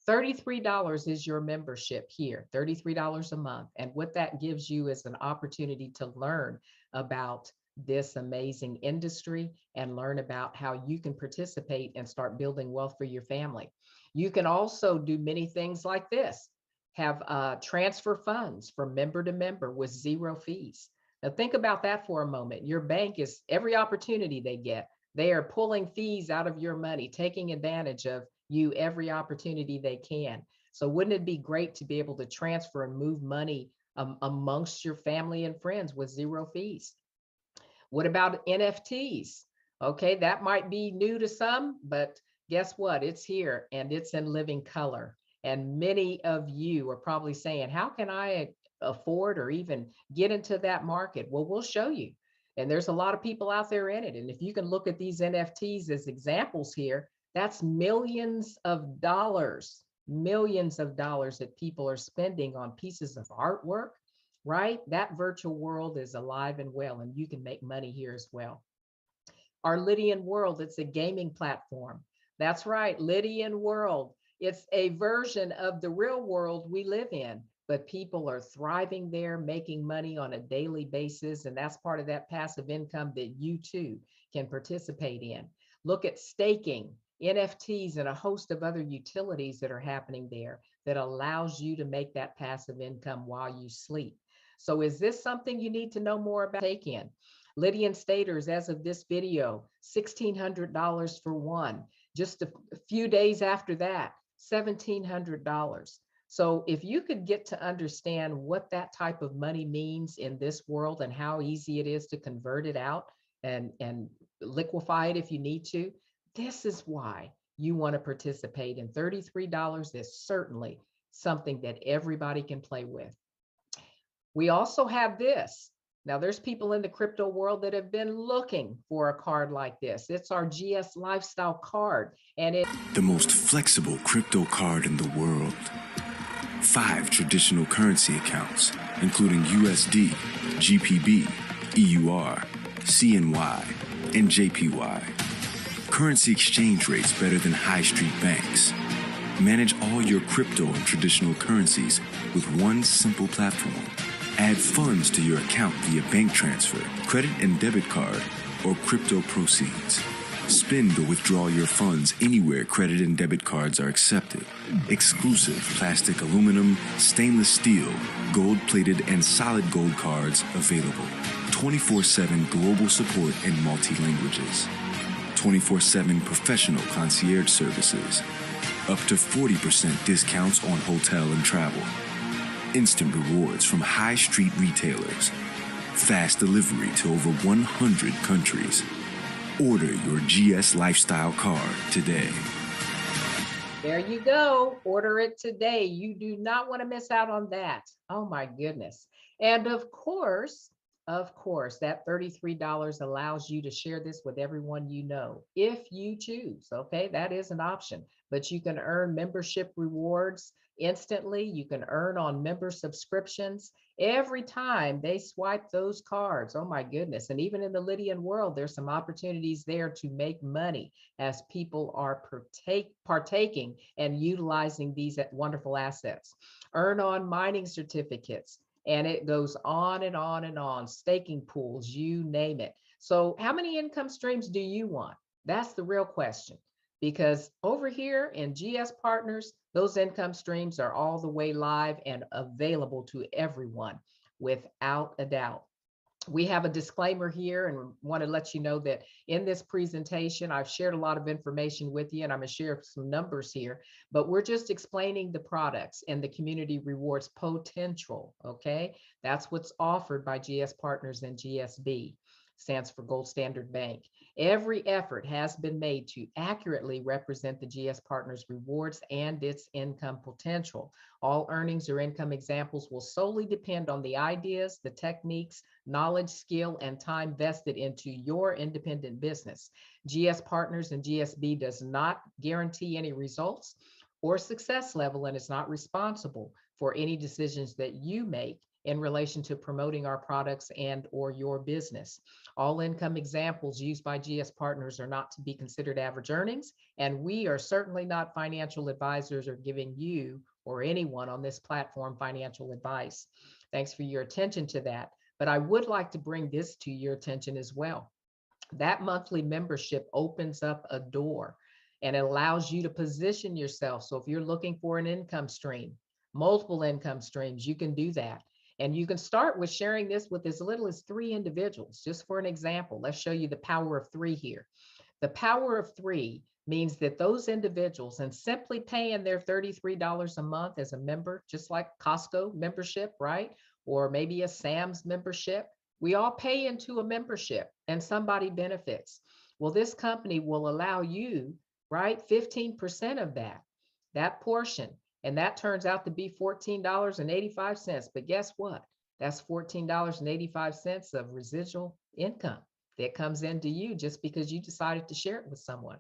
$33 is your membership here, $33 a month. And what that gives you is an opportunity to learn about this amazing industry and learn about how you can participate and start building wealth for your family. You can also do many things like this. Have transfer funds from member to member with 0 fees. Now think about that for a moment. Your bank is, every opportunity they get, they are pulling fees out of your money, taking advantage of you every opportunity they can. So wouldn't it be great to be able to transfer and move money amongst your family and friends with 0 fees? What about NFTs? Okay, that might be new to some, but guess what? It's here and it's in living color. And many of you are probably saying, how can I afford or even get into that market? Well, we'll show you. And there's a lot of people out there in it. And if you can look at these NFTs as examples here, that's millions of dollars that people are spending on pieces of artwork, right? That virtual world is alive and well, and you can make money here as well. Our Lydian World, it's a gaming platform. That's right, Lydian World. It's a version of the real world we live in, but people are thriving there, making money on a daily basis, and that's part of that passive income that you too can participate in. Look at staking, NFTs, and a host of other utilities that are happening there that allows you to make that passive income while you sleep. So is this something you need to know more about? Take in. Lydian Staters, as of this video, $1,600 for one. Just a few days after that, $1,700. So if you could get to understand what that type of money means in this world and how easy it is to convert it out and liquefy it if you need to, this is why you want to participate. And $33 is certainly something that everybody can play with. We also have this. Now, there's people in the crypto world that have been looking for a card like this. It's our GS Lifestyle Card, and it's the most flexible crypto card in the world. 5 traditional currency accounts, including USD, GPB, EUR, CNY, and JPY. Currency exchange rates better than high street banks. Manage all your crypto and traditional currencies with one simple platform. Add funds to your account via bank transfer, credit and debit card, or crypto proceeds. Spend or withdraw your funds anywhere credit and debit cards are accepted. Exclusive plastic, aluminum, stainless steel, gold-plated, and solid gold cards available. 24/7 global support in multi-languages. 24/7 professional concierge services. Up to 40% discounts on hotel and travel. Instant rewards from high street retailers. Fast delivery to over 100 countries. Order your GS Lifestyle Card today. There you go. Order it today. You do not want to miss out on that. Oh my goodness. And of course, that $33 allows you to share this with everyone you know, if you choose. Okay, that is an option, but you can earn membership rewards instantly. You can earn on member subscriptions every time they swipe those cards. Oh my goodness. And even in the Lydian World, there's some opportunities there to make money as people are partaking and utilizing these wonderful assets. Earn on mining certificates. And it goes on and on and on, staking pools, you name it. So how many income streams do you want? That's the real question. Because over here in GS Partners, those income streams are all the way live and available to everyone without a doubt. We have a disclaimer here and want to let you know that in this presentation, I've shared a lot of information with you and I'm going to share some numbers here, but we're just explaining the products and the community rewards potential, okay? That's what's offered by GS Partners and GSB, stands for Gold Standard Bank. Every effort has been made to accurately represent the GS Partners rewards and its income potential. All earnings or income examples will solely depend on the ideas, the techniques, knowledge, skill, and time vested into your independent business. GS Partners and GSB does not guarantee any results or success level and is not responsible for any decisions that you make in relation to promoting our products and or your business. All income examples used by GS Partners are not to be considered average earnings, and we are certainly not financial advisors or giving you or anyone on this platform financial advice. Thanks for your attention to that. But I would like to bring this to your attention as well. That monthly membership opens up a door and it allows you to position yourself. So if you're looking for an income stream, multiple income streams, you can do that. And you can start with sharing this with as little as 3 individuals. Just for an example, let's show you the power of 3 here. The power of 3 means that those individuals, and simply paying their $33 a month as a member, just like Costco membership, right? Or maybe a Sam's membership. We all pay into a membership and somebody benefits. Well, this company will allow you, right, 15% of that portion. And that turns out to be $14.85. But guess what? That's $14.85 of residual income that comes into you just because you decided to share it with someone.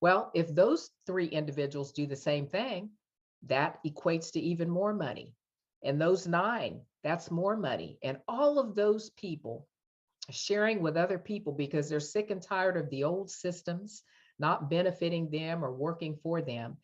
Well, if those 3 individuals do the same thing, that equates to even more money. And those 9, that's more money. And all of those people sharing with other people because they're sick and tired of the old systems not benefiting them or working for them.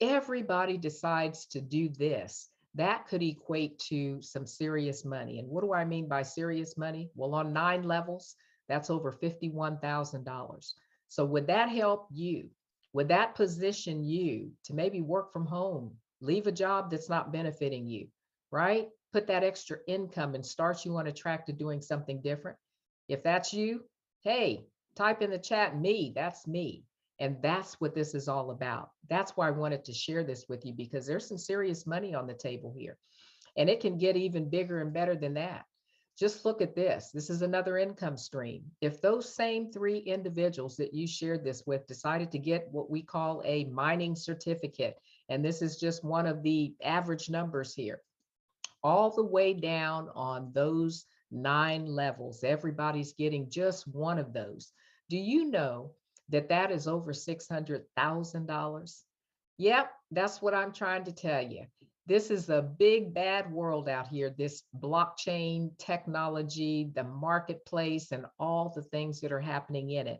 Everybody decides to do this. That could equate to some serious money. And what do I mean by serious money? Well, on 9 levels, that's over $51,000. So would that help you? Would that position you to maybe work from home, leave a job that's not benefiting you, right? Put that extra income and start you on a track to doing something different? If that's you, hey, type in the chat, me, that's me. And that's what this is all about. That's why I wanted to share this with you, because there's some serious money on the table here. And it can get even bigger and better than that. Just look at this. This is another income stream. If those same 3 individuals that you shared this with decided to get what we call a mining certificate, and this is just one of the average numbers here, all the way down on those 9 levels, everybody's getting just one of those. Do you know that that is over $600,000? Yep, that's what I'm trying to tell you. This is a big bad world out here, this blockchain technology, the marketplace, and all the things that are happening in it.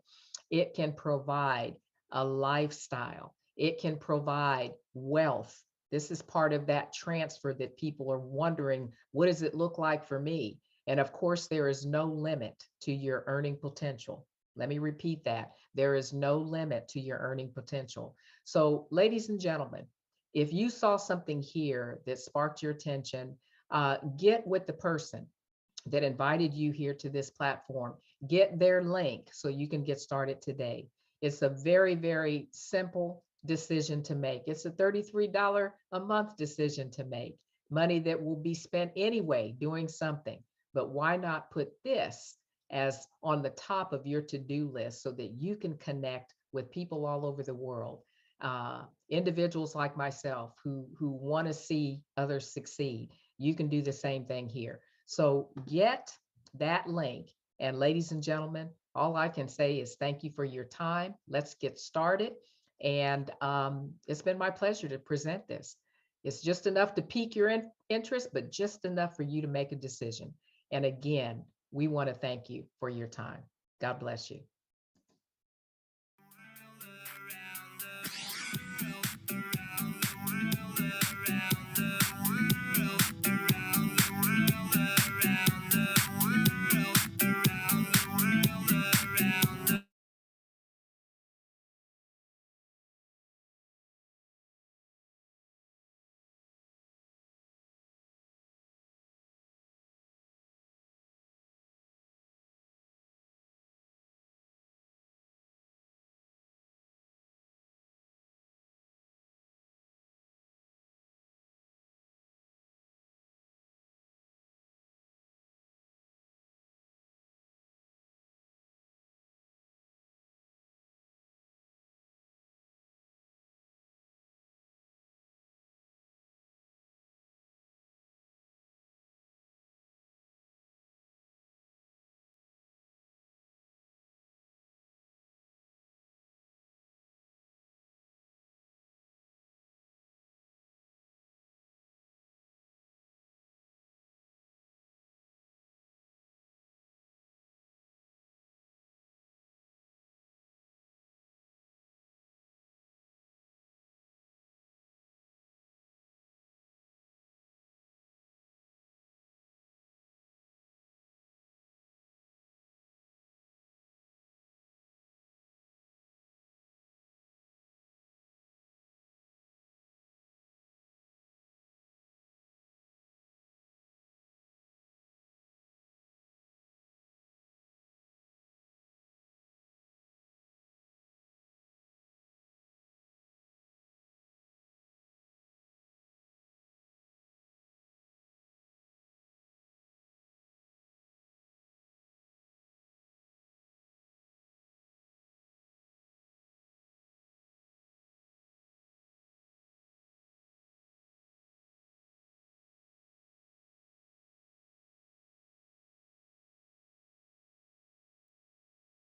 It can provide a lifestyle. It can provide wealth. This is part of that transfer that people are wondering, what does it look like for me? And of course, there is no limit to your earning potential. Let me repeat that. There is no limit to your earning potential. So, ladies and gentlemen, if you saw something here that sparked your attention, get with the person that invited you here to this platform. Get their link so you can get started today. It's a very, very simple decision to make. It's a $33 a month decision to make. Money that will be spent anyway doing something. But why not put this as on the top of your to-do list so that you can connect with people all over the world, individuals like myself who want to see others succeed. You can do the same thing here. So get that link. And ladies and gentlemen, all I can say is thank you for your time. Let's get started. And it's been my pleasure to present this. It's just enough to pique your interest, but just enough for you to make a decision. And again, we want to thank you for your time. God bless you.